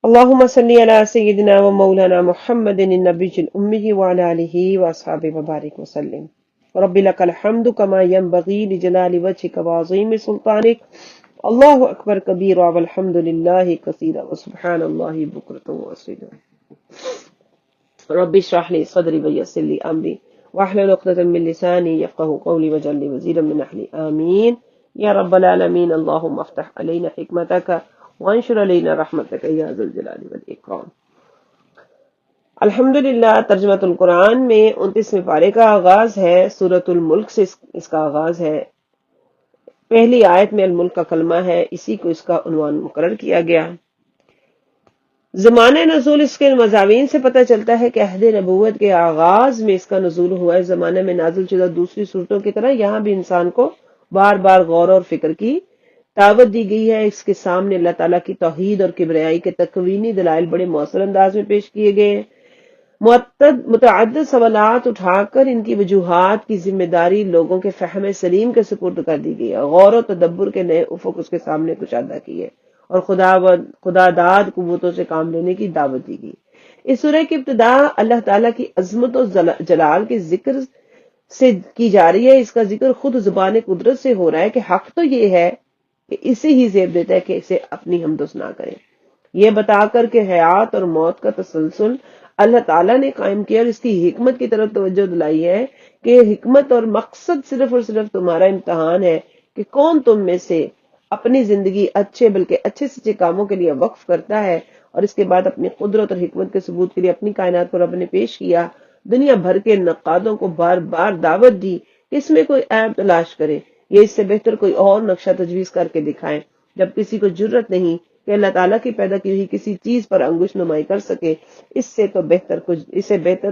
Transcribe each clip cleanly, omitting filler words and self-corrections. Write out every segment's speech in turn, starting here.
اللهم صل على سيدنا ومولانا محمد النبي الأمي وعلى آله وأصحابه وبارك وسلم. رب لك الحمد كما ينبغي لجلال وجهك وعظيم سلطانك. الله أكبر كبيرا والحمد لله كثيرا وسبحان الله بكرة وأصيلا. رب اشرح لي صدري ويسر لي أمري واحلل عقدة من لساني يفقهوا قولي واجعل لي وزيرا من أهلي آمين يا رب العالمين. اللهم افتح علينا حكمتك وانشر علینا رحمتک یا ذا الجلال والاکرام. الحمدللہ ترجمۃ القرآن میں 29ویں پارے کا آغاز ہے. سورۃ الملک سے اس کا آغاز ہے. پہلی آیت میں الملک کا کلمہ ہے، اسی کو اس کا عنوان مقرر کیا گیا. زمانہ نزول اس کے مضامین سے پتہ چلتا ہے کہ عہد نبوت کے آغاز میں اس کا نزول ہوا ہے. زمانے میں نازل شدہ دوسری صورتوں کی طرح یہاں بھی انسان کو بار بار غور اور فکر کی دعوت دی گئی ہے. اس کے سامنے اللہ تعالیٰ کی توحید اور کبریائی کے تکوینی دلائل بڑے مؤثر انداز میں پیش کیے گئے ہیں. متعدد سوالات اٹھا کر ان کی وجوہات کی ذمہ داری لوگوں کے فہم سلیم کے سپرد کر دی گئی ہے. غور و تدبر کے نئے افق اس کے سامنے کشادہ کیے اور خدا داد قوتوں سے کام لینے کی دعوت دی گئی. اس سورہ کی ابتدا اللہ تعالیٰ کی عظمت و جلال کے ذکر سے کی جا رہی ہے. اس کا ذکر خود زبان قدرت سے ہو رہا ہے کہ حق تو یہ ہے کہ اسے ہی زیب دیتا ہے کہ اسے اپنی حمد و ثنا کرے. یہ بتا کر کہ حیات اور موت کا تسلسل اللہ تعالیٰ نے قائم کیا اور اس کی حکمت کی طرف توجہ دلائی ہے کہ حکمت اور مقصد صرف اور صرف تمہارا امتحان ہے کہ کون تم میں سے اپنی زندگی اچھے بلکہ اچھے سچے کاموں کے لیے وقف کرتا ہے. اور اس کے بعد اپنی قدرت اور حکمت کے ثبوت کے لیے اپنی کائنات کو رب نے پیش کیا. دنیا بھر کے نقادوں کو بار بار دعوت دی کہ اس میں کوئی عیب تلاش کرے، یہ اس سے بہتر کوئی اور نقشہ تجویز کر کے دکھائیں. جب کسی کو جرت نہیں کہ اللہ تعالیٰ کی پیدا کی ہوئی کسی چیز پر انگوش نمائی کر سکے، اس سے بہتر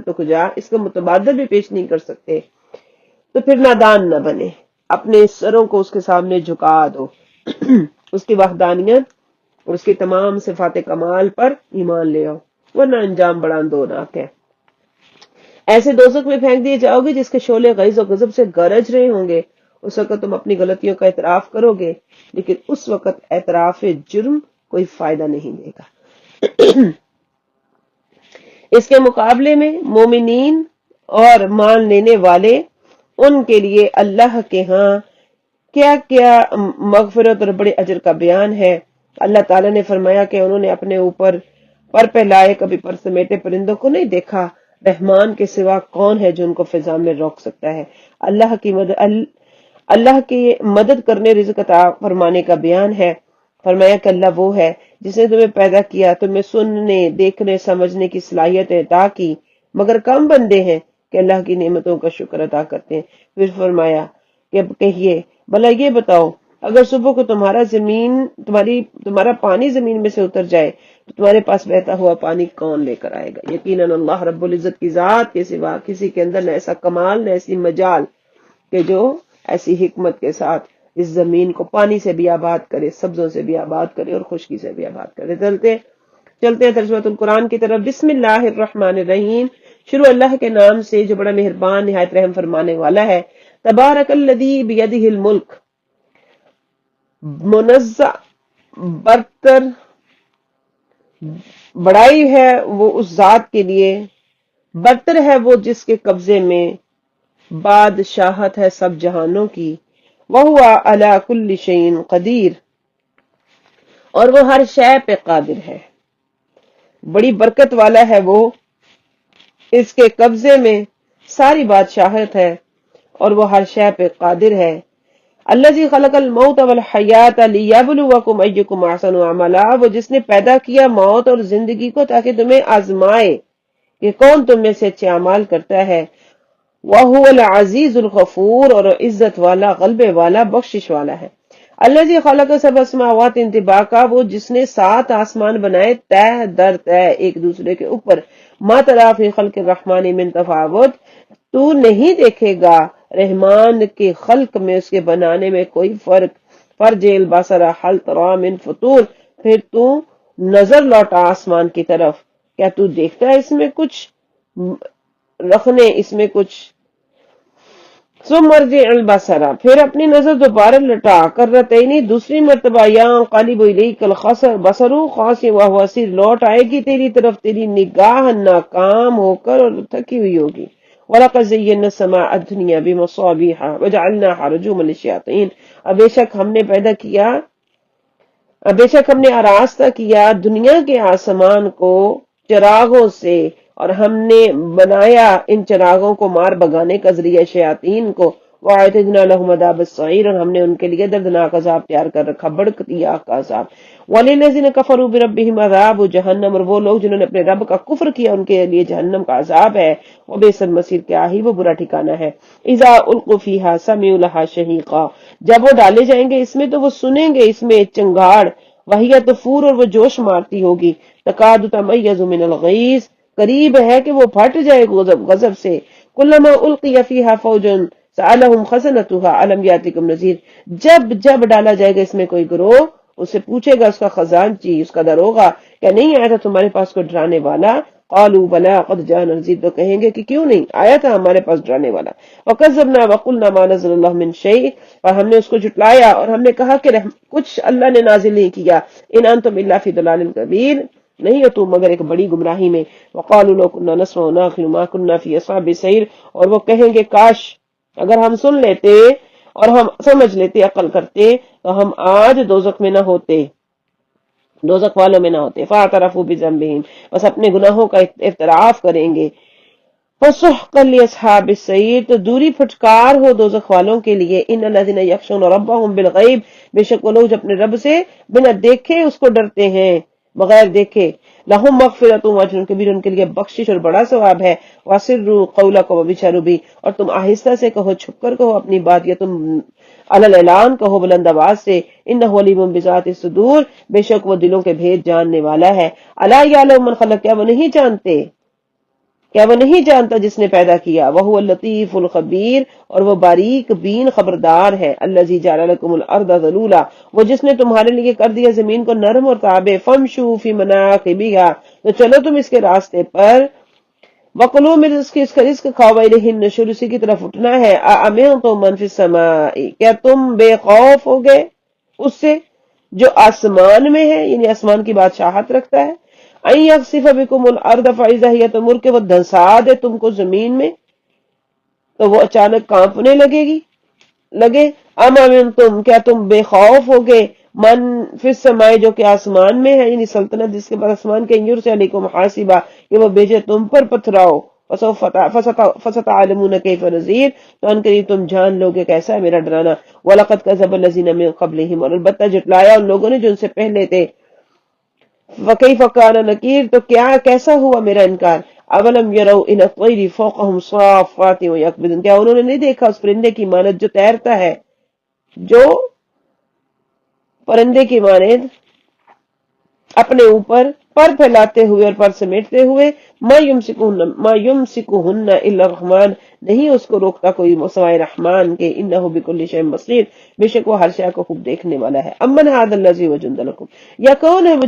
تو کجا اس کا متبادل بھی پیش نہیں کر سکتے، تو پھر نادان نہ بنے، اپنے سروں کو اس کے سامنے جھکا دو. اس کی وحدانیت اور اس کی تمام صفات کمال پر ایمان لے آؤ، ورنہ انجام بڑا اندوناک ہے. ایسے دوزخ میں پھینک دیے جاؤ گے جس کے شعلے غیظ و غضب سے گرج رہے ہوں گے. اس وقت تم اپنی غلطیوں کا اعتراف کرو گے، لیکن اس وقت اعتراف جرم کوئی فائدہ نہیں دے گا. اس کے مقابلے میں مومنین اور مان لینے والے، ان کے لیے اللہ کے ہاں کیا کیا مغفرت اور بڑے اجر کا بیان ہے. اللہ تعالیٰ نے فرمایا کہ انہوں نے اپنے اوپر پر پھیلائے کبھی پر سمیٹے پرندوں کو نہیں دیکھا. رحمان کے سوا کون ہے جو ان کو فضا میں روک سکتا ہے. اللہ کی مدد کرنے رزق عطا فرمانے کا بیان ہے. فرمایا کہ اللہ وہ ہے جس نے تمہیں پیدا کیا، تمہیں سننے دیکھنے سمجھنے کی صلاحیت عطا کی، مگر کم بندے ہیں کہ اللہ کی نعمتوں کا شکر ادا کرتے ہیں. پھر فرمایا کہ کہیے بھلا یہ بتاؤ، اگر صبح کو تمہارا پانی زمین میں سے اتر جائے تو تمہارے پاس بہتا ہوا پانی کون لے کر آئے گا؟ یقیناً اللہ رب العزت کی ذات کے سوا کسی کے اندر نہ ایسا کمال نہ ایسی مجال کہ جو ایسی حکمت کے ساتھ اس زمین کو پانی سے بھی آباد کرے، سبزوں سے بھی آباد کرے اور خشکی سے بھی آباد کرے. چلتے ہیں ترجمۃ القرآن کی طرف. بسم اللہ الرحمن الرحیم. شروع اللہ کے نام سے جو بڑا مہربان نہایت رحم فرمانے والا ہے. تبارک الذی بیدہ الملک، منزہ برتر بڑائی ہے وہ اس ذات کے لیے، برتر ہے وہ جس کے قبضے میں بادشاہت ہے سب جہانوں کی. وَهُوَ عَلَى كُلِّ شَيْءٍ قدیر، اور وہ ہر شے پہ قادر ہے. بڑی برکت والا ہے وہ، اس کے قبضے میں ساری بادشاہت ہے اور وہ ہر شے پہ قادر ہے. الذی خلق الموت والحیات لیبلوکم ایکم احسن عملا، وہ جس نے پیدا کیا موت اور زندگی کو تاکہ تمہیں آزمائے کہ کون تم میں سے اچھے اعمال کرتا ہے. وَهُوَ الْعَزِيزُ الْغَفُورُ، اور عزت والا غلبے والا بخشش والا ہے. الذی خلق سبع سماوات طباقا، وہ جس نے 7 آسمان بنائے تہ در تہ ایک دوسرے کے اوپر. ما تری فی خلق الرحمن من تفاوت، تو نہیں دیکھے گا رحمان کے خلق میں، اس کے بنانے میں کوئی فرق. فرجع البصر هل تری من فطور، پھر تو نظر لوٹا آسمان کی طرف، کیا تو دیکھتا ہے اس میں کچھ رکھنے، اس میں کچھ ثم ارجع البصر، پھر اپنی نظر دوبارہ لٹا کر رتینی دوسری مرتبہ، یا قالب الیک البصر خاسئا وهو حسیر، لوٹ آئے گی تیری طرف تیری نگاہ ناکام ہو کر اور تھکی ہوئی ہوگی۔ وَلَقَدْ زَيَّنَّا السَّمَاءَ الدُّنْيَا بِمَصَابِيحَ وَجَعَلْنَاهَا رُجُومًا لِلشَّيَاطِينِ، بے شک ہم نے آراستہ کیا دنیا کے آسمان کو چراغوں سے، اور ہم نے بنایا ان چراغوں کو مار بگانے کا ذریعہ شیاطین کو۔ وَأَعْتَدْنَا لَهُمْ عَذَابَ السَّعِيرِ، اور ہم نے ان کے لیے دردناک عذاب تیار کر رکھا، بھڑکتی آگ کا عذاب۔ وَلِلَّذِينَ كَفَرُوا بِرَبِّهِمْ عَذَابُ جَهَنَّمَ، اور وہ لوگ جنہوں نے اپنے رب کا کفر کیا ان کے لیے جہنم کا عذاب ہے۔ وَبِئْسَ الْمَصِيرُ، کیا ہی وہ برا ٹھکانہ ہے۔ اِذَا أُلْقُوا فِيهَا سَمِعُوا لَهَا شَهِيقًا، جب وہ ڈالے جائیں گے اس میں تو وہ سنیں گے اس میں چنگاڑ، وَهِيَ تَفُورُ، اور وہ جوش مارتی ہوگی، تَكَادُ تَمَيَّزُ مِنَ الْغَيْظِ، قریب ہے کہ وہ پھٹ جائے غضب سے۔ کلما القی فیہا فوج سألہم خزنتہا الم یاتکم نذیر، جب ڈالا جائے گا اس میں کوئی گروہ، اس سے پوچھے گا اس کا خزانچی، اس کا دروغہ، کیا نہیں آیا تھا تمہارے پاس کوئی ڈرانے والا؟ قالوا بلا قد جاءنا نذیر، تو کہیں گے کہ کیوں نہیں آیا تھا ہمارے پاس ڈرانے والا۔ وکذبنا وقلنا ما نزل اللہ من شیء، اور ہم نے اس کو جھٹلایا اور ہم نے کہا کہ کچھ اللہ نے نازل نہیں کیا۔ ان انتم الا فی ضلال کبیر، نہیں ہو تم مگر ایک بڑی گمراہی میں۔ وقالوا لو كنا نسمع ونعقل ما كنا في اصحاب السعير، اور وہ کہیں گے کاش اگر ہم سن لیتے اور ہم سمجھ لیتے، عقل کرتے، تو ہم آج دوزخ میں نہ ہوتے، دوزخ والوں میں نہ ہوتے۔ فاعترفوا بذنبهم، بس اپنے گناہوں کا اعتراف کریں گے۔ فسحقا لاصحاب السعیر، تو دوری پھٹکار ہو دوزخ والوں کے لیے۔ ان الذين يخشون ربهم بالغیب، بے شک وہ لوگ جو اپنے رب سے بنا دیکھے اس کو ڈرتے ہیں، بغیر دیکھے۔ لہم مغفرۃ واجر کبیر، ان کے لیے بخشش اور بڑا ثواب ہے۔ واسروا قولکم وبشروا بہ، اور تم آہستہ سے کہو، چھپ کر کہو اپنی بات، یا تم علی اعلان کہو بلند آواز سے۔ انہ علیم بذات الصدور، بے شک وہ دلوں کے بھید جاننے والا ہے۔ الا یعلم من خلق، کیا وہ نہیں جانتا جس نے پیدا کیا؟ وہو اللطیف الخبیر، اور وہ باریک بین خبردار ہے۔ الذی جعل لکم الارض ذلولا، وہ جس نے تمہارے لیے کر دیا زمین کو نرم اور تابع۔ فامشوا فی مناکبہا، تو چلو تم اس کے راستے پر۔ وَكُلُوا مِن رِزْقِهِ، اس کا رزق کھاؤ۔ وَإِلَیہِ النُّشُورُ، اسی کی طرف اٹھنا ہے۔ أَأَمِنتُم مَّن فِي السَّمَاءِ، کیا تم بے خوف ہو گئے اس سے جو آسمان میں ہے، یعنی آسمان کی بادشاہت رکھتا ہے۔ أَن يَخْسِفَ بِكُمُ الْأَرْضَ فَإِذَا هِيَ تَمُورُ، کہ وہ دھنسا دے تم کو زمین میں تو وہ اچانک کانپنے لگے۔ ام امنتم، کیا تم بے خوف ہو گئے، من فی السماء، جو کہ آسمان میں ہے، یعنی سلطنت جس کے بعد آسمان کے، یرسل علیکم حاصبا، کہ وہ بھیجے تم پر پتھراؤ۔ فستعلمون کیف نذیر، تو ان قریب تم جان لوگے کیسا ہے میرا ڈرانا۔ وَلَقَدْ كَذَّبَ الَّذِينَ مِن قَبْلِهِمْ، اور البتہ جھٹلایا ان لوگوں نے جو ان سے پہلے تھے۔ وَكَيْفَ كَانَ نَكِيرِ، تو کیسا ہوا میرا انکار۔ اولم يروا الى الطير فوقهم صافات ويقبضن، کیا انہوں نے نہیں دیکھا اس پرندے کی مانند جو تیرتا ہے، جو پرندے کی مانند اپنے اوپر پر پھیلاتے ہوئے اور پر سمیٹتے ہوئے۔ ما یمسکہن الا الرحمن، نہیں اس کو روکتا کوئی سوائے رحمان کے۔ انہ بکل شیء بصیر، بے شک وہ ہر شے کو خوب دیکھنے والا ہے۔ امن ھذا الذی هو جند لکم، یا کون ہے وہ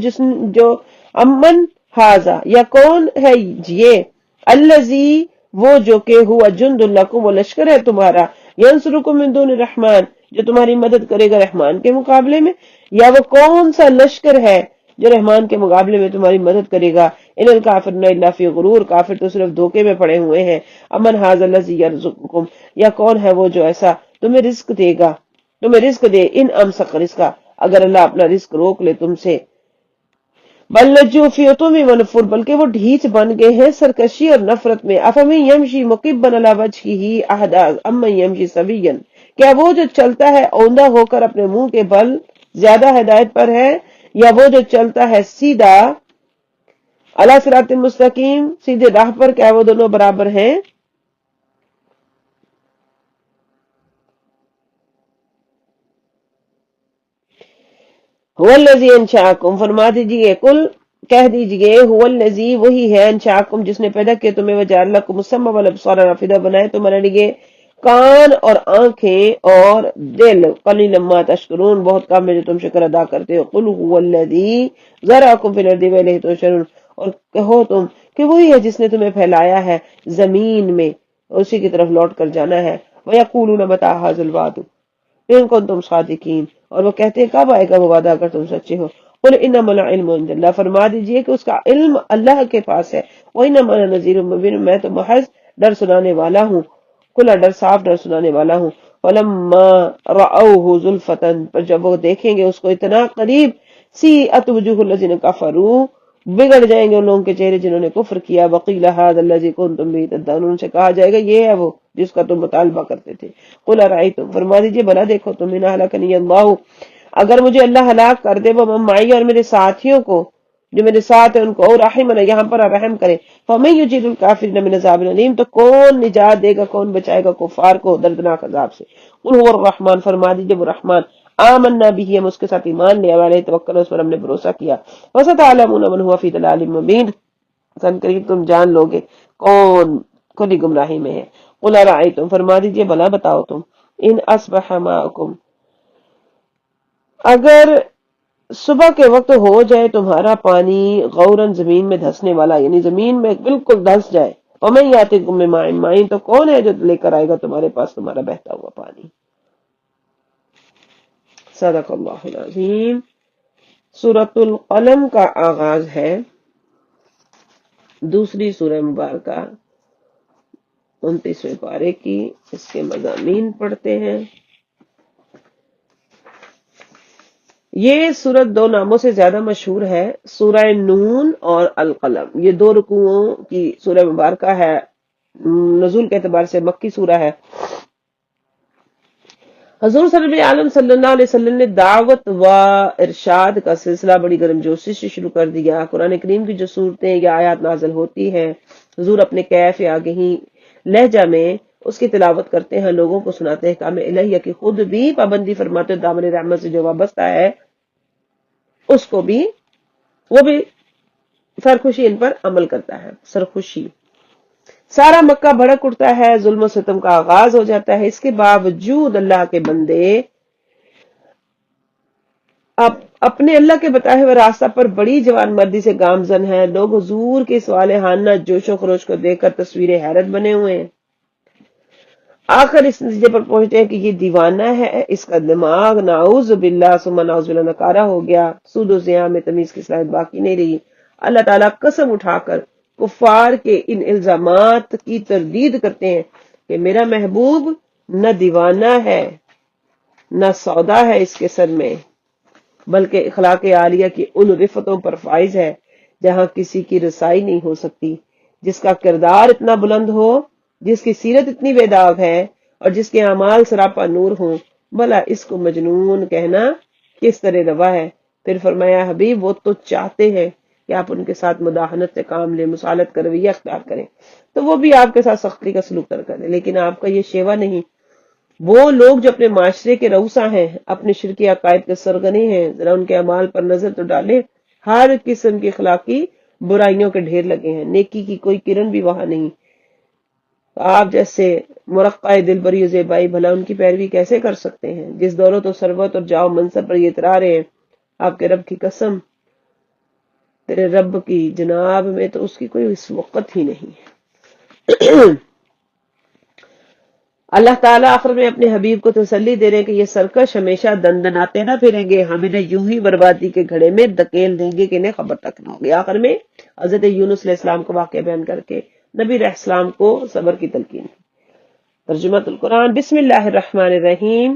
جو امن ھذا، یا کون ہے یہ، الذی وہ جو کہ ہوا جند لکم، وہ لشکر ہے تمہارا، ینصرکم من دون الرحمن، جو تمہاری مدد کرے گا رحمان کے مقابلے میں، یا وہ کون سا لشکر ہے جو رحمان کے مقابلے میں تمہاری مدد کرے گا۔ ان الکافرون الا فی غرور، کافر تو صرف دھوکے میں پڑے ہوئے ہیں۔ امن ھذا الذی یرزقکم، یا کون ہے وہ جو ایسا تمہیں رزق دے گا، تمہیں رزق دے، ان امسک رزقا، اگر اللہ اپنا رزق روک لے تم سے۔ بل لجوا فی عتو ونفور، بلکہ وہ ڈھیچ بن گئے ہیں سرکشی اور نفرت میں۔ افمن یمشی مکبا علی وجہہ اہدی امن یمشی سویا، کیا وہ جو چلتا ہے اوندا ہو کر اپنے منہ کے بل زیادہ ہدایت پر ہے، یا وہ جو چلتا ہے سیدھا علی صراط مستقیم، سیدھے راہ پر، کیا وہ دونوں برابر ہیں؟ هو الذی انشأکم، فرما دیجئے، کل کہہ دیجئے، هو الذی، وہی ہے، انشأکم جس نے پیدا کیا تمہیں، وجعل لکم السمع والابصار والافئدہ، بنائے تمہارے لیے کان اور آنکھیں اور دل، قلیلا ما تشکرون، بہت کم ہے جو تم شکر ادا کرتے ہو۔ قل هو الذی ذرأکم فی الارض والیہ تحشرون، اور کہو تم کہ وہی ہے جس نے تمہیں پھیلایا ہے زمین میں، اسی کی طرف لوٹ کر جانا ہے۔ وَيَقُولُونَ مَتَىٰ هَٰذَا الْوَعْدُ إِن كُنتُمْ صَادِقِينَ، اور وہ کہتے ہیں کب آئے گا وہ وعدہ اگر تم سچے ہو۔ قُلْ إِنَّمَا الْعِلْمُ عِندَ اللَّهِ، فرما دیجئے کہ اس کا علم اللہ کے پاس ہے۔ وَإِنَّمَا أَنَا نَذِيرٌ مُّبِينٌ، میں تو محض ڈر سنانے والا ہوں، کھلا ڈر، صاف ڈر سنانے والا ہوں۔ فَلَمَّا رَأَوْهُ زُلْفَةً، پر جب وہ دیکھیں گے اس کو اتنا قریب، سِیئَتْ وُجُوهُ الَّذِينَ كَفَرُوا، بگڑ جائیں گے ان لوگوں کے چہرے جنہوں نے کفر کیا۔ وَقِيلَ هَٰذَا الَّذِي كُنتُم بِهِ تَدَّعُونَ، ان سے کہا جائے گا یہ ہے وہ جس کا تم مطالبہ کرتے تھے۔ قُلْ أَرَأَيْتُمْ، فرما دیجئے بھلا دیکھو تم، إِنْ أَهْلَكَنِيَ اللَّهُ، اگر مجھے اللہ ہلاک کر دے، وہ معی اور میرے ساتھیوں کو جو میرے ساتھ ہیں ان کو، اور رحمنا، یہاں پر رحم کرے، فَمَن يُجِيرُ الْكَافِرِينَ مِنْ عَذَابٍ أَلِيمٍ، تو کون نجات دے گا، کون بچائے گا کفار کو دردناک عذاب سے۔ قُلْ هُوَ الرَّحْمَٰنُ، فرما دیجئے وہ رحمان، آمنا بِهِ، ہم اس کے ساتھ ایمان لے، علیہ توکل، اس پر ہم نے بھروسہ کیا۔ وَسَتَعْلَمُونَ مَنْ هُوَ فِي ضَلَالٍ مُّبِينٍ، سن قریب تم جان لوگے کون کھلی گمراہی میں ہے۔ قُلْ أَرَأَيْتُمْ، فرما دیجئے بھلا بتاؤ تم، إِنْ أَصْبَحَ مَاؤُكُمْ، اگر صبح کے وقت ہو جائے تمہارا پانی غوراً، زمین میں دھسنے والا، یعنی زمین میں بالکل دھس جائے، وَمَن يَأْتِكُم بِمَاءٍ مَّعِينٍ، تو کون ہے جو لے کر آئے گا تمہارے پاس تمہارا بہتا ہوا پانی۔ صدق اللہ العظیم۔ سورۃ القلم کا آغاز ہے، دوسری سورہ مبارکہ 29ویں پارے کی۔ اس کے مضامین پڑھتے ہیں۔ یہ سورت دو ناموں سے زیادہ مشہور ہے، سورہ نون اور القلم۔ یہ دو رکوعوں کی سورہ مبارکہ ہے، نزول کے اعتبار سے مکی سورہ ہے۔ حضور صلی اللہ علیہ وسلم نے دعوت و ارشاد کا سلسلہ بڑی گرمجوشی سے شروع کر دیا۔ قرآن کریم کی جو صورتیں یا آیات نازل ہوتی ہیں، حضور اپنے کیف یا آگہی لہجہ میں اس کی تلاوت کرتے ہیں، لوگوں کو سناتے ہیں کام الہیہ کی، خود بھی پابندی فرماتے ہیں، دامن رحمت سے جو وابستہ ہے اس کو بھی، وہ بھی سرخوشی ان پر عمل کرتا ہے۔ سرخوشی، سارا مکہ بھڑک اٹھتا ہے، ظلم و ستم کا آغاز ہو جاتا ہے۔ اس کے باوجود اللہ کے بندے اپنے اللہ کے بتائے ہوئے راستہ پر بڑی جوان مردی سے گامزن ہے۔ لوگ حضور کے صالحانہ جوش و خروش کو دیکھ کر تصویر حیرت بنے ہوئے ہیں۔ آخر اس نتیجے پر پہنچتے ہیں کہ یہ دیوانہ ہے، اس کا دماغ نعوذ باللہ ثم نعوذ باللہ نکارہ ہو گیا، سود و زیاں میں تمیز کی صلاحیت باقی نہیں رہی۔ اللہ تعالیٰ قسم اٹھا کر کفار کے ان الزامات کی تردید کرتے ہیں کہ میرا محبوب نہ دیوانہ ہے، نہ سودا ہے اس کے سر میں، بلکہ اخلاق عالیہ کی ان رفتوں پر فائز ہے جہاں کسی کی رسائی نہیں ہو سکتی، جس کا کردار اتنا بلند ہو، جس کی سیرت اتنی بے داغ ہے، اور جس کے اعمال سراپا نور ہوں، بھلا اس کو مجنون کہنا کس طرح روا ہے۔ پھر فرمایا حبیب وہ تو چاہتے ہیں کہ آپ ان کے ساتھ مداحنت سے کام لیں، مسالت کا رویہ اختیار کریں، تو وہ بھی آپ کے ساتھ سختی کا سلوک کریں، لیکن آپ کا یہ شیوا نہیں۔ وہ لوگ جو اپنے معاشرے کے رؤسا ہیں، اپنے شرکی عقائد کے سرغنی ہیں، ذرا ان کے اعمال پر نظر تو ڈالیں، ہر قسم کی اخلاقی برائیوں کے ڈھیر لگے ہیں، نیکی کی کوئی کرن بھی وہاں نہیں۔ آپ جیسے مرقع دل بری و زیبائی، بھلا ان کی پیروی کیسے کر سکتے ہیں؟ جس دولت و ثروت اور جاؤ منصب پر یہ اترا رہے ہیں، آپ کے رب کی قسم، تیرے رب کی جناب میں تو اس کی کوئی اس وقت ہی نہیں ہے۔ اللہ تعالیٰ آخر میں اپنے حبیب کو تسلی دے رہے ہیں کہ یہ سرکش ہمیشہ دندناتے نہ پھریں گے، ہم انہیں یوں ہی بربادی کے گھڑے میں دھکیل دیں گے کہ انہیں خبر تک نہ ہوگی۔ آخر میں حضرت یونس علیہ السلام کو واقعہ بیان کر کے نبی علیہ السلام کو صبر کی تلقین کی۔ ترجمہ القرآن۔ بسم اللہ الرحمن الرحیم،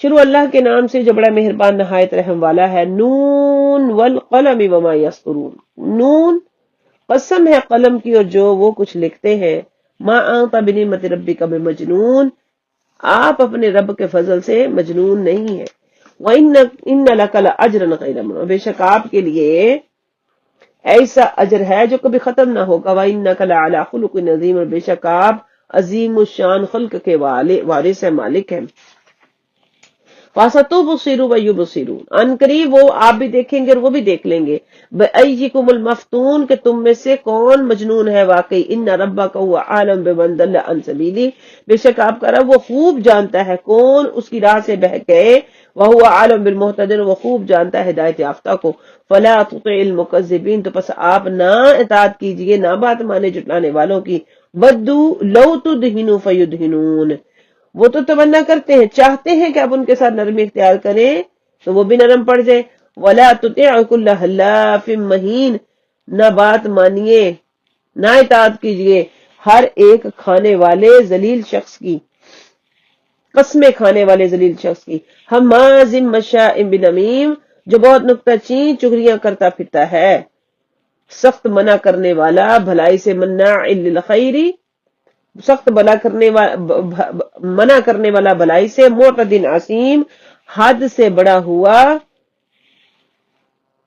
شروع اللہ کے نام سے جو بڑا مہربان نہایت رحم والا ہے۔ نون والقلم وما یسطرون، نون قسم ہے قلم کی اور جو وہ کچھ لکھتے ہیں۔ ما انت بنعمت ربک بمجنون، آپ اپنے رب کے فضل سے مجنون نہیں ہے۔ وَإِنَّ لَكَ لَأَجْرًا غَيْرَ مَمْنُونٍ، بے شک آپ کے لیے ایسا اجر ہے جو کبھی ختم نہ ہوگا۔ وَإِنَّكَ لَعَلَىٰ خُلُقٍ عَظِيمٍ، اور بے شک آپ عظیم الشان خلق کے وارث ہے، مالک ہیں۔ فَسَتُبْصِرُ وَيُبْصِرُونَ، ان قریب وہ آپ بھی دیکھیں گے اور وہ بھی دیکھ لیں گے۔ بِأَيِّكُمُ الْمَفْتُونُ، کہ تم میں سے کون مجنون ہے واقعی۔ إِنَّ رَبَّكَ هُوَ أَعْلَمُ بِمَنْ ضَلَّ عَنْ سَبِيلِهِ، بے شک آپ کا رب وہ خوب جانتا ہے کون اس کی راہ سے بہک گئے۔ وَهُوَ أَعْلَمُ بِالْمُهْتَدِينَ، وہ خوب جانتا ہے ہدایت یافتہ کو۔ فَلَا تُطِعِ الْمُكَذِّبِينَ، تو پس آپ نہ اطاعت کیجئے، نہ بات مانے جھٹلانے والوں کی۔ بدو لو تدہنو فیدہنون، وہ تو تمنا کرتے ہیں، چاہتے ہیں کہ آپ ان کے ساتھ نرمی اختیار کریں تو وہ بھی نرم پڑ جائے. ولا تطع کل حلاف مہین، نہ بات مانیے، نہ اطاعت کیجیے ہر ایک کھانے والے ذلیل شخص کی، قسمیں کھانے والے ذلیل شخص کی. حماز مشاء بنمیم، جو بہت نکتہ چین چغلیاں کرتا پھرتا ہے، سخت منع کرنے والا بھلائی سے، مناع للخیر، سخت منع کرنے والا بھلائی سے، معتد عظیم، حد سے بڑا ہوا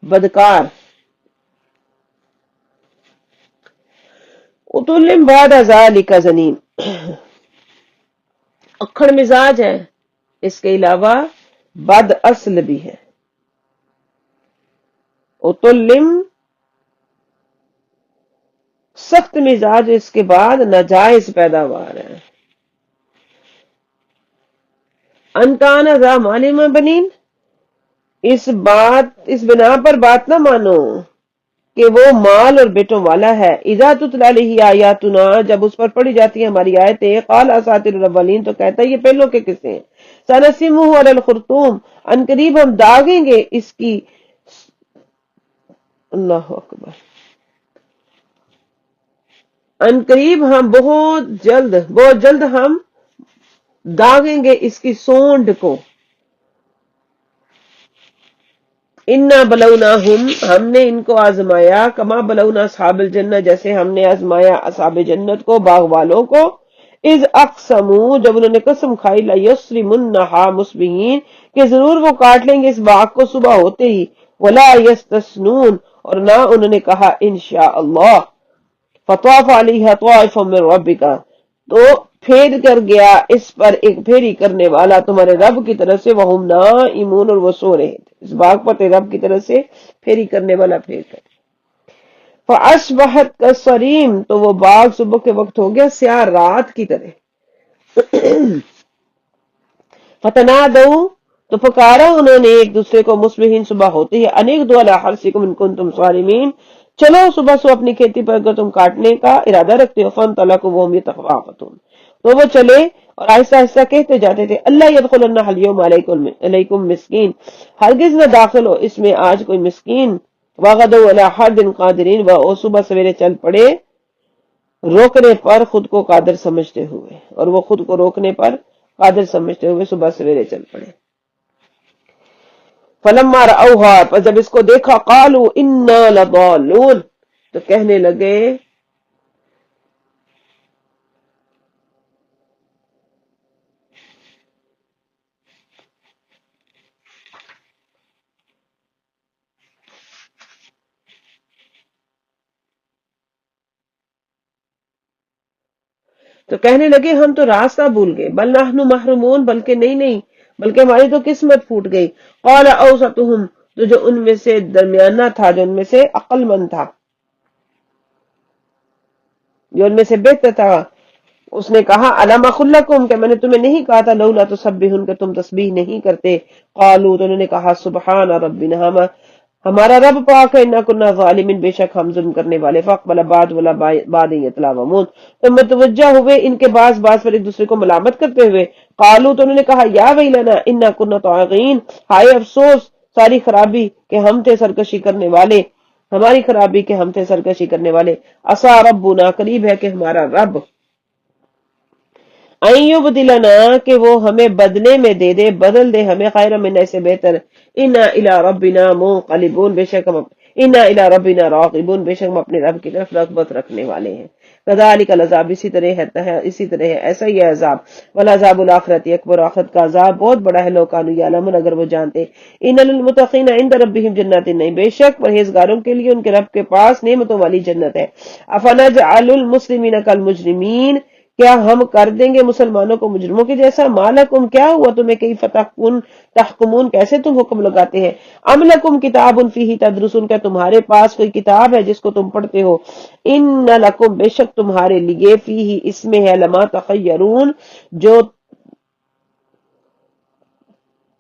بدکار. اتلم بعد ذالک زنیم، اکھڑ مزاج ہے، اس کے علاوہ بد اصل بھی ہے. اتلم سخت مزاج، اس کے بعد ناجائز پیداوار ہے. انکان ذا مال و بنین، اس بنا پر بات نہ مانو کہ وہ مال اور بیٹوں والا ہے. اذا تتلی علیہ آیاتنا، جب اس پر پڑھی جاتی ہیں ہماری آیتیں، قال اساطیر الاولین، تو کہتا ہے یہ پہلوں کے قصے ہیں. سنسمہ علی الخرطوم، ان قریب ہم داغیں گے اس کی، اللہ اکبر، ان قریب ہم بہت جلد ہم داغیں گے اس کی سونڈ کو. انا بلوناہم، ہم نے ان کو آزمایا، کما بلونا اصحاب الجنہ، جیسے ہم نے آزمایا اصحاب جنت کو، باغ والوں کو. اذ اقسموا، جب انہوں نے قسم کھائی، لیصرمنھا مصبحین، کہ ضرور وہ کاٹ لیں گے اس باغ کو صبح ہوتے ہی. ولا یستثنون، اور نہ انہوں نے کہا انشاءاللہ. فطاف علیہا طائف من ربک، تو پھیر کر گیا اس پر ایک پھیری کرنے والا تمہارے رب کی طرف سے. وہم نائمون، اور وہ سو رہے تھے. اس باغ پر تیرے رب کی طرف سے پھیری کرنے والا پھیر کر. فاصبحت کالصریم، تو وہ باغ صبح کے وقت ہو گیا سیاہ رات کی طرح. فتنادوا، تو پکارا انہوں نے ایک دوسرے کو، مصبحین، صبح ہوتی ہے، ان اغدوا علی حرثکم ان کنتم صارمین، چلو صبح سو اپنی کھیتی پر اگر تم کاٹنے کا ارادہ رکھتے ہو. فانطلقوا وهم يتخافتون، تو وہ چلے اور آہستہ آہستہ کہتے جاتے تھے، اللہ يدخلنها اليوم علیکم مسکین، ہرگز نہ داخل ہو اس میں آج کوئی مسکین. وغدوا علی حرد قادرین، وہ صبح سویرے چل پڑے روکنے پر خود کو قادر سمجھتے ہوئے، اور وہ خود کو روکنے پر قادر سمجھتے ہوئے صبح سویرے چل پڑے. فلما رأوها، پر جب اس کو دیکھا، قالوا انا لضالون، تو کہنے لگے ہم تو راستہ بھول گئے. بل نحن محرومون، بلکہ نہیں، بلکہ ہماری تو قسمت پھوٹ گئی. قال اوسطهم، تو جو ان میں سے درمیانہ تھا، جو ان میں سے عقل مند تھا، جو ان میں سے بہتر تھا، اس نے کہا، الم اقل لکم، کہ میں نے تمہیں نہیں کہا تھا، لولا تسبحون، کہ تم تسبیح نہیں کرتے. قالوا، تو انہوں نے کہا، سبحان ربنا، ہمارا رب پاک ہے، انا کنا ظالمین، بے شک ہم ظلم کرنے والے. فاقبل بعد یتلاومون، تو متوجہ ہوئے ان کے بعض پر ایک دوسرے کو ملامت کرتے ہوئے. قالوا، تو انہوں نے کہا، یا ویلنا انا کنا طاغین، ہائے افسوس، ساری خرابی کہ ہم تھے سرکشی کرنے والے، ہماری خرابی کہ ہم تھے سرکشی کرنے والے. عسى ربنا، قریب ہے کہ ہمارا رب، یبدلنا، کہ وہ ہمیں بدلے میں دے دے، بدل دے ہمیں، خیر من سے بہتر. انا الی ربنا منقلبون، بے شک ہم انا الی ربنا راغبون، بے شک ہم اپنے رب کی طرف رغبت رکھنے والے ہیں. کذالک العذاب، اسی طرح ہے ایسا ہی ہے عذاب. والعذاب الاخرۃ اکبر، آخرت کا عذاب بہت بڑا ہے. لو کانوا یعلمون، اگر وہ جانتے. ان للمتقین عند ربهم جنات النعیم، بے شک پرہیزگاروں کے لیے ان کے رب کے پاس نعمتوں والی جنت ہے. افنجعل المسلمین کالمجرمین، کیا ہم کر دیں گے مسلمانوں کو مجرموں کے جیسا. مالکم، کیا ہوا تمہیں، کیف تحکمون، کیسے تم حکم لگاتے ہیں. ام لکم کتاب فیہ تدرسون، کیا تمہارے پاس کوئی کتاب ہے جس کو تم پڑھتے ہو. ان لکم، بے شک تمہارے لیے، فیہ، اس میں ہے، لما تخیرون، جو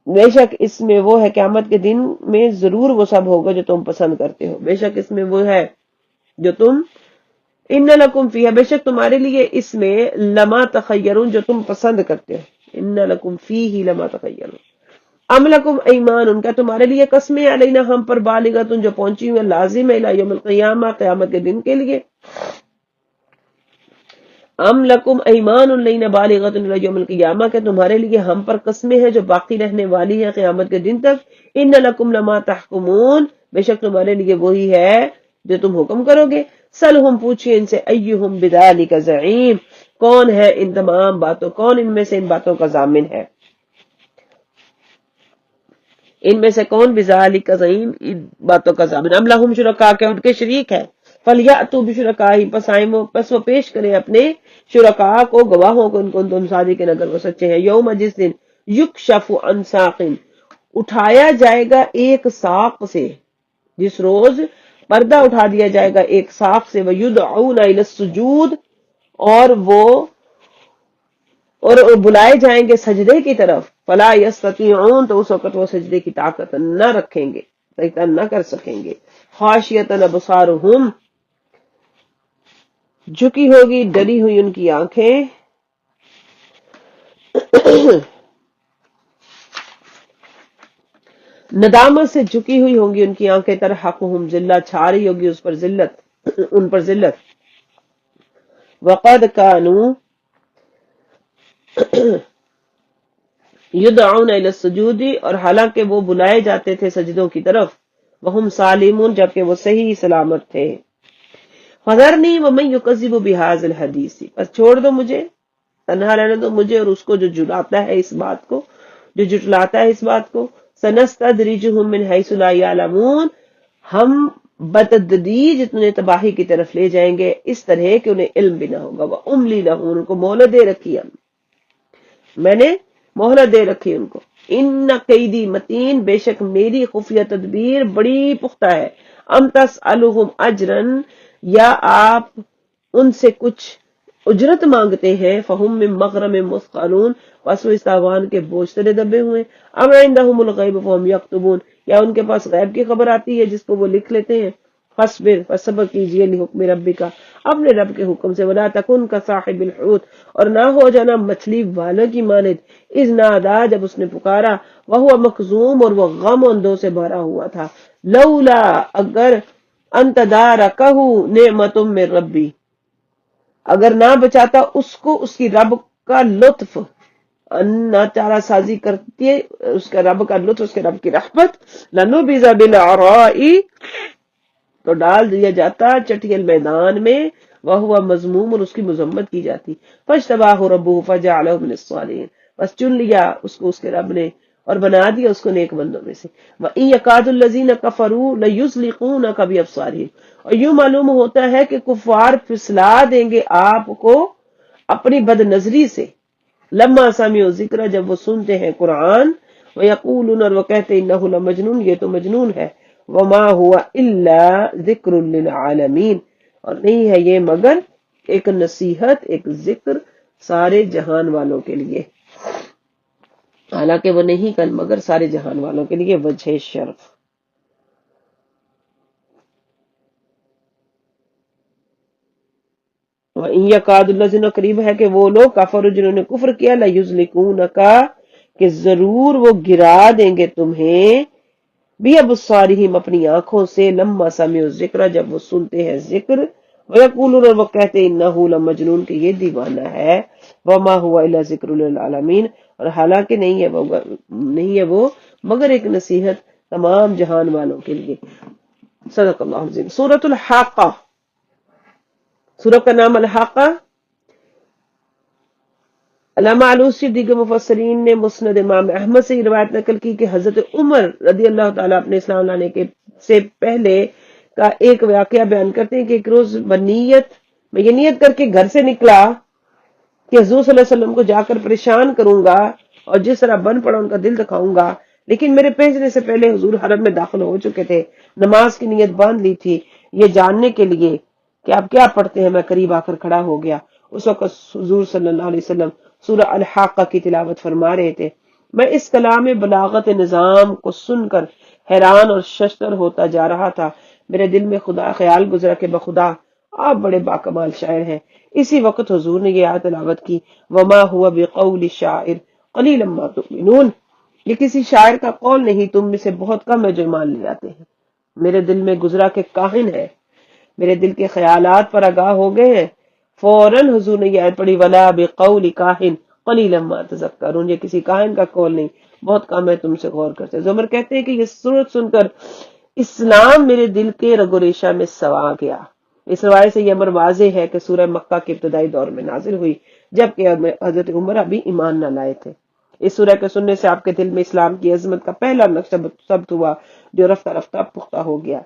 بے شک اس میں وہ ہے، قیامت کے دن میں ضرور وہ سب ہوگا جو تم پسند کرتے ہو. بے شک اس میں وہ ہے جو تم ان لکم فیہا، بے شک تمہارے لیے اس میں لما تخیرون، جو تم پسند کرتے ہو، ان لکم فیہ لما تخیرون، ام لکم ایمان، ان کا تمہارے لیے قسمیں علینا ہم پر بالغۃ جو پہنچی ہوئی لازم ہے الی یوم القیامہ، قیامت کے دن کے لیے، ام لکم ایمان علینا بالغۃ الی یوم القیامہ، کہ تمہارے لیے ہم پر قسمیں ہیں جو باقی رہنے والی ہیں قیامت کے دن تک، ان لکم لما تحکمون، بے شک تمہارے لیے وہی ہے جو تم حکم کرو گے، سلہم پوچھئے ان سے، ایہم بذالک زعیم، کون ہے ان تمام باتوں، کون ان میں سے ان باتوں کا ضامن ہے، ان میں سے کون بذالک زعیم، ان باتوں کا ضامن، ام لہم شرکاء، کہ ان کے شریک ہے، فلیأتوا بشرکائہم، پس وہ پیش کریں اپنے شرکاء کو، گواہوں کو، ان کو تم صادقین اگر وہ سچے ہیں، یوم، جس دن، یکشف عن ساق، اٹھایا جائے گا ایک ساق سے، جس روز پردہ اٹھا دیا جائے گا ایک ساق سے، وَيُدْعَوْنَ إِلَى السُّجُودِ، اور بلائے جائیں گے سجدے کی طرف، فلا یستطیعون، تو اس وقت وہ سجدے کی طاقت نہ رکھیں گے، سجدہ نہ کر سکیں گے، خاشیۃ ابصارہم، جھکی ہوگی ڈری ہوئی ان کی آنکھیں، ندامت سے جھکی ہوئی ہوں گی ان کی آنکھیں، ترحقہم ذلہ، چھا رہی ہوگی اس پر ذلت، ان پر ذلت، وقد کانوا یدعون الی السجود، اور حالانکہ وہ بلائے جاتے تھے سجدوں کی طرف، وہم سالمون، جبکہ وہ صحیح سلامت تھے، فذرنی ومن یکذب بہذا الحدیث، بس چھوڑ دو مجھے، تنہا رہنے دو مجھے اور اس کو جو جھٹلاتا ہے اس بات کو، جو جھٹلاتا ہے اس بات کو، سنستدرجہم من حیث لا یعلمون، ہم بتدریج انہیں تباہی کی طرف لے جائیں گے اس طرح کہ انہیں علم بھی نہ ہوگا، واملی لہم، ان کو مہلت دے رکھی ہے، میں نے مہلت دے رکھی ان کو، ان قیدی متین، بے شک میری خفیہ تدبیر بڑی پختہ ہے، ام تسألہم اجرن، یا آپ ان سے کچھ اجرت مانگتے ہیں، فہم من مغرم مثقلون، پس وہ اس تاوان کے بوجھ تلے دبے ہوئے، ام عندہم الغیب فہم یکتبون، یا ان کے پاس غیب کی خبر آتی ہے جس کو وہ لکھ لیتے ہیں، فاصبر، پس صبر کیجئے، لحکم ربک، اپنے رب کے حکم سے، ولا تکن کصاحب الحوت، اور نہ ہو جانا مچھلی والوں کی مانند، اذ نادا، جب اس نے پکارا، وہو مکظوم، اور وہ غم و اندوہ سے بھرا ہوا تھا، لولا، اگر، ان تدارکہ نعمت من ربی، اگر نہ بچاتا اس کو اس کی رب کا لطف، نہ چارہ سازی کرتی ہے اس کا رب کا لطف، اس کے رب کی رحمت، لنبذ بالعراء، تو ڈال دیا جاتا چٹیل میدان میں، وہ مذموم، اور اس کی مذمت کی جاتی، فاجتباہ ربہ فجعلہ من الصالحین، بس چن لیا اس کو اس کے رب نے اور بنا دیا اس کو نیک بندوں میں سے، وَإِن يَكَادُ الَّذِينَ كَفَرُوا لَيُزْلِقُونَكَ بِأَبْصَارِهِمْ، اور یوں معلوم ہوتا ہے کہ کفار پھسلا دیں گے آپ کو اپنی بد نظری سے، لما سمعوا ذکر، جب وہ سنتے ہیں قرآن، وَيَقُولُونَ، اور وہ کہتے ہیں، انہ لمجنون، یہ تو مجنون ہے، وما هو الا ذکر للعالمین، اور نہیں ہے یہ مگر ایک نصیحت، ایک ذکر سارے جہان والوں کے لیے، حالانکہ وہ نہیں کن مگر سارے جہان والوں کے لیے وجہ شرف۔ وَإِن يَكَادُ الَّذِينَ، قریب ہے کہ وہ لوگ، کفروا، جنہوں نے کفر کیا، لَيُزْلِقُونَكَ، کہ ضرور وہ گرا دیں گے تمہیں، بِأَبْصَارِهِمْ، اپنی آنکھوں سے، لما سمعوا الذکر، جب وہ سنتے ہیں ذکر، وَيَقُولُونَ، اور وہ کہتے ہیں، انہ لمجنون، کہ یہ دیوانہ ہے، وما هو الا ذکر للعالمین، اور حالانکہ نہیں ہے وہ مگر ایک نصیحت تمام جہان والوں کے لیے۔ صدق اللہ العظیم۔ سورۃ الحاقہ، سورۃ کا نام الحاقہ، علامہ علوسی دیگر مفسرین نے مسند امام احمد سے یہ روایت نقل کی کہ حضرت عمر رضی اللہ تعالیٰ اپنے اسلام لانے کے سے پہلے کا ایک واقعہ بیان کرتے ہیں کہ ایک روز میں یہ نیت کر کے گھر سے نکلا کہ حضور صلی اللہ علیہ وسلم کو جا کر پریشان کروں گا اور جس طرح بن پڑا ان کا دل دکھاؤں گا، لیکن میرے پہنچنے سے پہلے حضور حرم میں داخل ہو چکے تھے، نماز کی نیت باندھ لی تھی یہ جاننے کے لیے کہ آپ کیا پڑھتے ہیں، میں قریب آ کر کھڑا ہو گیا، اس وقت حضور صلی اللہ علیہ وسلم سورہ الحاقہ کی تلاوت فرما رہے تھے، میں اس کلام بلاغت نظام کو سن کر حیران اور ششدر ہوتا جا رہا تھا، میرے دل میں خدا خیال گزرا کہ بخدا آپ بڑے باکمال شاعر ہیں۔ اسی وقت حضور نے یہ آیت تلاوت کی، وما ہوا بقول شاعر قلیلا ما تؤمنون، یہ کسی شاعر کا قول نہیں، تم میں سے بہت کم ہے جو ایمان لے آتے ہیں۔ میرے دل میں گزرا کہ کاہن ہے، میرے دل کے خیالات پر آگاہ ہو گئے ہیں۔ فوراً حضور نے یہ آیت پڑھی، ولا بقول کاہن قلیلا ما تذکرون، یہ کسی کاہن کا قول نہیں، بہت کم ہے تم سے غور کرتے۔ زمر کہتے ہیں کہ یہ سورت سن کر اسلام میرے دل کے رگ و ریشہ میں سما گیا۔ اس روایت سے یہ امر واضح ہے کہ سورہ مکہ کے ابتدائی دور میں نازل ہوئی، جبکہ حضرت عمر ابھی ایمان نہ لائے تھے۔ اس سورہ کے سننے سے آپ کے دل میں اسلام کی عظمت کا پہلا نقشہ ثبت ہوا، جو رفتہ رفتہ پختہ ہو گیا۔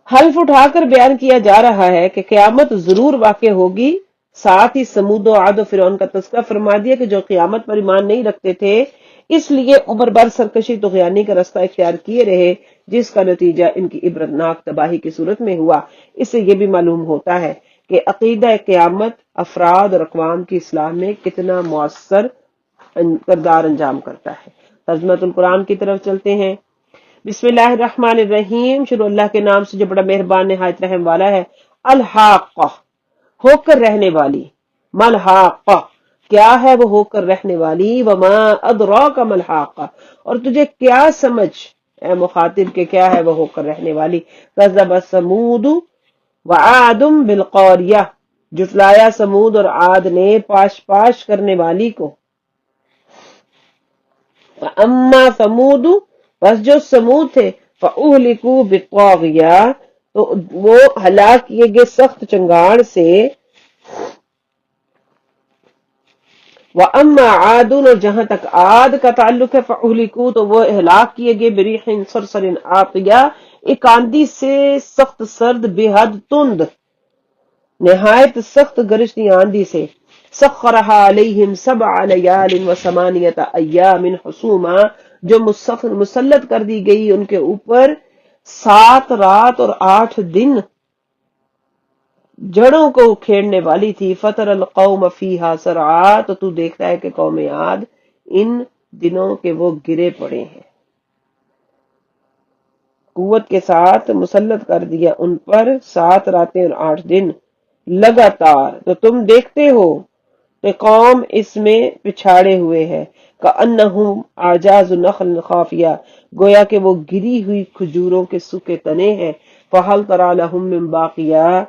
حلف اٹھا کر بیان کیا جا رہا ہے کہ قیامت ضرور واقع ہوگی، ساتھ ہی سمود و عاد و فرعون کا تذکرہ فرما دیا کہ جو قیامت پر ایمان نہیں رکھتے تھے، اس لیے عمر بھر سرکشی طغیانی کا رستہ اختیار کیے رہے، جس کا نتیجہ ان کی عبرتناک تباہی کی صورت میں ہوا۔ اس سے یہ بھی معلوم ہوتا ہے کہ عقیدہ قیامت افراد اور اقوام کی اصلاح میں کتنا مؤثر کردار انجام کرتا ہے۔ ترجمۃ القرآن کی طرف چلتے ہیں۔ بسم اللہ الرحمن الرحیم، شروع اللہ کے نام سے جو بڑا مہربان نہایت رحم والا ہے۔ الحاقہ، ہو کر رہنے والی۔ ملحاقہ، کیا ہے وہ ہو کر رہنے والی؟ وما ادراک ملحاقہ، اور تجھے کیا سمجھ اے مخاطب کہ کیا ہے وہ ہو کر رہنے والی؟ کذب ثمود وعاد بالقاریہ، جھٹلایا سمود اور عاد نے پاش پاش کرنے والی کو۔ اما ثمود، بس جو سمود تھے، فاہلکوا بالطاغیہ، تو وہ ہلاک کیے گئے سخت چنگاڑ سے۔ وَأَمَّا عَادٌ، اور جہاں تک عاد کا تعلق ہے، فَأُهْلِكُوا، تو وہ ہلاک کیے گئے بِرِيحٍ صَرْصَرٍ عَاتِيَةٍ، ایک آندھی سے سخت سرد بے حد تند، نہایت سخت گرجتی آندھی سے۔ سَخَّرَهَا عَلَيْهِمْ سَبْعَ لَيَالٍ وَثَمَانِيَةَ أَيَّامٍ حُسُومًا، جو مسلط کر دی گئی ان کے اوپر 7 رات اور 8 دن جڑوں کو کھیڑنے والی تھی۔ فَتَرَ الْقَوْمَ فِيهَا سَرْعَىٰ، تو تو دیکھتا ہے کہ قوم عاد ان دنوں کے وہ گرے پڑے ہیں، قوت کے ساتھ مسلط کر دیا ان پر 7 راتیں اور 8 دن لگاتار، تو تم دیکھتے ہو کہ قوم اس میں پچھاڑے ہوئے ہے۔ کَأَنَّهُمْ أَعْجَازُ نَخْلٍ خَاوِیَةٍ، گویا کہ وہ گری ہوئی کھجوروں کے سوکھے تنے ہیں۔ فَهَلْ تَرَىٰ لَهُم مِّن بَاقِیَةٍ،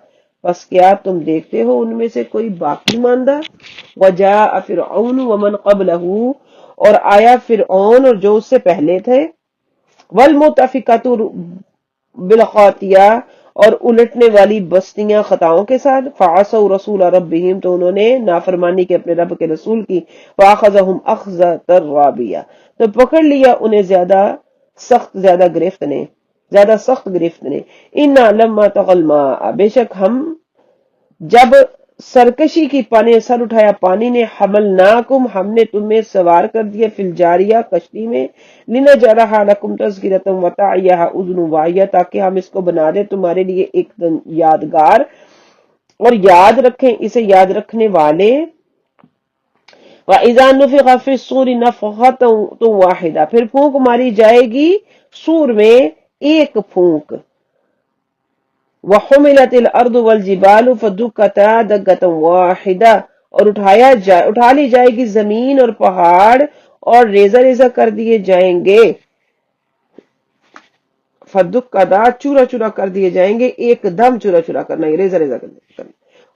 پس کیا تم دیکھتے ہو ان میں سے کوئی باقی ماندہ؟ وَجَاءَ فِرْعَوْنُ وَمَنْ قَبْلَهُ، اور آیا فرعون اور جو اس سے پہلے تھے۔ وَالْمُؤْتَفِكَةُ بِالْخَاطِیَةِ، اور الٹنے والی بستیاں خطاؤں کے ساتھ۔ فَعَصَوْا رَسُولَ رَبِّهِمْ، تو انہوں نے نافرمانی کی اپنے رب کے رسول کی۔ فَأَخَذَهُمْ أَخْذَةً رَّابِيَةً، تو پکڑ لیا انہیں زیادہ سخت گرفت نے۔ اِنَّا لَمَّا طَغَى الْمَاءُ، بے شک ہم جب سرکشی کی پانی سر اٹھایا پانی نے، حملناکم، ہم نے تمہیں سوار کر دیا، فی الجاریہ، کشتی میں، لنجعلھا لکم تذکرۃ وتعیھا اذن واعیہ، تاکہ ہم اس کو بنا دیں تمہارے لیے ایک یادگار اور یاد رکھیں اسے یاد رکھنے والے۔ وَإِذَا نُفِخَ فِي الصُّورِ نَفْخَةٌ وَاحِدَةٌ، پھر پھونک ماری جائے گی سور میں ایک پھونک۔ وَحُمِلَتِ الْأَرْضُ وَالْجِبَالُ فَدُكَّتَا دَكَّةً وَاحِدَةً، اور اٹھا لی جائے گی زمین اور پہاڑ اور ریزہ ریزہ کر دیے جائیں گے۔ فَدُكَّتَا، چورا چورا کر دیے جائیں گے، ایک دم چورا چورا کرنا، یہ ریزہ ریزہ کرنا۔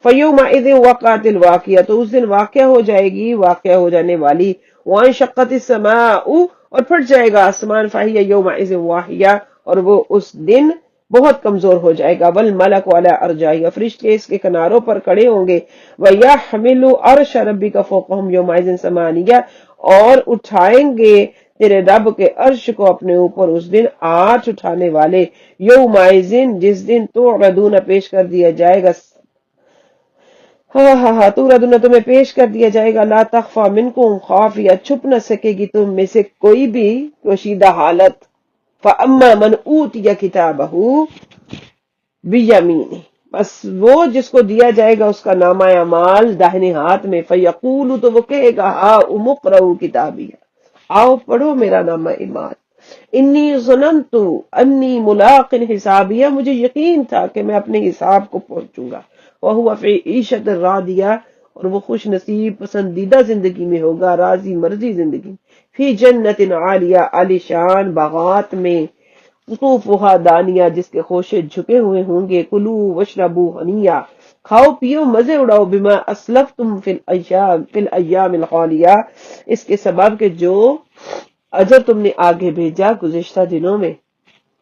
فَيَوْمَئِذٍ وَقَعَتِ الْوَاقِعَةُ، تو اس دن واقع ہو جائے گی واقع ہو جانے والی۔ وَانشَقَّتِ السَّمَاءُ، اور پھٹ جائے گا آسمان۔ فَهِيَ يَوْمَئِذٍ وَاهِيَةٌ، اور وہ اس دن بہت کمزور ہو جائے گا۔ وَالْمَلَكُ عَلَىٰ أَرْجَائِهَا، فرشتے اس کے کناروں پر کھڑے ہوں گے۔ وَيَحْمِلُ عَرْشَ رَبِّكَ فَوْقَهُمْ يَوْمَئِذٍ ثَمَانِيَةٌ، اور اٹھائیں گے تیرے رب کے عرش کو اپنے اوپر اس دن 8 اٹھانے والے۔ یومئذٍ، جس دن تعرضون، پیش کر دیا جائے گا، تعرضون، تمہیں پیش کر دیا جائے گا، لا تخفى منکم خافیہ، چھپ نہ سکے گی تم میں سے کوئی بھی پوشیدہ حالت۔ فَأَمَّا مَنْ أُوتِيَ كِتَابَهُ بِيَمِينِهِ، بس وہ جس کو دیا جائے گا اس کا نامہ اعمال داہنے ہاتھ میں۔ فَيَقُولُ، تو وہ کہے گا، ہاؤم اقرءوا کتابیہ، آؤ پڑھو میرا نامہ اعمال۔ انی ظننت انی ملاق حسابیہ، مجھے یقین تھا کہ میں اپنے حساب کو پہنچوں گا، وہو فی عیشت راضیہ، اور وہ خوش نصیب پسندیدہ زندگی میں ہوگا، راضی مرضی زندگی، فی جنت عالیہ، عالی شان باغات میں، قطوفها دانیہ، جس کے خوشے جھکے ہوئے ہوں گے، کلو وشربو ہنیہ، کھاؤ پیو مزے اڑاؤ، بما اسلفتم فی الایام الخالیہ، اس کے سبب کہ جو اجر تم نے آگے بھیجا گزشتہ دنوں میں،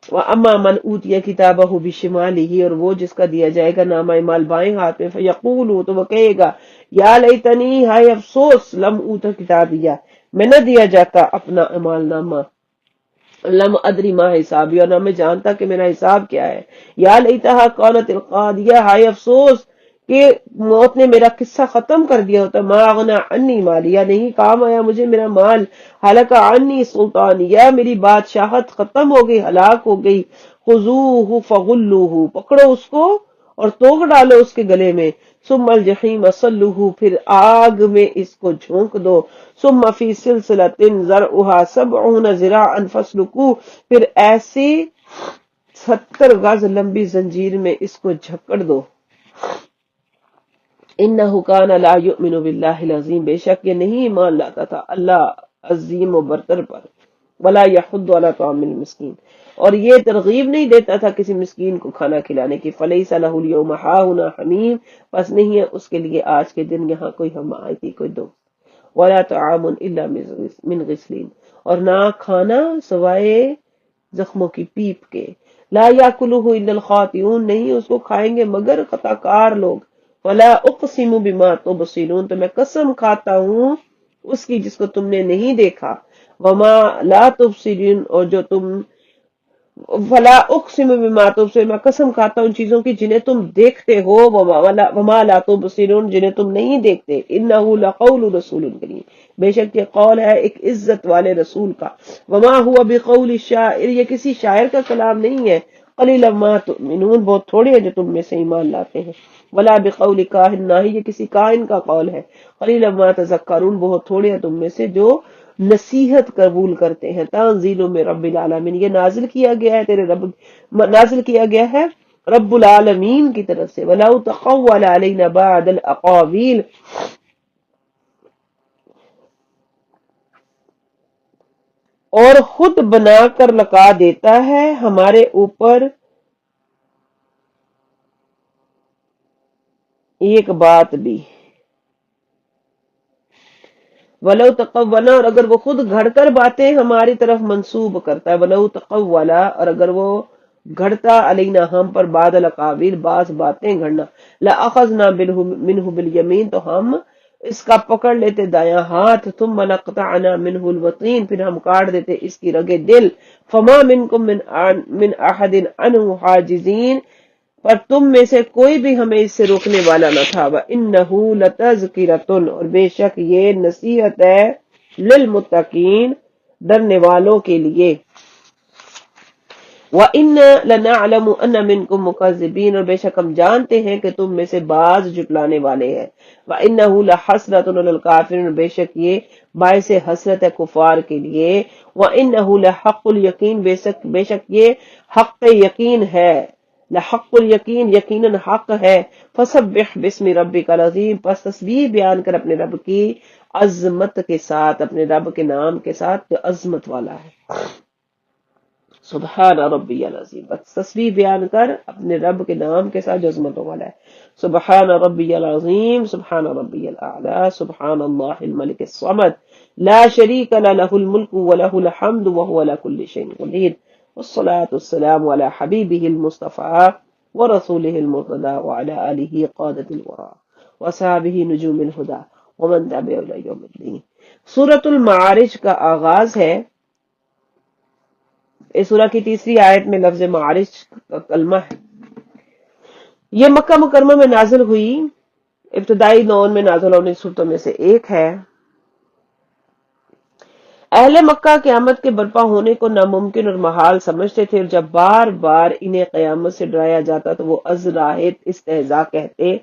وَأَمَّا مَنْ أُوتِيَ كِتَابَهُ بِشِمَالِهِ، اور وہ جس کا دیا جائے گا نامہ مال بائیں ہاتھ میں، فَيَقُولُ، تو وہ کہے گا، یا لیتنی، ہائے افسوس، لم اوت کتابیہ، میں نہ دیا جاتا اپنا اعمال نامہ، لم ادری ما حسابی، اور نہ میں جانتا کہ میرا حساب کیا ہے، یا لیتہا کانت القاضیہ، ہائے افسوس کہ موت نے میرا قصہ ختم کر دیا ہوتا، ما اغنی عنی مالیہ، نہیں کام آیا مجھے میرا مال، ہلک عنی سلطانیہ، میری بادشاہت ختم ہو گئی، ہلاک ہو گئی، خذوہ فغلوہ، پکڑو اس کو اور توڑ ڈالو اس کے گلے میں، ثم الجحیم صلوہ، پھر آگ میں اس کو جھونک دو، ثم فی سلسلۃ ذرعها 70 ذراعا فاسلکوہ، پھر ایسی 70 گز لمبی زنجیر میں اس کو جھکڑ دو، انہ کان لا یؤمن باللہ العظیم، بے شک یہ نہیں ایمان لاتا تھا اللہ عظیم و برتر پر، ولا یحض علی طعام المسکین، اور یہ ترغیب نہیں دیتا تھا کسی مسکین کو کھانا کھلانے کی، فلیس لہ اليوم ہاہنا حمیم، بس نہیں ہے اس کے لیے آج کے دن یہاں کوئی حمایتی، کوئی دوست، ولا طعام الا من غسلین، اور نہ کھانا سوائے زخموں کی پیپ کے، لا یاکلہ الا الخاطئون، نہیں اس کو کھائیں گے مگر خطا کار لوگ، ولا اقسم بما تبصرون، تو میں قسم کھاتا ہوں اس کی جس کو تم نے نہیں دیکھا، وما لا تبصرون، اور جو تم، فلا اقسم بما تبصرون، میں قسم کھاتا ہوں ان چیزوں کی جنہیں تم دیکھتے ہو، وما لا تبصرون، جنہیں تم نہیں دیکھتے، انہ لقول رسول کریم، بے شک یہ قول ہے ایک عزت والے رسول کا، وما هو بقول الشاعر، یہ کسی شاعر کا کلام نہیں ہے، قلیلا ما تؤمنون، بہت تھوڑے ہیں جو تم میں سے ایمان لاتے ہیں، ولا بقول کاہن، نہ ہی یہ کسی کاہن کا قول ہے، قلیلا ما تذکرون، بہت تھوڑے ہیں تم میں سے جو نصیحت قبول کرتے ہیں، تنزیل من رب العالمین، یہ نازل کیا گیا ہے تیرے رب، نازل کیا گیا ہے رب العالمین کی طرف سے، وَلَوْ تَقَوَّلَ عَلَيْنَا بَعْضَ الْأَقَاوِيلِ، اور خود بنا کر لگا دیتا ہے ہمارے اوپر ایک بات بھی، ولو تقولا، اور اگر وہ خود گھڑ کر باتیں ہماری طرف منسوب کرتا ہے، ولو تقولا، اور اگر وہ گھڑتا علینا ہم پر بعض الاقاویل، بعض باتیں گھڑنا، لاخذنا منہ بالیمین، تو ہم اس کا پکڑ لیتے دایاں ہاتھ، ثم لقطعنا منہ الوتین، پھر ہم کاٹ دیتے اس کی رگے دل، فما منکم من احد عنہ حاجزین، پر تم میں سے کوئی بھی ہمیں اس سے روکنے والا نہ تھا، وَإِنَّهُ لَتَذْكِرَةٌ، اور بے شک یہ نصیحت ہے، للمتقین، ڈرنے والوں کے لیے، وَإِنَّا لَنَعْلَمُ أَنَّ مِنكُم مُكَذِّبِينَ، اور بے شک ہم جانتے ہیں کہ تم میں سے بعض جھٹلانے والے ہیں، وَإِنَّهُ لَحَسْرَةٌ عَلَى الْكَافِرِينَ، بے شک یہ باعث حسرت ہے کفار کے لیے، وَإِنَّهُ لَحَقُّ الْيَقِينَ، بے شک یہ حق یقین ہے، لحق الیقین، یقیناً حق ہے، فسبح باسم ربک العظیم، پس تسبیح بیان کر اپنے رب کی عظمت کے ساتھ، اپنے رب کے نام کے ساتھ جو عظمت والا ہے، سبحان ربی العظیم، بس تسبیح بیان کر اپنے رب کے نام کے ساتھ جو عظمتوں والا ہے، سبحان ربی العظیم، سبحان ربی الاعلی، سبحان اللہ الملک الصمد، لا شریک لہ الملک ولہ الحمد وهو على كل شيء قدیر، والصلاة والسلام على حبیبہ المصطفى ورسولہ المرتضى وعلى آلہ قادة الورى وصحابہ نجوم الہدى ومن تبعهم إلى يوم الدین۔ سورۃ المعارج کا آغاز ہے، اس سورہ کی تیسری آیت میں لفظ معارج کا کلمہ ہے، یہ مکہ مکرمہ میں نازل ہوئی، ابتدائی دور میں نازل ہونے صورتوں میں سے ایک ہے۔ اہل مکہ قیامت کے برپا ہونے کو ناممکن اور محال سمجھتے تھے، اور جب بار بار انہیں قیامت سے ڈرایا جاتا تو وہ ازراہت استہزاء کہتے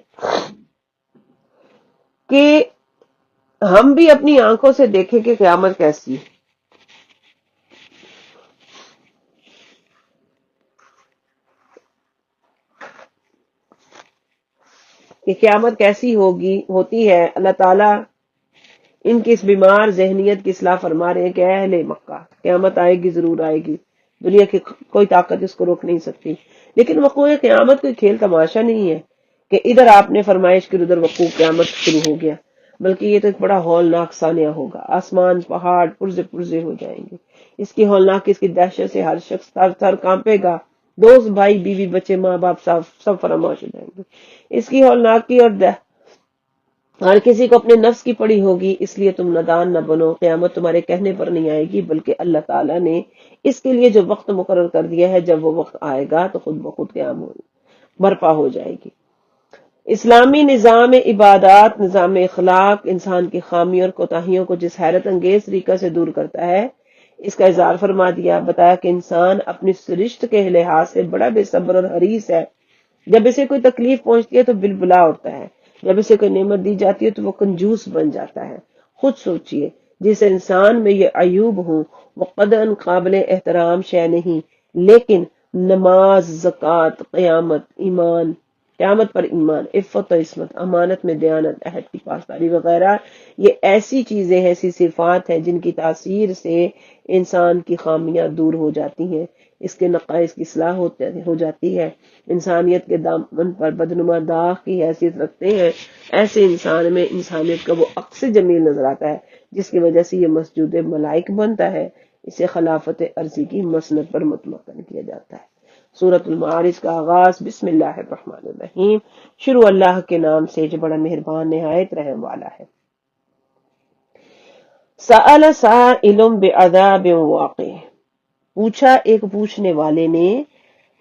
کہ ہم بھی اپنی آنکھوں سے دیکھیں کہ قیامت کیسی ہے، کہ قیامت کیسی ہوتی ہے، اللہ تعالیٰ ان کی اس بیمار ذہنیت کی اصلاح فرما رہے ہیں کہ اے اہل مکہ، قیامت آئے گی، ضرور آئے گی، دنیا کی کوئی طاقت اس کو روک نہیں سکتی، لیکن وقوع قیامت کوئی کھیل تماشا نہیں ہے کہ ادھر آپ نے فرمائش کی ادھر وقوع قیامت شروع ہو گیا، بلکہ یہ تو ایک بڑا ہولناک سانیہ ہوگا، آسمان پہاڑ پرزے پرزے ہو جائیں گے، اس کی ہولناک، اس کی دہشت سے ہر شخص تھر تھر کانپے گا، دوست بھائی بیوی بچے ماں باپ سب فراموش ہو جائیں گے، اس کی ہولناکی اور ہر کسی کو اپنے نفس کی پڑی ہوگی، اس لیے تم نادان نہ بنو، قیامت تمہارے کہنے پر نہیں آئے گی، بلکہ اللہ تعالیٰ نے اس کے لیے جو وقت مقرر کر دیا ہے، جب وہ وقت آئے گا تو خود بخود قیامت برپا ہو جائے گی۔ اسلامی نظام عبادات، نظام اخلاق انسان کی خامی اور کوتاہیوں کو جس حیرت انگیز طریقہ سے دور کرتا ہے، اس کا اظہار فرما دیا، بتایا کہ انسان اپنی سرشت کے لحاظ سے بڑا بے صبر اور حریص ہے، جب اسے کوئی تکلیف پہنچتی ہے تو بلبلا اٹھتا ہے، جب اسے کوئی نعمت دی جاتی ہے تو وہ کنجوس بن جاتا ہے۔ خود سوچئے، جس انسان میں یہ عیوب ہوں وہ قدراً قابل احترام شے نہیں، لیکن نماز، زکوٰۃ، قیامت پر ایمان، عفت و عصمت، امانت میں دیانت، عہد کی پاسداری وغیرہ، یہ ایسی چیزیں ہیں، ایسی صفات ہیں جن کی تاثیر سے انسان کی خامیاں دور ہو جاتی ہیں، اس کے نقائص کی اصلاح ہو جاتی ہے، انسانیت کے دامن پر بدنما داغ کی حیثیت رکھتے ہیں۔ ایسے انسان میں انسانیت کا وہ عکس جمیل نظر آتا ہے جس کی وجہ سے یہ مسجود ملائک بنتا ہے، اسے خلافت عرضی کی مسند پر متمکن کیا جاتا ہے۔ سورۃ المعارج کا آغاز بسم اللہ الرحمن الرحیم، شروع اللہ کے نام سے جو بڑا مہربان نہایت رحم والا ہے۔ سأل سائل بعذاب واقع، پوچھا ایک پوچھنے والے نے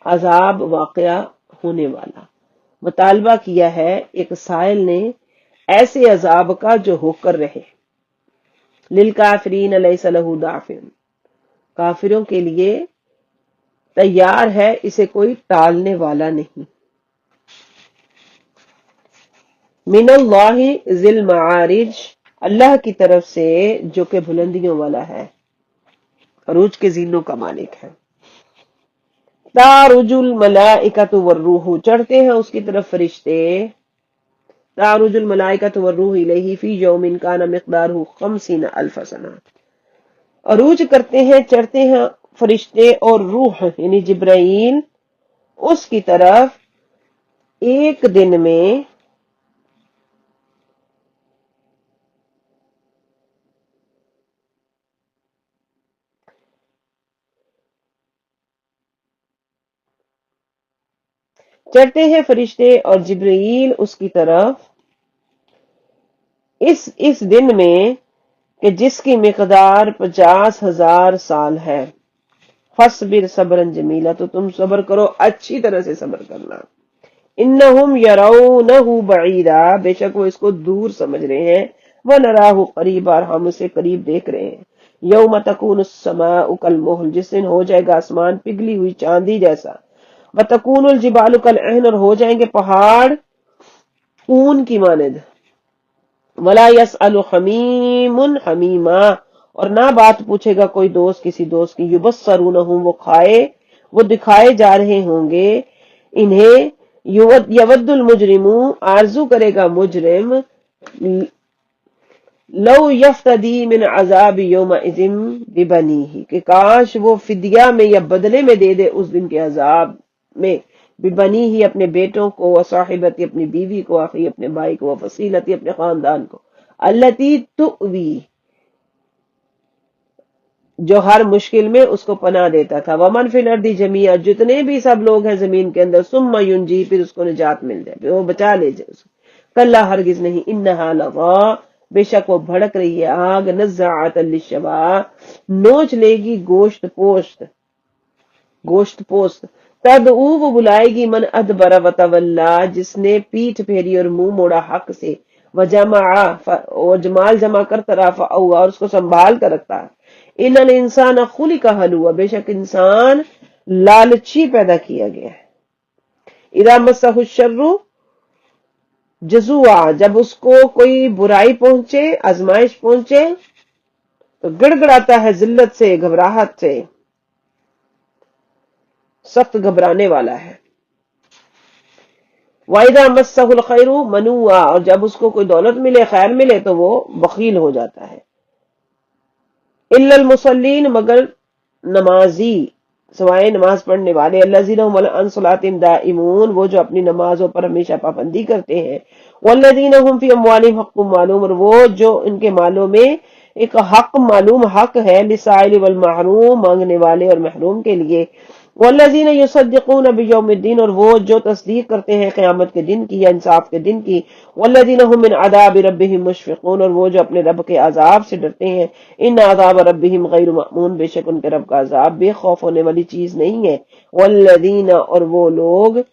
عذاب واقعہ ہونے والا، مطالبہ کیا ہے ایک سائل نے ایسے عذاب کا جو ہو کر رہے۔ للکافرین لیس لہ دافع، کافروں کے لیے تیار ہے، اسے کوئی ٹالنے والا نہیں۔ من اللہ ذی المعارج، اللہ کی طرف سے جو کہ بلندیوں والا ہے، عروج کے زینوں کا مالک ہے۔ تعرج الملائکۃ والروح، چڑھتے ہیں اس کی طرف فرشتے، تعرج الملائکۃ والروح الیہ فی یوم کان مقدارہ 50,000 سنہ، عروج کرتے ہیں، چڑھتے ہیں فرشتے اور روح یعنی جبرائیل اس کی طرف ایک دن میں چڑھتے ہیں فرشتے اور جبرائیل اس کی طرف اس دن میں کہ جس کی مقدار 50,000 سال ہے۔ فاصبر صبرا جمیلا، تو تم صبر کرو، اچھی طرح سے صبر کرنا۔ انہم یرونہ بعیدا، بے شک وہ اس کو دور سمجھ رہے ہیں، ونراہ قریبا، اور ہم اسے قریب دیکھ رہے ہیں۔ یوم تکون السماء کالمہل، جس دن ہو جائے گا آسمان پگھلی ہوئی چاندی جیسا، وتکون الجبال کالعہن، اور ہو جائیں گے پہاڑ اون کی مانند، ولا یسأل حمیم حمیما، اور نہ بات پوچھے گا کوئی دوست کسی دوست کی، یبصرونہم، وہ دکھائے جا رہے ہوں گے انہیں، یود المجرم، آرزو کرے گا مجرم، لو یفتدی من عذاب یومئذ ببنیہ، کہ کاش وہ فدیہ میں یا بدلے میں دے دے اس دن کے عذاب میں، ببنیہ اپنے بیٹوں کو، وصاحبتی اپنی بیوی کو، اخی اپنے بھائی کو، وفصیلتی اپنے خاندان کو، التی تؤوی جو ہر مشکل میں اس کو پناہ دیتا تھا، ومن فی الارض جمیعا، جتنے بھی سب لوگ ہیں زمین کے اندر، ثم ینجی، پھر اس کو نجات مل جائے، پھر وہ بچا لے جائے اس کو، کلا ہرگز نہیں، انہا لظی، بے شک وہ بھڑک رہی ہے آگ، نزاعۃ للشوا، نوچ لے گی گوشت پوست، تدعو، وہ بلائے گی، من ادبر وتولا، جس نے پیٹھ پھیری اور منہ موڑا حق سے، وجمع، اور جمال جمع کرتا رہا، فاوعی، اور اس کو سنبھال کر رکھتا ہے۔ ان الانسان خلق ہلوعا، بے شک انسان لالچی پیدا کیا گیا ہے۔ اذا مسہ الشر جزوعا، جب اس کو کوئی برائی پہنچے، آزمائش پہنچے تو گڑ گڑاتا ہے، ذلت سے، گھبراہٹ سے، سخت گھبرانے والا ہے۔ وَإِذَا مَسَّهُ الْخَيْرُ مَنُوًّا، اور جب اس کو کوئی دولت ملے، خیر ملے، تو وہ بخیل ہو جاتا ہے. إِلَّا الْمُصَلِّينَ، مگر نمازی، سوائے نماز پڑھنے والے، الذین هم عن صلاتهم دائمون، وہ جو اپنی نمازوں پر ہمیشہ پابندی کرتے ہیں، والذین هم فی اموالہم حق معلوم، اور وہ جو ان کے مالوں میں ایک حق معلوم حق ہے، للسائل والمحروم، مانگنے والے اور محروم کے لیے، والذین یصدقون بیوم الدین، اور وہ جو تصدیق کرتے ہیں قیامت کے دن کی یا انصاف کے دن کی، والذین هم من عذاب ربهم مشفقون، اور وہ جو اپنے رب کے عذاب سے ڈرتے ہیں، ان عذاب ربهم غیر مأمون، بے شک ان کے رب کا عذاب بے خوف ہونے والی چیز نہیں ہے. والذین، اور وہ لوگ،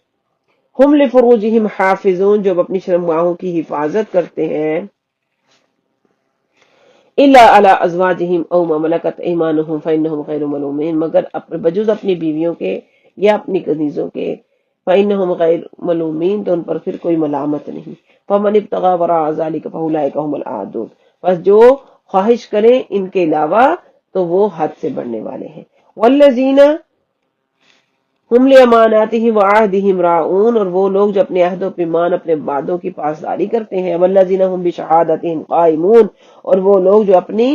ہم لفروجہم حافظون، جو اپنی شرمگاہوں کی حفاظت کرتے ہیں، الا علی ازواجہم او ما ملکت ایمانہم فانہم غیر ملومین، مگر بجز اپنی بیویوں کے یا اپنی کنیزوں کے، فانہم غیر ملومین، تو ان پر پھر کوئی ملامت نہیں. فمن ابتغى وراء ذلك فاولئک هم العادون، بس جو خواہش کریں ان کے علاوہ تو وہ حد سے بڑھنے والے ہیں. والذین ہم لاماناتہم وعہدہم راعون، اور وہ لوگ جو اپنے عہد و پیمان، اپنے وعدوں کی پاسداری کرتے ہیں، والذین ہم بشہادتہم قائمون، اور وہ لوگ جو اپنی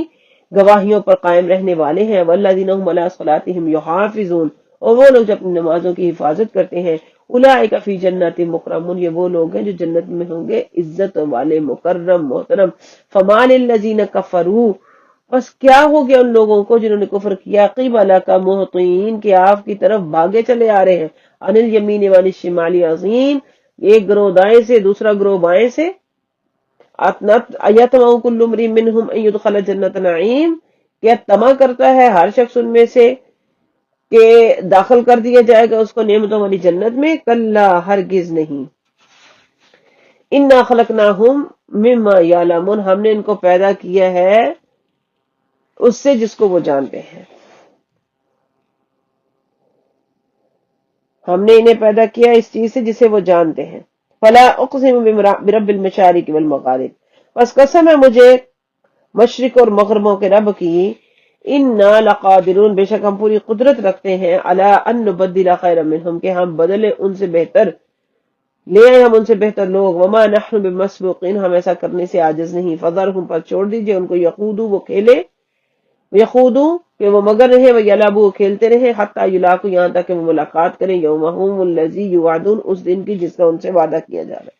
گواہیوں پر قائم رہنے والے ہیں، والذین ہم علی صلاتہم یحافظون، اور وہ لوگ جو اپنی نمازوں کی حفاظت کرتے ہیں، اولئک فی جنات مکرمون، یہ وہ لوگ ہیں جو جنت میں ہوں گے عزت والے، مکرم، محترم. فما للذین کفروا، بس کیا ہو گیا ان لوگوں کو جنہوں نے کفر کیا، قبل کا محطین، کہ آپ کی طرف بھاگے چلے آ رہے ہیں، عن الیمین وعن الشمال عظیم، ایک گروہ دائیں سے دوسرا گروہ بائیں سے، ایطمع کل امرئ منہم ان یدخل جنت نعیم، کیا طمع کرتا ہے ہر شخص ان میں سے کہ داخل کر دیا جائے گا اس کو نعمتوں والی جنت میں؟ کلا، ہرگز نہیں. انا خلقناہم مما یعلمون، ہم نے ان کو پیدا کیا ہے اس سے جس کو وہ جانتے ہیں، ہم نے انہیں پیدا کیا اس چیز سے جسے وہ جانتے ہیں. فلا اقسم برب المشارق والمغارب، بس قسم ہے مجھے مشرق اور مغربوں کے رب کی، انا لقادرون، بے شک ہم پوری قدرت رکھتے ہیں، علی ان نبدل خیرا منہم، کہ ہم بدلے ان سے بہتر، لے آئے ہم ان سے بہتر لوگ. وما نحن بمسبوقین، ہم ایسا کرنے سے عاجز نہیں. فذرہم، پر چھوڑ دیجئے ان کو، یخوضوا، وہ کھیلے، یخوضوا کہ وہ مگر رہے، وہ یلعبوا، وہ کھیلتے رہے، حتی یلاقوا، یہاں تک کہ وہ ملاقات کریں، یومہم الذی یوعدون، اس دن کی جس کا ان سے وعدہ کیا جا رہا ہے.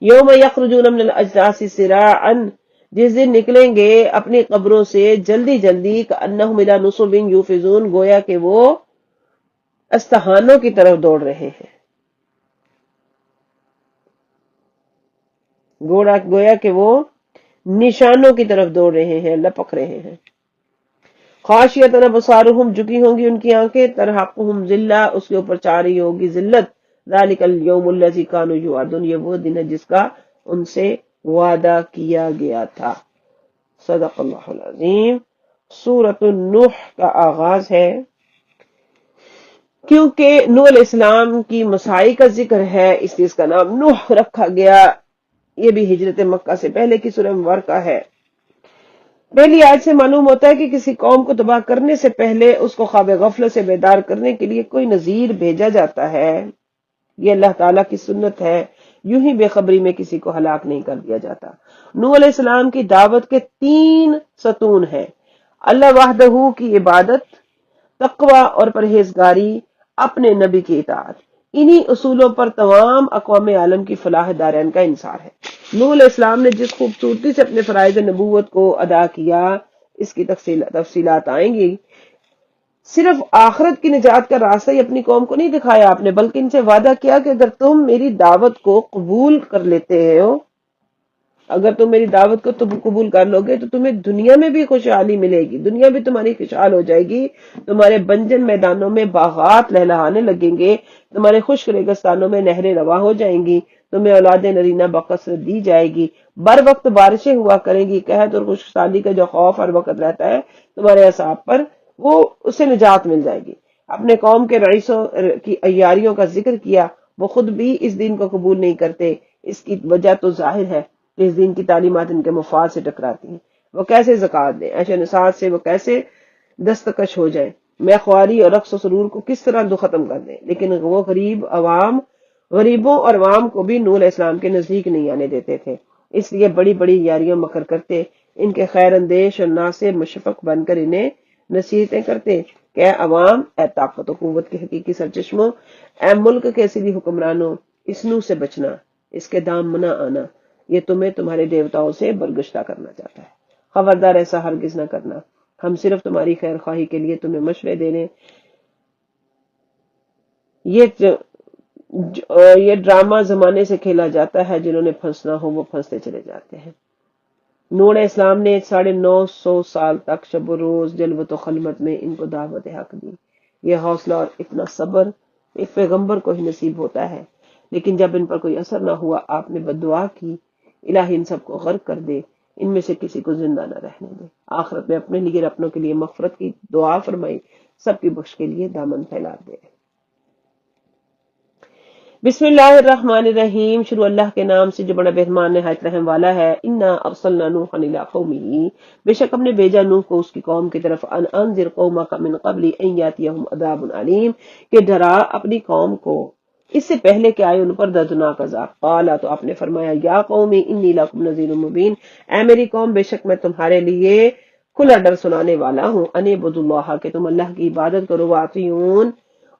یوم یخرجون من الاجداث سراعا، جس دن نکلیں گے اپنی قبروں سے جلدی جلدی، کانہم الی نصب یوفضون، گویا کہ وہ استہانوں کی طرف دوڑ رہے ہیں، گویا کہ وہ نشانوں کی طرف دوڑ رہے ہیں، لپک رہے ہیں. خاشیۃ ابصارہم، جھکی ہوں گی ان کی آنکھیں، ترہقہم ذلہ، اس کے اوپر چھا رہی ہوگی ذلت. ذالک الیوم الذی کانوا یوعدون، یہ وہ دن ہے جس کا ان سے وعدہ کیا گیا تھا. صدق اللہ العظیم. سورۃ النوح کا آغاز ہے کیونکہ نوح علیہ السلام کی مساعی کا ذکر ہے، اس لیے اس کا نام نوح رکھا گیا. یہ بھی ہجرت مکہ سے پہلے کی سورہ مبارکہ ہے. پہلی آیت سے معلوم ہوتا ہے کہ کسی قوم کو تباہ کرنے سے پہلے اس کو خواب غفلت سے بیدار کرنے کے لیے کوئی نذیر بھیجا جاتا ہے. یہ اللہ تعالیٰ کی سنت ہے، یوں ہی بے خبری میں کسی کو ہلاک نہیں کر دیا جاتا. نوح علیہ السلام کی دعوت کے 3 ستون ہیں: اللہ وحدہ کی عبادت، تقوی اور پرہیزگاری، اپنے نبی کی اطاعت. انہی اصولوں پر تمام اقوام عالم کی فلاح دارین کا انحصار ہے. نوح علیہ السلام نے جس خوبصورتی سے اپنے فرائض نبوت کو ادا کیا، اس کی تفصیلات آئیں گی. صرف آخرت کی نجات کا راستہ ہی اپنی قوم کو نہیں دکھایا آپ نے، بلکہ ان سے وعدہ کیا کہ اگر تم میری دعوت کو قبول کر لیتے ہو، اگر تم میری دعوت کو قبول کر لو گے تو تمہیں دنیا میں بھی خوشحالی ملے گی، دنیا بھی تمہاری خوشحال ہو جائے گی، تمہارے بنجر میدانوں میں باغات لہلہانے لگیں گے، تمہارے خشک ریگستانوں میں نہریں رواں ہو جائیں گی، تمہیں اولاد نرینہ بکثرت دی جائے گی، بر وقت بارشیں ہوا کریں گی. قحط اور خشک سالی کا جو خوف ہر وقت رہتا ہے تمہارے اعصاب پر، وہ اس سے نجات مل جائے گی. اپنے قوم کے رئیسوں کی عیاریوں کا ذکر کیا، وہ خود بھی اس دین کو قبول نہیں کرتے. اس کی وجہ تو ظاہر ہے کہ اس دین کی تعلیمات ان کے مفاد سے ٹکراتی ہیں. وہ کیسے زکوٰۃ دیں، عیش و نشاط سے وہ کیسے دستکش ہو جائیں، میخواری اور رقص و سرور کو کس طرح ختم کر دیں، لیکن وہ غریب عوام غریبوں اور عوام کو بھی نوح علیہ السلام کے نزدیک نہیں آنے دیتے تھے، اس لیے بڑی بڑی یاریاں مکر کرتے، ان کے خیر اندیش اور ناصح مشفق بن کر انہیں نصیحتیں کرتے کہ اے عوام، اے طاقت و قوت کے حقیقی سرچشموں، اے ملک کے اصلی حکمرانوں، اس نوح سے بچنا، اس کے دام نہ آنا، یہ تمہیں تمہارے دیوتاؤں سے برگشتہ کرنا چاہتا ہے، خبردار ایسا ہرگز نہ کرنا، ہم صرف تمہاری خیر خواہی کے لیے تمہیں مشورے دینے، یہ ڈرامہ زمانے سے کھیلا جاتا ہے، جنہوں نے پھنسنا ہو وہ پھنستے چلے جاتے ہیں۔ نوح علیہ السلام نے 950 سال تک شب و روز جلوت و خلوت میں ان کو دعوت حق دی۔ یہ حوصلہ اور اتنا صبر ایک پیغمبر کو ہی نصیب ہوتا ہے، لیکن جب ان پر کوئی اثر نہ ہوا، آپ نے بد دعا کی، الہی ان سب کو غرق کر دے، ان میں سے کسی کو زندہ نہ رہنے دے۔ آخرت میں اپنے لیے اور اپنوں کے لیے مغفرت کی دعا فرمائی، سب کی بخش کے لیے دامن پھیلا دے۔ بسم اللہ الرحمن الرحیم، شروع اللہ کے نام سے جو بڑا بہرمان نہایت رحم والا ہے۔ انا ارسلنا نوحا الی قومہ، بے شک ہم نے بھیجا نوح کو اس کی قوم کی طرف، ان انذر قومک من قبل ان یاتیہم عذاب علیم، کہ ڈرا اپنی قوم کو اس سے پہلے کہ آئے ان پر دردناک عذاب۔ قال، تو آپ نے فرمایا، یا قوم انی لکم نذیر مبین، اے میری قوم، بے شک میں تمہارے لیے کھلا ڈر سنانے والا ہوں۔ ان اعبدوا اللہ، کہ تم اللہ کی عبادت کرو، واطیعون،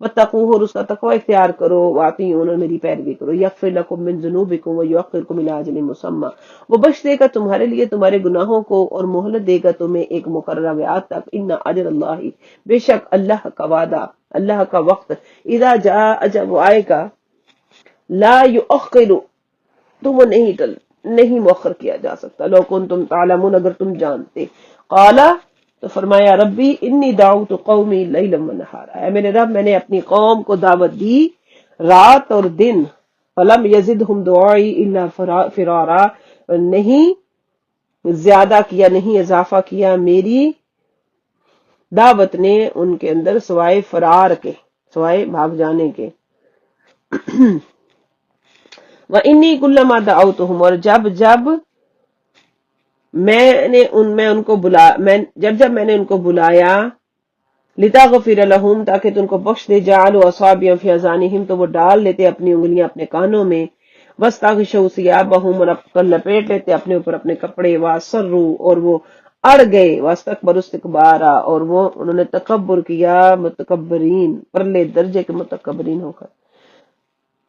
واتقوہ، اور اس کا تقوی اختیار کرو، واطیعون، اور میری پیروی کرو، یغفر لکم من ذنوبکم ویؤخرکم الی اجل مسمی، وہ بخش دے گا تمہارے لیے تمہارے گناہوں کو اور مہلت دے گا تمہیں ایک مقررہ میعاد تک۔ ان اجل اللہ، بے شک اللہ کا وعدہ، اللہ کا وقت، اذا جاء، جب وہ آئے گا، لا یؤخر، تو وہ نہیں مؤخر کیا جا سکتا، لو کنتم تعلمون، اگر تم جانتے۔ قالا، تو فرمایا، ربی انی دعوت قومی لیلا ونہارا، اے میرے رب، میں نے اپنی قوم کو دعوت دی رات اور دن، فلم یزدہم دعائی الا فرارا، نہیں زیادہ کیا، نہیں اضافہ کیا میری دعوت نے ان کے اندر سوائے فرار کے، سوائے بھاگ جانے کے۔ وَإِنِّي كُلَّمَا دَعَوْتُهُمْ، اور جب میں نے ان کو بلایا، لِتَغْفِرَ لَهُمْ، تاکہ تم کو بخش دے، جَعَلُوا أَصَابِعَهُمْ فِي آذَانِهِمْ، تو وہ ڈال لیتے اپنی انگلیاں اپنے کانوں میں، وَاسْتَغْشَوْا ثِيَابَهُمْ، اور لپیٹ لیتے اپنے اوپر اپنے کپڑے، وَأَصَرُّوا، اور وہ اڑ گئے، وَاسْتَكْبَرُوا اسْتِكْبَارًا، اور وہ انہوں نے تکبر کیا، متکبرین، پرلے درجے کے متکبرین ہو کر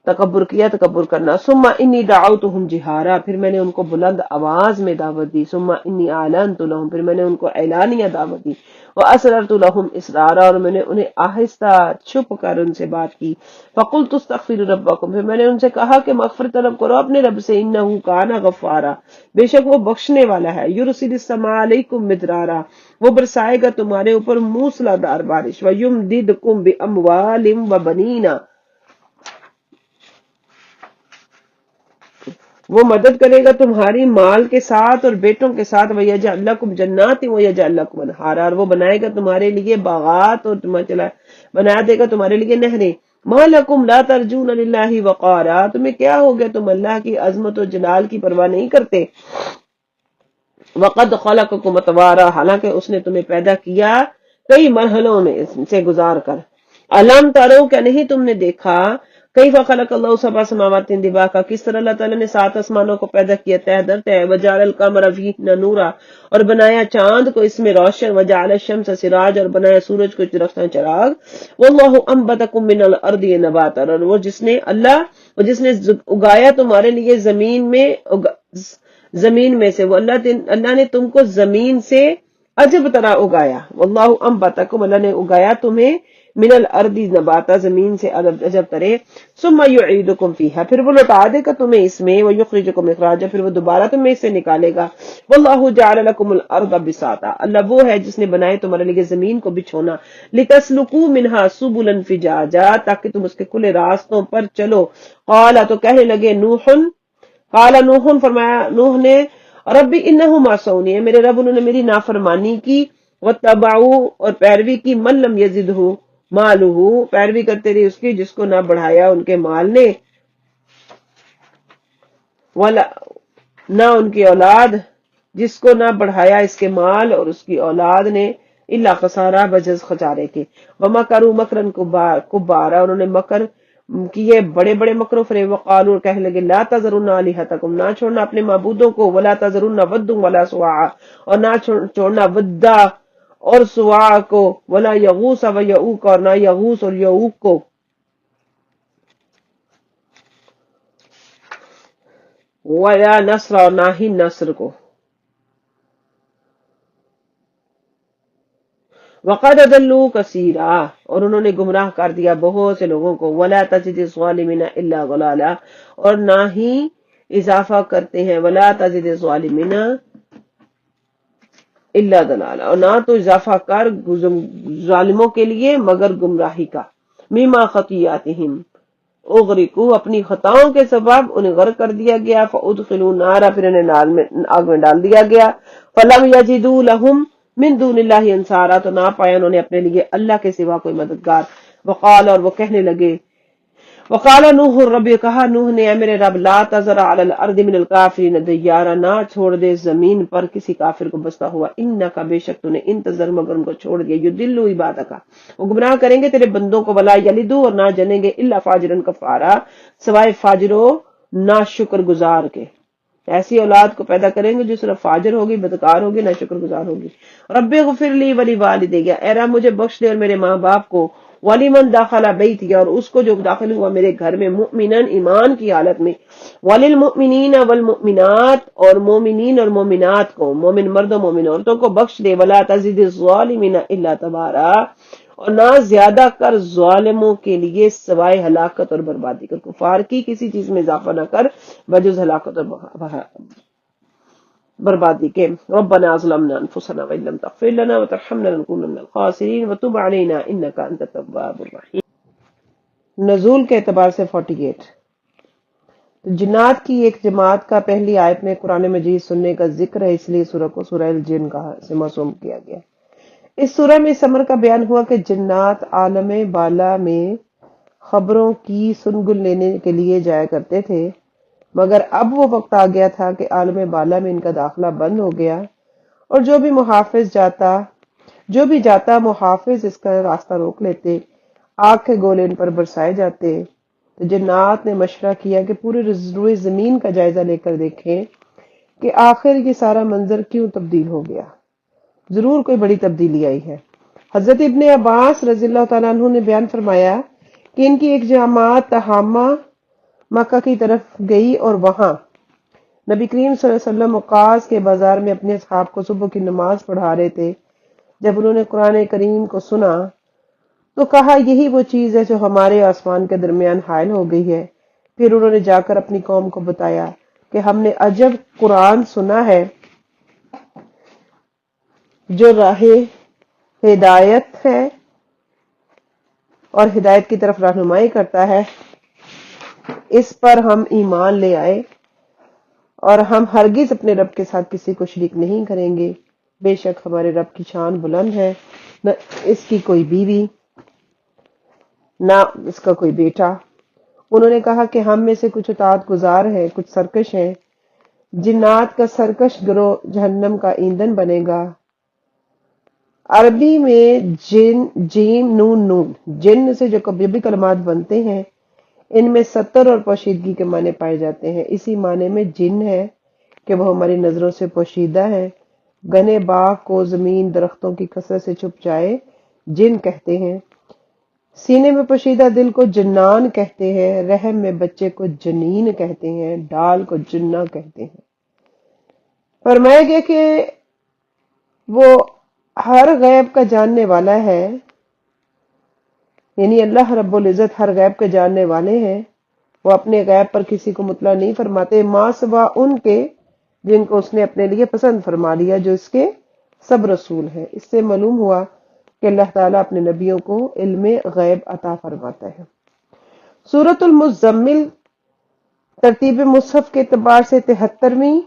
تکبر کیا، تکبر کرنا۔ ثم انی دعوتہم جہارا، پھر میں نے ان کو بلند آواز میں دعوت دی، ثم انی اعلنت لہم، پھر میں نے ان کو اعلانیہ دعوت دی، واسررت لہم اسرارا، اور میں نے انہیں آہستہ چھپ کر ان سے بات کی۔ فقلت استغفروا ربکم، پھر میں نے ان سے کہا کہ مغفرت طلب کرو اپنے رب سے، انہ کان غفارا، بے شک وہ بخشنے والا ہے، یرسل السماء علیکم مدرارا، وہ برسائے گا تمہارے اوپر موسلا دار بارش، ویمددکم باموال وبنین، وہ مدد کرے گا تمہاری مال کے ساتھ اور بیٹوں کے ساتھ، وَيَجْعَلْ لَكُمْ جَنَّاتٍ وَيَجْعَلْ لَكُمْ أَنْهَارًا، اور وہ بنائے گا تمہارے لیے باغات اور بنا دے گا تمہارے لیے نہریں۔ مَا لَكُمْ لَا تَرْجُونَ لِلَّهِ وَقَارًا، تمہیں کیا ہو گیا، تم اللہ کی عظمت و جلال کی پرواہ نہیں کرتے۔ وَقَدْ خَلَقَكُمْ أَطْوَارًا، حالانکہ اس نے تمہیں پیدا کیا کئی مرحلوں میں سے گزار کر۔ أَلَمْ تَرَوْا، کیا نہیں تم نے دیکھا، کیف خلق اللہ سبع سماوات طباقا، کس طرح اللہ تعالیٰ نے 7 آسمانوں کو پیدا کیا تہ در تہ، وجعل القمر فیہن نورا، اور بنایا چاند کو اس میں روشن، وجعل الشمس سراج، اور بنایا سورج کو درختہ چراغ، واللہ انبتکم من الارض نباتا، اور وہ جس نے اگایا تمہارے لیے زمین میں سے، وہ اللہ نے تم کو زمین سے عجب طرح اگایا، واللہ انبتکم، اللہ نے اگایا تمہیں من الارض نباتا، زمین سے عجب طرح، ثم یعیدکم فیہا، پھر وہ لوٹا دے گا تمہیں اس میں، ویخرجکم اخراجا، پھر وہ دوبارہ تمہیں اس سے نکالے گا، واللہ جعل لکم الارض بساطا، اللہ وہ ہے جس نے بنائے تمہارے لیے زمین کو بچھونا، لتسلکوا منہا سبلا فجاجا، تاکہ تم اس کے کھلے راستوں پر چلو۔ قال، تو کہنے لگے نوح، فرمایا نوح نے، ربی انہم عصونی، میرے رب انہوں نے میری نافرمانی کی، واتبعوا، اور پیروی کی، من لم یزدہ مالہ، پیروی کرتے رہی اس کی جس کو نہ بڑھایا ان کے مال نے، نہ ان کی اولاد، جس کو نہ بڑھایا اس کے مال اور اس کی اولاد نے، الا خسارہ، بجز خسارے کے، ومکروا مکرا کبارا، انہوں نے مکر کیے بڑے بڑے مکر و فریب، وقالوا کہنے لگے لا تذرن آلہتکم، نہ چھوڑنا اپنے معبودوں کو، ولا تذرن ود ولا سواع، اور نہ چھوڑنا ودا اور سواع کو، ولا یغوس و یعوق، اور نہ یغوس اور یعوق کو، ولا نصر، اور نہ ہی نصر کو۔ وقد اضلوا کثیرا، اور انہوں نے گمراہ کر دیا بہت سے لوگوں کو، ولا تزد الظالمین الا ضلالا، اور نہ ہی اضافہ کرتے ہیں، ولا تزد الظالمین الا ضلالا، اور نہ تو اضافہ کر ظالموں کے لیے مگر گمراہی کا۔ مما خطیاتہم اغرقوا، اپنی خطاؤں کے سبب انہیں غرق کر دیا گیا، فادخلوا نارا، پھر انہیں آگ میں ڈال دیا گیا، فلم یجدوا لہم من دون اللہ انصارا، تو نہ پایا انہوں نے اپنے لیے اللہ کے سوا کوئی مددگار۔ وقال، اور وہ کہنے لگے، وقال نوح رب، کہا نوح نے، اے میرے رب، لا تذر علی الارض من الکافرین دیارا، نہ چھوڑ دے زمین پر کسی کافر کو بستا ہوا، انکا، بے شک تو نے، ان تذر، مگر ان کو چھوڑ دیا، یضلوا عبادک، وہ گمراہ کریں گے تیرے بندوں کو، ولا یلدوا، اور نہ جنیں گے، الا فاجرا کفارا، سوائے فاجر و ناشکر گزار کے۔ ایسی اولاد کو پیدا کریں گے جو صرف فاجر ہوگی، بدکار ہوگی، نہ شکر گزار ہوگی۔ رب اغفر لی ولی والدی، اے رب مجھے بخش دے اور میرے ماں باپ کو، ولیمن دخل بیتی، اور اس کو جو داخل ہوا میرے گھر میں، مؤمنن، ایمان کی حالت میں، وللمؤمنین والمؤمنات، اور مومنین اور مومنات کو، مومن مرد و مومن عورتوں کو بخش دے، ولا تزد الظالمین الا تبارا، اور نہ زیادہ کر ظالموں کے لیے سوائے ہلاکت اور بربادی کر، کفار کی کسی چیز میں اضافہ نہ کر بجز ہلاکت اور بربادی کے۔ ربنا ظلمنا انفسنا وان لم تغفر لنا وترحمنا لنكونن من الخاسرین وتب علينا انك انت التواب الرحیم۔ نزول کے اعتبار سے 48، تو جنات کی ایک جماعت کا پہلی آیت میں قرآن مجید سننے کا ذکر ہے، اس لیے سورہ کو سورہ الجن سے موسوم کیا گیا۔ اس سورہ میں اس امر کا بیان ہوا کہ جنات عالم بالا میں خبروں کی سنگل لینے کے لیے جایا کرتے تھے، مگر اب وہ وقت آ گیا تھا کہ عالم بالا میں ان کا داخلہ بند ہو گیا، اور جو بھی جاتا محافظ اس کا راستہ روک لیتے، آگ کے گولے ان پر برسائے جاتے۔ تو جنات نے مشورہ کیا کہ پورے روئے زمین کا جائزہ لے کر دیکھیں کہ آخر یہ سارا منظر کیوں تبدیل ہو گیا، ضرور کوئی بڑی تبدیلی آئی ہے۔ حضرت ابن عباس رضی اللہ تعالیٰ عنہ نے بیان فرمایا کہ ان کی ایک جماعت تہامہ مکہ کی طرف گئی، اور وہاں نبی کریم صلی اللہ علیہ وسلم وقاص کے بازار میں اپنے اصحاب کو صبح کی نماز پڑھا رہے تھے۔ جب انہوں نے قرآن کریم کو سنا تو کہا، یہی وہ چیز ہے جو ہمارے آسمان کے درمیان حائل ہو گئی ہے۔ پھر انہوں نے جا کر اپنی قوم کو بتایا کہ ہم نے عجب قرآن سنا ہے جو راہ ہدایت ہے اور ہدایت کی طرف رہنمائی کرتا ہے، اس پر ہم ایمان لے آئے، اور ہم ہرگز اپنے رب کے ساتھ کسی کو شریک نہیں کریں گے۔ بے شک ہمارے رب کی شان بلند ہے، نہ اس کی کوئی بیوی نہ اس کا کوئی بیٹا۔ انہوں نے کہا کہ ہم میں سے کچھ اطاعت گزار ہیں، کچھ سرکش ہیں۔ جنات کا سرکش گروہ جہنم کا ایندھن بنے گا۔ عربی میں جیم نون نون، جن سے جو بھی کلمات بنتے ہیں، ان میں ستر اور پوشیدگی کے معنی پائے جاتے ہیں۔ اسی معنی میں جن ہے کہ وہ ہماری نظروں سے پوشیدہ ہے۔ گھنے باغ کو زمین درختوں کی کثرت سے چھپ جائے، جن کہتے ہیں۔ سینے میں پوشیدہ دل کو جنان کہتے ہیں، رحم میں بچے کو جنین کہتے ہیں، ڈال کو جنہ کہتے ہیں۔ فرمایا گیا کہ وہ ہر غیب کا جاننے والا ہے، یعنی اللہ رب العزت ہر غیب کے جاننے والے ہیں۔ وہ اپنے غیب پر کسی کو مطلع نہیں فرماتے، ماں سوا ان کے جن کو اس نے اپنے لیے پسند فرما لیا، جو اس کے سب رسول ہیں۔ اس سے معلوم ہوا کہ اللہ تعالیٰ اپنے نبیوں کو علم غیب عطا فرماتا ہے۔ سورۃ المزمل ترتیب مصحف کے اعتبار سے 73ویں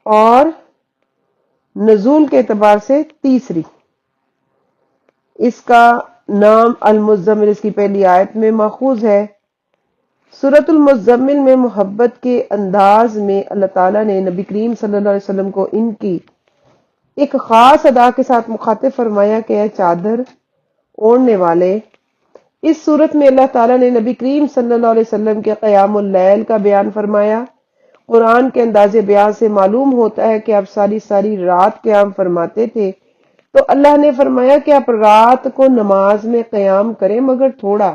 اور نزول کے اعتبار سے تیسری۔ اس کا نام المزمل اس کی پہلی آیت میں ماخوذ ہے۔ سورۃ المزمل میں محبت کے انداز میں اللہ تعالیٰ نے نبی کریم صلی اللہ علیہ وسلم کو ان کی ایک خاص ادا کے ساتھ مخاطب فرمایا کہ اے چادر اوڑھنے والے، اس صورت میں اللہ تعالیٰ نے نبی کریم صلی اللہ علیہ وسلم کے قیام اللیل کا بیان فرمایا۔ قرآن کے انداز بیان سے معلوم ہوتا ہے کہ آپ ساری ساری رات قیام فرماتے تھے، تو اللہ نے فرمایا کہ آپ رات کو نماز میں قیام کریں، مگر تھوڑا،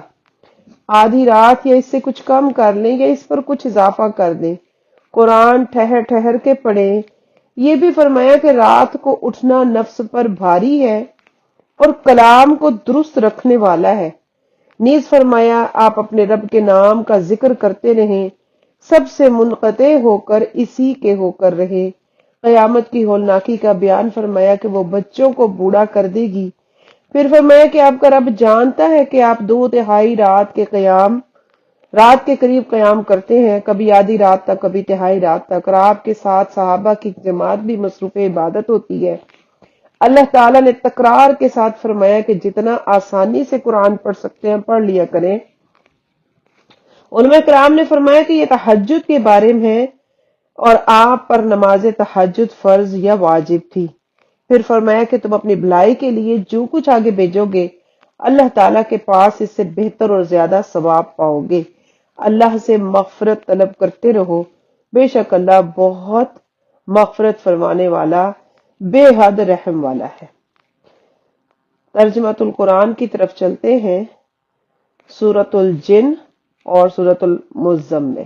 آدھی رات یا اس سے کچھ کم کر لیں یا اس پر کچھ اضافہ کر دیں، قرآن ٹھہر ٹھہر کے پڑھیں۔ یہ بھی فرمایا کہ رات کو اٹھنا نفس پر بھاری ہے اور کلام کو درست رکھنے والا ہے۔ نیز فرمایا آپ اپنے رب کے نام کا ذکر کرتے رہیں، سب سے منقطع ہو کر اسی کے ہو کر رہے۔ قیامت کی ہولناکی کا بیان فرمایا کہ وہ بچوں کو بوڑھا کر دے گی۔ پھر فرمایا کہ آپ کا رب جانتا ہے کہ آپ 2/3 رات کے قریب قیام کرتے ہیں، کبھی آدھی رات تک، کبھی تہائی رات تک، اور آپ کے ساتھ صحابہ کی جماعت بھی مصروف عبادت ہوتی ہے۔ اللہ تعالیٰ نے تکرار کے ساتھ فرمایا کہ جتنا آسانی سے قرآن پڑھ سکتے ہیں پڑھ لیا کریں۔ علماء کرام نے فرمایا کہ یہ تہجد کے بارے میں ہے اور آپ پر نماز تہجد فرض یا واجب تھی۔ پھر فرمایا کہ تم اپنی بھلائی کے لیے جو کچھ آگے بھیجو گے اللہ تعالیٰ کے پاس اس سے بہتر اور زیادہ ثواب پاؤ گے۔ اللہ سے مغفرت طلب کرتے رہو، بے شک اللہ بہت مغفرت فرمانے والا، بے حد رحم والا ہے۔ ترجمۃ القرآن کی طرف چلتے ہیں۔ سورۃ الجن اور سورۃ المزمل۔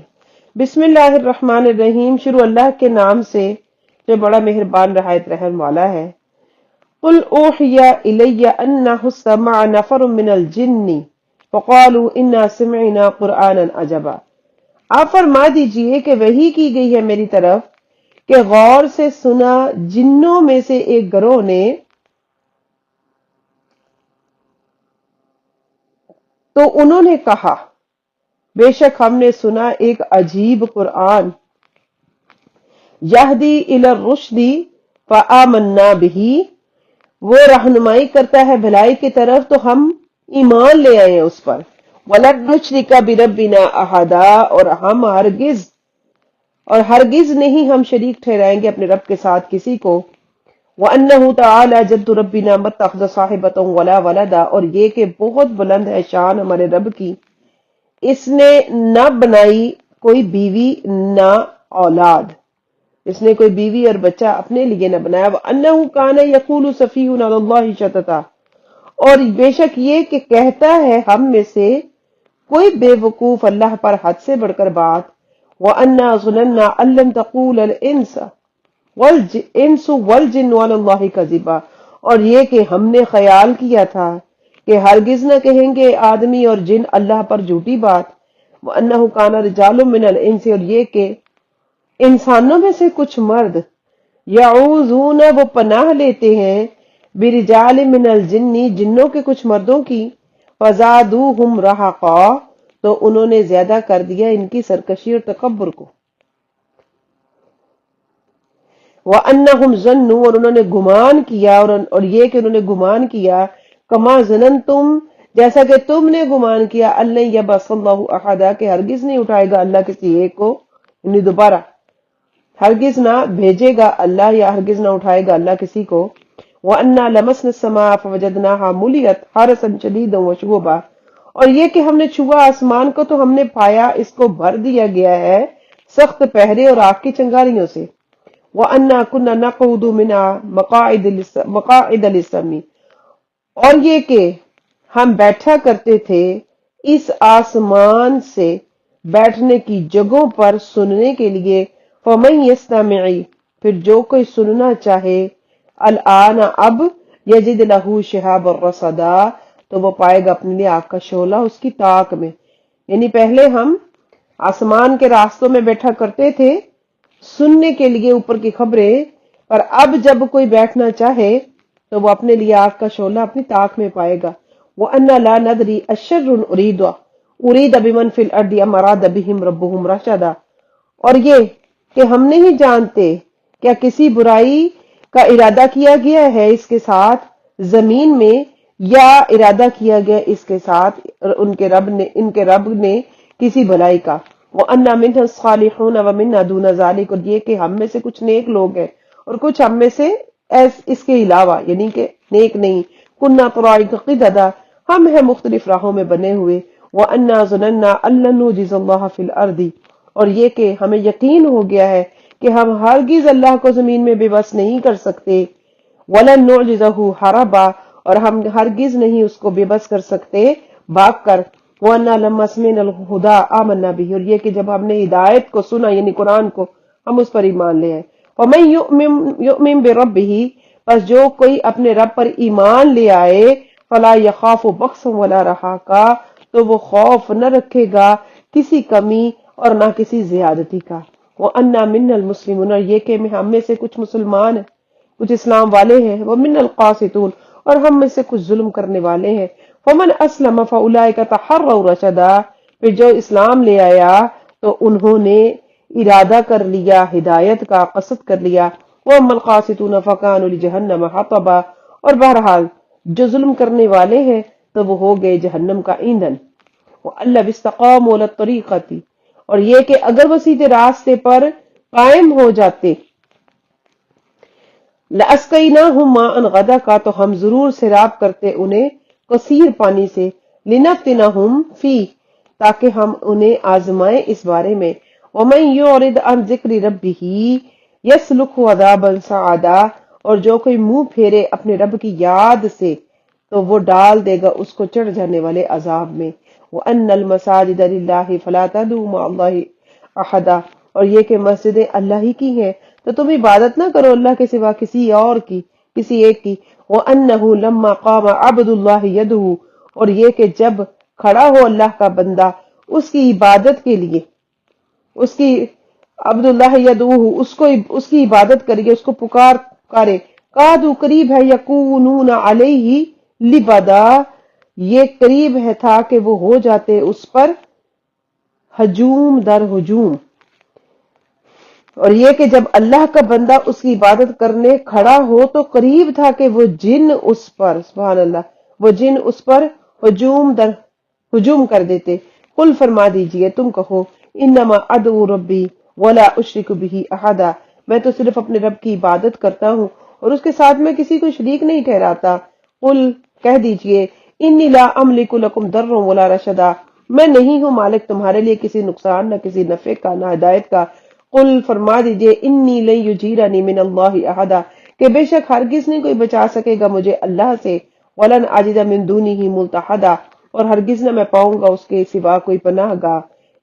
بسم اللہ الرحمن الرحیم، شروع اللہ کے نام سے جو بڑا مہربان نہایت رحم والا ہے۔ قل اوحی الی انہ استمع نفر من الجن فقالوا انا سمعنا قرآنا عجبا۔ آپ فرما دیجئے کہ وحی کی گئی ہے میری طرف کہ غور سے سنا جنوں میں سے ایک گروہ نے، تو انہوں نے کہا بے شک ہم نے سنا ایک عجیب قرآن، یہدی الی الرشد فآمنا بہ، وہ رہنمائی کرتا ہے بھلائی کی طرف تو ہم ایمان لے آئے ہیں اس پر، وَلَن نُشْرِكَ بِرَبِّنَا أَحَدًا، اور ہم ہرگز نہیں ہم شریک ٹھہرائیں گے اپنے رب کے ساتھ کسی کو، وَأَنَّهُ تَعَالَى جَدُّ رَبِّنَا مَا اتَّخَذَ صَاحِبَةً وَلَا وَلَدًا، اور یہ کہ بہت بلند ہے شان ہمارے رب کی، اس نے نہ بنائی کوئی بیوی نہ اولاد، اس نے کوئی بیوی اور بچہ اپنے لیے نہ بنایا۔ وَأَنَّهُ كَانَ يَقُولُ سَفِيهٌ عَلَى اللَّهِ شَطَطًا، اور بے شک یہ کہ کہتا ہے ہم میں سے کوئی بے وقوف اللہ پر حد سے بڑھ کر بات۔ وَأَنَّا ظُنَنَّا أَن لَّن تَقُولَ الْإِنسُ وَالْجِنُّ عَلَى اللَّهِ كَذِبًا، اور یہ کہ ہم نے خیال کیا تھا کہ ہرگز نہ کہیں گے آدمی اور جن اللہ پر جھوٹی بات۔ وَأَنَّهُ كَانَ رِجَالٌ مِّنَ الْإِنسِ، اور یہ کہ انسانوں میں سے کچھ مرد یعوذون، وہ پناہ لیتے ہیں، برجال من الجن، جنوں کے کچھ مردوں کی، فزادوہم رہقا، تو انہوں نے زیادہ کر دیا ان کی سرکشی اور تکبر کو۔ وَأَنَّهُمْ ظَنُّوا، اور انہوں نے گمان کیا، اور یہ کہ انہوں نے گمان کیا، کما ظننتم، جیسا کہ تم نے گمان کیا، اللہ یبعث اللہ احدا، کہ ہرگز نہیں اٹھائے گا اللہ کسی ایک کو، یعنی دوبارہ ہرگز نہ بھیجے گا اللہ، یا ہرگز نہ اٹھائے گا اللہ کسی کو۔ وَأَنَّا لَمَسْنَا السَّمَاءَ فَوَجَدْنَاهَا مُلِئَتْ حَرَسًا شَدِيدًا وَشُهُبًا، اور یہ کہ ہم نے چھوا آسمان کو تو ہم نے پایا اس کو بھر دیا گیا ہے سخت پہرے اور آگ کی چنگاریوں سے۔ وَأَنَّا كُنَّا نَقْعُدُ مِنْهَا مَقَاعِدَ لِلسَّمْعِ، اور یہ کہ ہم بیٹھا کرتے تھے اس آسمان سے بیٹھنے کی جگہوں پر سننے کے لیے۔ فَمَن يَسْتَمِعِ، پھر جو کوئی سننا چاہے، الآن اب، یجد لہ شہاب الرصدا، تو وہ پائے گا اپنے لیے آگ کا شعلہ اس کی طاق میں۔ یعنی پہلے ہم آسمان کے راستوں میں بیٹھا کرتے تھے سننے کے لیے اوپر کی خبریں، پر اب جب کوئی بیٹھنا چاہے تو وہ اپنے لیے آگ کا شعلہ اپنی طاق میں پائے گا۔ وَأَنَّا لَا نَدْرِي أَشَرٌ أُرِيدَ بِمَنْ فِي الْأَرْضِ أَمْ أَرَادَ بِهِمْ رَبُّهُمْ رَشَدًا، اور یہ کہ ہم نہیں جانتے کیا کسی برائی کا ارادہ کیا گیا ہے اس کے ساتھ زمین میں، یا ارادہ کیا گیا اس کے ساتھ ان کے رب نے کسی بھلائی کا۔ وَأَنَّا مِنْهَا الصَّالِحُونَ وَمِنَّا دُونَ ذَلِكَ، اور یہ کہ ہم میں سے کچھ نیک لوگ ہیں اور کچھ ہم میں سے اس کے علاوہ، یعنی کہ نیک نہیں۔ كُنَّا طَرَائِقَ قِدَدًا، ہم ہیں مختلف راہوں میں بنے ہوئے، وَأَنَّا ظَنَنَّا أَن لَّن نُعْجِزَ اللَّهَ فِي الْأَرْضِ، اور یہ کہ ہمیں یقین ہو گیا ہے کہ ہم ہرگز اللہ کو زمین میں بے بس نہیں کر سکتے، وَلَن نُعْجِزَهُ حَرَبًا، اور ہم ہرگز نہیں اس کو بے بس کر سکتے بھاگ کر، وَأَنَّا لَمَّا سَمِعْنَا الْهُدَىٰ آمَنَّا بِهِ، اور یہ کہ جب ہم نے ہدایت کو سنا یعنی قرآن کو، ہم اس پر ایمان لے آئے۔ وَمَن يُؤْمِن بِرَبِّهِ، پس جو کوئی اپنے رب پر ایمان لے آئے، فَلَا يَخَافُ بَخْسًا وَلَا رَهَاقًا، تو وہ خوف نہ رکھے گا کسی کمی اور نہ کسی زیادتی کا۔ وَأَنَّا مِنَّا الْمُسْلِمُونَ، اور یہ کہ ہم میں سے کچھ مسلمان ہیں، کچھ اسلام والے ہیں، وَمِنَّا الْقَاسِطُونَ، اور ہم میں سے کچھ ظلم کرنے والے ہیں۔ فَمَنْ أَسْلَمَ فَأُولَٰئِكَ تَحَرَّوْا رَشَدًا، پھر جو اسلام لے آیا تو انہوں نے ارادہ کر لیا ہدایت کا، قصد کر لیا۔ وَأَمَّا الْقَاسِطُونَ فَكَانُوا لِجَهَنَّمَ حَطَبًا، اور بہرحال جو ظلم کرنے والے ہیں تو وہ ہو گئے جہنم کا ایندھن۔ وَأَن لَّوِ اسْتَقَامُوا عَلَى الطَّرِيقَةِ، اور یہ کہ اگر وہ سیدھے راستے پر قائم ہو جاتے، لَأَسْقَيْنَاهُم مَّاءً غَدَقًا، تو ہم ضرور سیراب کرتے انہیں کثیر پانی سے، لِنَفْتِنَهُمْ فِيهِ، تاکہ ہم انہیں آزمائیں اس بارے میں۔ وَمَن يُعْرِضْ عَن ذِكْرِ رَبِّهِ يَسْلُكْهُ عَذَابًا صَعَدًا، اور جو کوئی منہ پھیرے اپنے رب کی یاد سے تو وہ ڈال دے گا اس کو چڑھ جانے والے عذاب میں۔ وَأَنَّ الْمَسَاجِدَ لِلَّهِ فَلَا تَدْعُوا مَعَ اللَّهِ أَحَدًا، اور یہ کہ مسجدیں اللہ ہی کی ہیں تو تم عبادت نہ کرو اللہ کے سوا کسی اور کی، کسی ایک کی۔ وَأَنَّهُ لَمَّا قَامَ عَبْدُ اللَّهِ يَدْعُوهُ، اور یہ کہ جب کھڑا ہو اللہ کا بندہ اس کی عبادت کے لیے، اس کی عبداللہ یدعوہ، اس کی عبادت کریے، اس کو پکارے، قادو قریب ہے، یکونون علیہ لبدا، یہ قریب ہے تھا کہ وہ ہو جاتے اس پر ہجوم در ہجوم۔ اور یہ کہ جب اللہ کا بندہ اس کی عبادت کرنے کھڑا ہو تو قریب تھا کہ وہ جن اس پر، سبحان اللہ، وہ جن اس پر ہجوم در ہجوم کر دیتے۔ قل فرما دیجئے، تم کہو، انما ادعو ربی ولا اشرک بہ احدا، میں تو صرف اپنے رب کی عبادت کرتا ہوں اور اس کے ساتھ میں کسی کو شریک نہیں ٹھہراتا۔ قل، کہہ دیجئے، انی لا املک لکم ضرا ولا رشدا، میں نہیں ہوں مالک تمہارے لیے کسی نقصان، نہ کسی نفع کا، نہ ہدایت کا۔ قل فرما دیجئے، انی لن یجیرنی من اللہ احدا، کہ بے شک ہرگز نہیں کوئی بچا سکے گا مجھے اللہ سے، ولن اجد من دونہ ملتحدا، اور ہرگز نہ میں پاؤں گا اس کے سوا کوئی پناہ گاہ،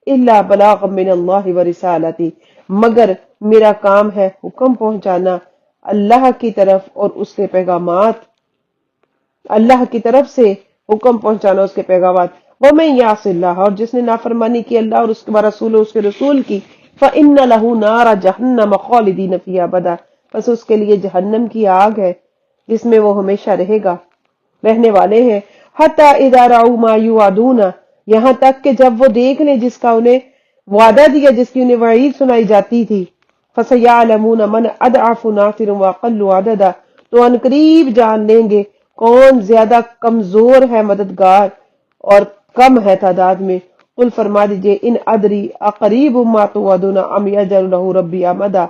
الا بلاغا من اللہ ورسالتی، مگر میرا کام ہے حکم پہنچانا اللہ کی طرف اور اس کے پیغامات، اللہ کی طرف سے حکم پہنچانا اس کے پیغامات۔ وَمَن يَعْصِ اللَّهَ، اور جس نے نافرمانی کی اللہ اور اس کے رسول اور اس کے رسول کی، فَإِنَّ لَهُ نَارَ جَهَنَّمَ خَالِدِينَ فِيهَا أَبَدًا، پس اس کے لیے جہنم کی آگ ہے جس میں وہ ہمیشہ رہے گا، رہنے والے ہیں۔ حَتَّى إِذَا رَأَوْا مَا يُوعَدُونَ، یہاں تک کہ جب وہ دیکھ لیں جس کا انہیں وعدہ دیا، جس کی انہیں وعید سنائی جاتی تھی، فَسَيَعْلَمُونَ مَنْ أَضْعَفُ نَاصِرًا وَأَقَلُّ عَدَدًا، تو ان قریب جان لیں گے کون زیادہ کمزور ہے مددگار اور کم ہے تعداد میں۔ قل فرما دیجئے، ان ادری اقریب ما توعدون ام یجعل له ربی امدا،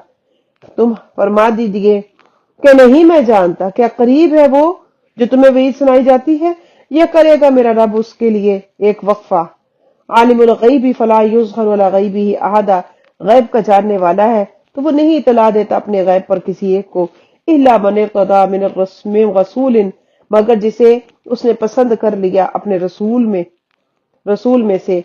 تم فرما دیجئے کہ نہیں میں جانتا کیا قریب ہے وہ جو تمہیں وعید سنائی جاتی ہے، یا کرے گا میرا رب اس کے لیے ایک وقفہ۔ عالم الغیب فلا یظہر علی غیبہ احدا، غیب کا جاننے والا ہے تو وہ نہیں اطلاع دیتا اپنے غیب پر کسی ایک کو، الا من ارتضی من رسول، مگر جسے اس نے پسند کر لیا اپنے رسول میں سے،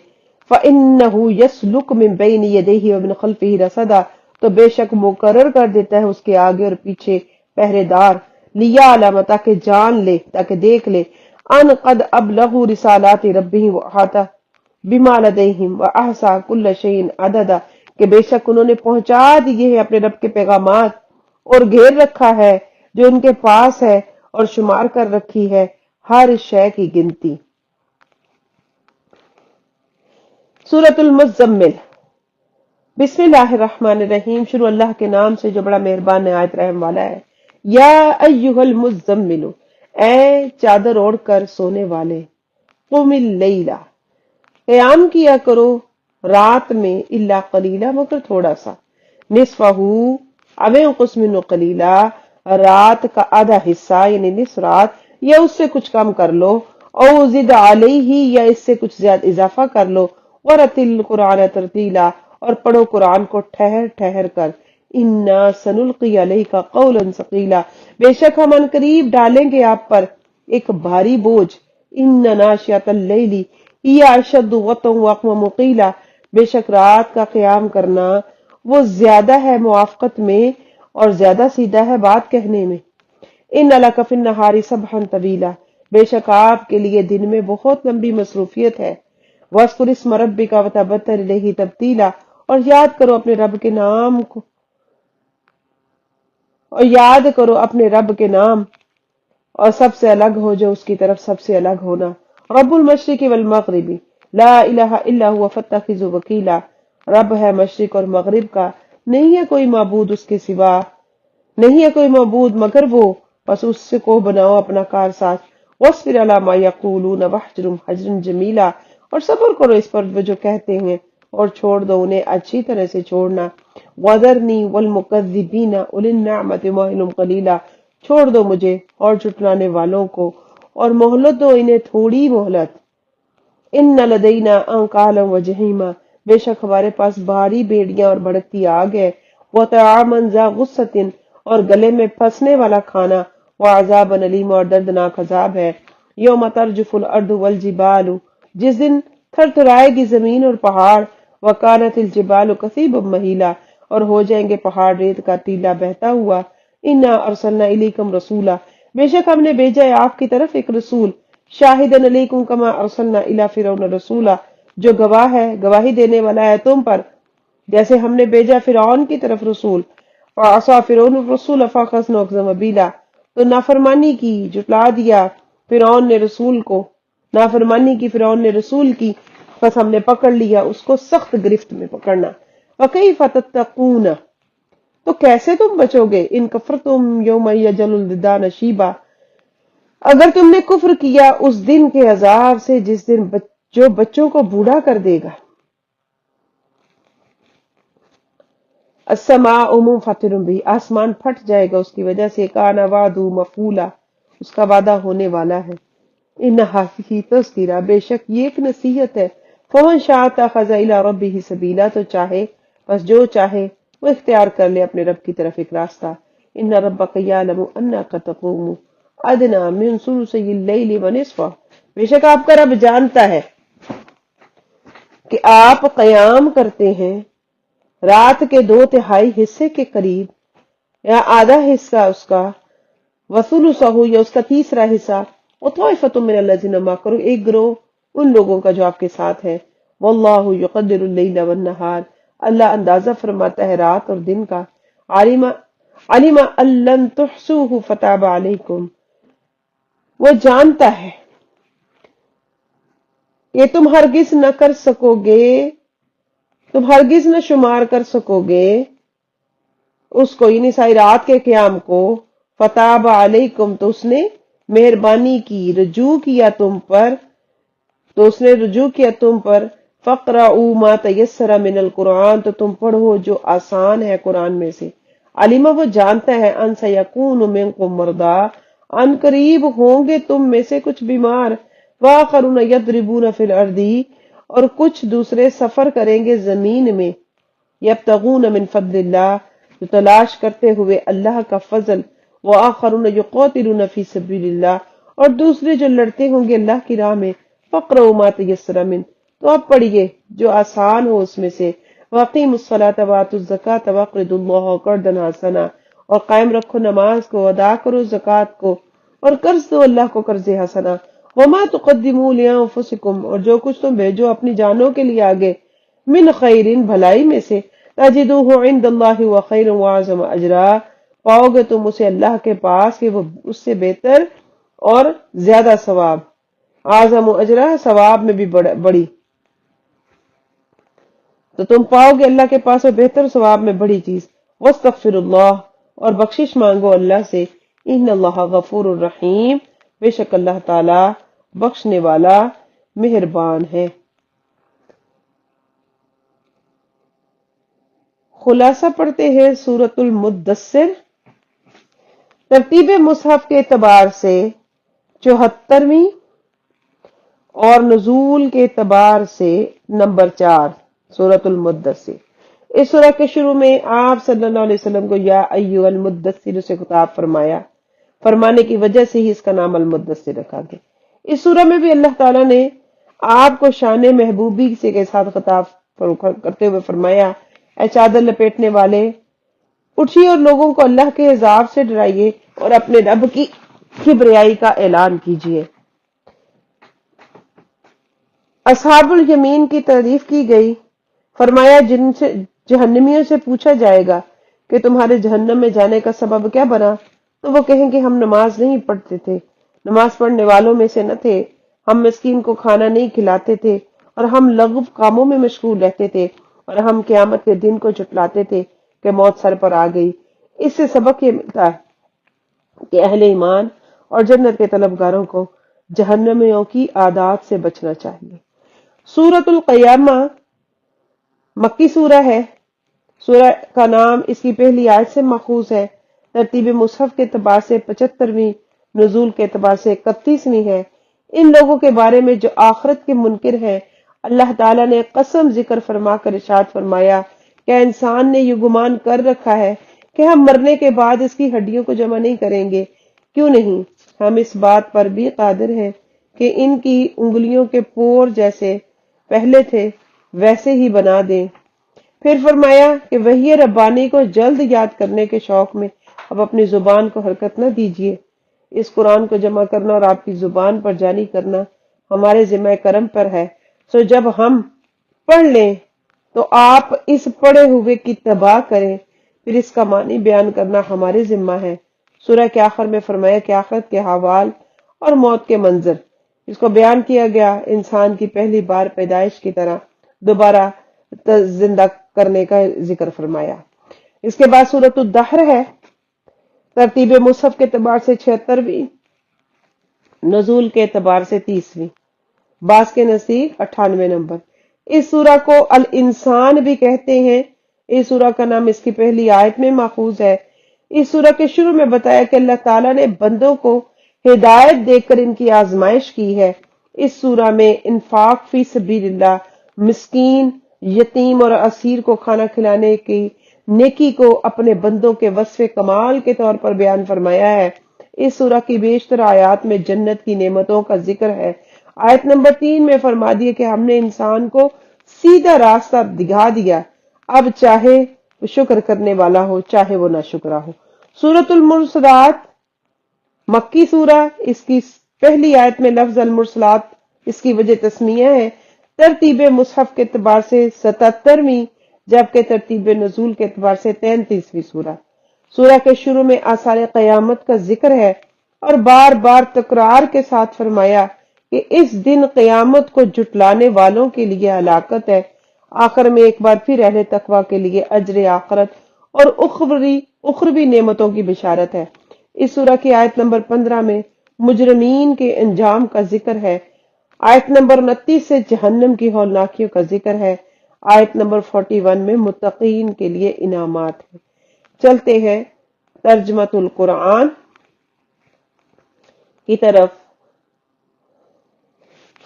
فَإِنَّهُ يَسْلُكُ مِن بَيْنِ يَدَيْهِ وَمِن خَلْفِهِ رَصَدًا، تو بے شک مقرر کر دیتا ہے اس کے آگے اور پیچھے پہرے دار، لِيَعْلَمَ، تاکہ جان لے، تاکہ دیکھ لے، ان قد ابلغوا رسالات ربهم وَأَحَاطَ بِمَا لَدَيْهِمْ وَأَحْصَىٰ كُلَّ شَيْءٍ عَدَدًا، کہ بے شک انہوں نے پہنچا دیے ہیں اپنے رب کے پیغامات اور گھیر رکھا ہے جو ان کے پاس ہے، اور شمار کر رکھی ہے ہر شے کی گنتی۔ سورۃ المزمل، بسم اللہ الرحمن الرحیم، شروع اللہ کے نام سے جو بڑا مہربان نہایت رحم والا ہے۔ یا ایھا المزمل، اے چادر اوڑھ کر سونے والے، قم اللیل، قیام کیا کرو رات میں، الا قلیلا، مگر تھوڑا سا، نصفہ او انقص منہ قلیلا، رات کا آدھا حصہ یعنی نصف رات یا اس سے کچھ کم کر لو، او زد علیہ یا اس سے کچھ زیادہ اضافہ کر لو، ورتل القرآن ترتیلا اور پڑھو قرآن کو ٹھہر ٹھہر کر، انا سنلقی علیک قولا ثقیلا بے شک ہم ان قریب ڈالیں گے آپ پر ایک بھاری بوجھ، ان ناشئۃ اللیل ہی اشد وطئا واقوم قیلا بے شک رات کا قیام کرنا وہ زیادہ ہے موافقت میں اور زیادہ سیدھا ہے بات کہنے میں، ان لک فی النہار سبحا طویلا بے شک آپ کے لیے دن میں بہت لمبی مصروفیت ہے، واذکر اسم ربک وتبتل الیہ تبتیلا اور یاد کرو اپنے رب کے نام کو، اور یاد کرو اپنے رب کے نام اور سب سے الگ ہو جو اس کی طرف سب سے الگ ہونا، رب المشرق والمغرب لا الہ الا هو فاتخذوا وکیلا رب ہے مشرق اور مغرب کا، نہیں ہے کوئی معبود اس کے سوا، نہیں ہے کوئی معبود مگر وہ، بس اس سے کو بناؤ اپنا کارساز، واصبر علی ما یقولون واہجرہم حجرا جمیلا اور صبر کرو اس پر وہ جو کہتے ہیں اور چھوڑ دو انہیں اچھی طرح سے چھوڑنا، وذرنی والمکذبین اولی النعمۃ مہلہم قلیلا چھوڑ دو مجھے اور جھٹلانے والوں کو اور مہلت دو انہیں تھوڑی مہلت، ان لدینا انکالا وجحیما بے شک ہمارے پاس بھاری بیڑیاں اور بھڑکتی آگ ہے، وطعاما ذا غصۃ اور گلے میں پھنسنے والا کھانا، وعذابا الیما اور دردناک عذاب ہے، یوم ترجف الارض والجبال جس دن تھر تھرائے گی زمین اور پہاڑ، وکانت الجبال کثیبا مہیلا اور ہو جائیں گے پہاڑ ریت کا ٹیلا بہتا ہوا، انا ارسلنا الیکم رسولا بے شک ہم نے بھیجا ہے آپ کی طرف ایک رسول، شاہدن علیکم کما ارسلنا الی فرعون رسولا جو گواہ ہے گواہی دینے والا ہے تم پر جیسے ہم نے بھیجا فرعون کی طرف رسول، فعصا فرعون الرسول فاخذناه اخذا وبیلا تو نافرمانی کی جٹلا دیا فرعون نے رسول کو، نافرمانی کی فرعون نے رسول کی، بس ہم نے پکڑ لیا اس کو سخت گرفت میں پکڑنا، وکیف تتقون تو کیسے تم بچو گے، ان کفرتم یوم یجل الولدان شیبا اگر تم نے کفر کیا اس دن کے عذاب سے جس دن جو بچوں کو بوڑھا کر دے گا، السماء منفطر به آسمان پھٹ جائے گا اس کی وجہ سے، کان وعد مفعولا اس کا وعدہ ہونے والا ہے، ان ہی تذکرہ بے شک یہ ایک نصیحت ہے، فمن شاء اتخذ الی ربہ سبیلا تو چاہے بس جو چاہے وہ اختیار کر لے اپنے رب کی طرف ایک راستہ، ان ربک یعلم انک تقوم ادنی من ثلثی اللیل ونصفہ بے شک آپ کا رب جانتا ہے کہ آپ قیام کرتے ہیں رات کے 2/3 حصے کے قریب یا آدھا حصہ اس کا، وثلثہ یا اس کا تیسرا حصہ، وطائفۃ من الذین معکم ایک گروہ ان لوگوں کا جو آپ کے ساتھ ہے، واللہ یقدر اللیل والنہار اللہ اندازہ فرماتا ہے رات اور دن کا، علم ان لن تحصوہ فتاب علیکم وہ جانتا ہے کہ تم ہرگز نہ کر سکو گے، تم ہرگز نہ شمار کر سکو گے اس کو یعنی ساری رات کے قیام کو، فتاب علیکم تو اس نے مہربانی کی، رجوع کیا تم پر، تو اس نے رجوع کیا تم پر، فقرؤوا ما تیسر من القرآن تو تم پڑھو جو آسان ہے قرآن میں سے، علمہ وہ جانتا ہے ان سیکون منکم مرضی ان قریب ہوں گے تم میں سے کچھ بیمار، وآخرون یضربون فی الارض اور کچھ دوسرے سفر کریں گے زمین میں، یبتغون من فضل اللہ جو تلاش کرتے ہوئے اللہ کا فضل، وآخرون یقاتلون فی سبیل اللہ اور دوسرے جو لڑتے ہوں گے اللہ کی راہ میں، فقرؤوا ما تیسر من تو اب پڑھیے جو آسان ہو اس میں سے، واقیموا الصلاۃ وآتوا الزکاۃ واقرضوا اللہ قرضا حسنا اور قائم رکھو نماز کو، ادا کرو زکوٰۃ کو اور قرض دو اللہ کو قرض حسنا، وما تقدموا لانفسکم اور جو کچھ تم بھیجو اپنی جانوں کے لیے آگے، من خیر بھلائی میں سے، تجدوہ عند اللہ وخیر واعظم اجرا پاؤ گے تم اسے اللہ کے پاس کہ وہ اس سے بہتر اور زیادہ ثواب، اعظم اجرا ثواب میں بھی بڑی، تو تم پاؤ گے اللہ کے پاس اور بہتر ثواب میں بڑی چیز، واستغفر اللہ اور بخشش مانگو اللہ سے، ان اللہ غفور الرحیم بے شک اللہ تعالی بخشنے والا مہربان ہے۔ خلاصہ پڑھتے ہیں سورۃ المدثر، ترتیب مصحف کے اعتبار سے 74ویں اور نزول کے اعتبار سے نمبر 4 سورۃ المدثر۔ اس سورہ کے شروع میں آپ صلی اللہ علیہ وسلم کو یا ایھا المدثر سے خطاب فرمانے کی وجہ سے ہی اس کا نام المدثر رکھا گیا۔ اس سورہ میں بھی اللہ تعالیٰ نے آپ کو شان محبوبی سے کے ساتھ خطاب کرتے ہوئے فرمایا، اے چادر لپیٹنے والے، اٹھیے اور لوگوں کو اللہ کے عذاب سے ڈرائیے اور اپنے رب کی کبریائی کا اعلان کیجیے۔ اصحاب الیمین کی تعریف کی گئی، فرمایا جن سے جہنمیوں سے پوچھا جائے گا کہ تمہارے جہنم میں جانے کا سبب کیا بنا، تو وہ کہیں کہ ہم نماز نہیں پڑھتے تھے، نماز پڑھنے والوں میں سے نہ تھے، ہم مسکین کو کھانا نہیں کھلاتے تھے، اور ہم لغو کاموں میں مشغول رہتے تھے، اور ہم قیامت کے دن کو جھٹلاتے تھے کہ موت سر پر آ گئی۔ اس سے سبق یہ ملتا ہے کہ اہل ایمان اور جنت کے طلبگاروں کو جہنمیوں کی عادات سے بچنا چاہیے۔ سورۃ القیامہ مکی سورہ ہے۔ سورہ کا نام اس کی پہلی آیت سے ماخوذ ہے۔ ترتیب مصحف کے اعتبار سے 75ویں، نزول کے اعتبار سے 31ویں ہے۔ ان لوگوں کے بارے میں جو آخرت کے منکر ہیں، اللہ تعالیٰ نے قسم ذکر فرما کر ارشاد فرمایا، کیا انسان نے یہ گمان کر رکھا ہے کہ ہم مرنے کے بعد اس کی ہڈیوں کو جمع نہیں کریں گے؟ کیوں نہیں، ہم اس بات پر بھی قادر ہیں کہ ان کی انگلیوں کے پور جیسے پہلے تھے ویسے ہی بنا دیں۔ پھر فرمایا کہ وحی ربانی کو جلد یاد کرنے کے شوق میں اب اپنی زبان کو حرکت نہ دیجیے۔ اس قرآن کو جمع کرنا اور آپ کی زبان پر جاری کرنا ہمارے ذمہ کرم پر ہے، سو جب ہم پڑھ لیں تو آپ اس پڑھے ہوئے کی تباہ کریں، پھر اس کا معنی بیان کرنا ہمارے ذمہ ہے۔ سورہ کے آخر میں فرمایا کہ آخرت کے احوال اور موت کے منظر اس کو بیان کیا گیا، انسان کی پہلی بار پیدائش کی طرح دوبارہ زندہ کرنے کا ذکر فرمایا۔ اس کے بعد سورۃ الدہر ہے، ترتیب مصحف کے اعتبار سے 76ویں، نزول کے اعتبار سے 30ویں، بعض کے نزدیک 98 نمبر۔ اس سورہ کو الانسان بھی کہتے ہیں۔ اس سورہ کا نام اس کی پہلی آیت میں ماخوذ ہے۔ اس سورہ کے شروع میں بتایا کہ اللہ تعالیٰ نے بندوں کو ہدایت دے کر ان کی آزمائش کی ہے۔ اس سورہ میں انفاق فی سبیل اللہ، مسکین، یتیم اور اسیر کو کھانا کھلانے کی نیکی کو اپنے بندوں کے وصف کمال کے طور پر بیان فرمایا ہے۔ اس سورہ کی بیشتر آیات میں جنت کی نعمتوں کا ذکر ہے۔ آیت نمبر 3 میں فرما دیا کہ ہم نے انسان کو سیدھا راستہ دکھا دیا، اب چاہے وہ شکر کرنے والا ہو چاہے وہ نہ شکرا ہو۔ سورۃ المرسلات مکی سورہ، اس کی پہلی آیت میں لفظ المرسلات اس کی وجہ تسمیہ ہے۔ ترتیب مصحف کے اعتبار سے 77ویں، جبکہ ترتیب نزول کے اعتبار سے 33ویں سورہ۔ سورہ کے شروع میں آثار قیامت کا ذکر ہے اور بار بار تکرار کے ساتھ فرمایا کہ اس دن قیامت کو جھٹلانے والوں کے لیے ہلاکت ہے۔ آخر میں ایک بار پھر اہل تقوی کے لیے اجر آخرت اور اخروی نعمتوں کی بشارت ہے۔ اس سورہ کی آیت نمبر 15 میں مجرمین کے انجام کا ذکر ہے۔ آیت نمبر 29 سے جہنم کی ہولناکیوں کا ذکر ہے۔ آیت نمبر 41 میں متقین کے لیے انعامات ہیں۔ چلتے ہیں ترجمۃ القرآن کی طرف۔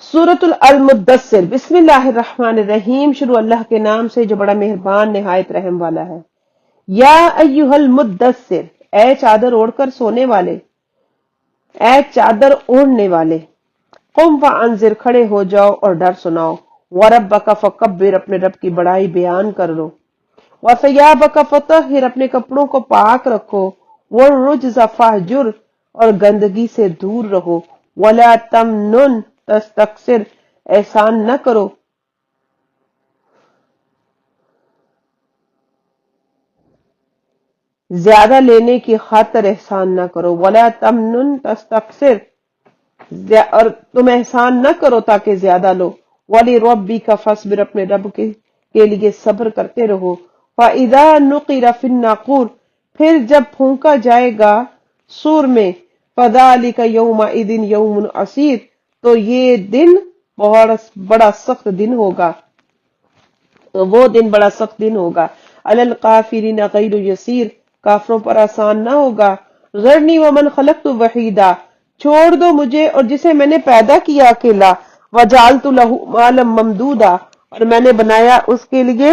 سورۃ المدثر، بسم اللہ الرحمن الرحیم، شروع اللہ کے نام سے جو بڑا مہربان نہایت رحم والا ہے۔ یا ایھا المدثر، اے چادر اوڑھ کر سونے والے، اے چادر اوڑھنے والے، قم فانذر، کھڑے ہو جاؤ اور ڈر سناؤ، وربک فکبر، اپنے رب کی بڑائی بیان کر لو، وثیابک فطہر، اپنے کپڑوں کو پاک رکھو، والرجز فاہجر، اور گندگی سے دور رہو، ولا تمنن تستکثر، احسان نہ کرو زیادہ لینے کی خاطر، احسان نہ کرو، ولا تمنن تستکثر، اور تم احسان نہ کرو تاکہ زیادہ لو، وَلِرَبِّكَ فَاصْبِرْ، اپنے رب کے لیے صبر کرتے رہو، فَإِذَا نُقِرَ فِي النَّاقُورِ، پھر جب پھونکا جائے گا سور میں، فَذَلِكَ يَوْمَئِذٍ يَوْمٌ عَسِيرٌ، تو یہ دن بڑا سخت دن ہوگا، تو وہ دن بڑا سخت دن ہوگا، عَلَى الْكَافِرِينَ غَيْرُ يَسِيرٌ، کافروں پر آسان نہ ہوگا، ذَرْنِي وَمَنْ خَلَقْتُ وَحِيدًا، چھوڑ دو مجھے اور جسے میں نے پیدا کیا اکیلا، وجعلت له مالا ممدودا، اور میں نے بنایا اس کے لیے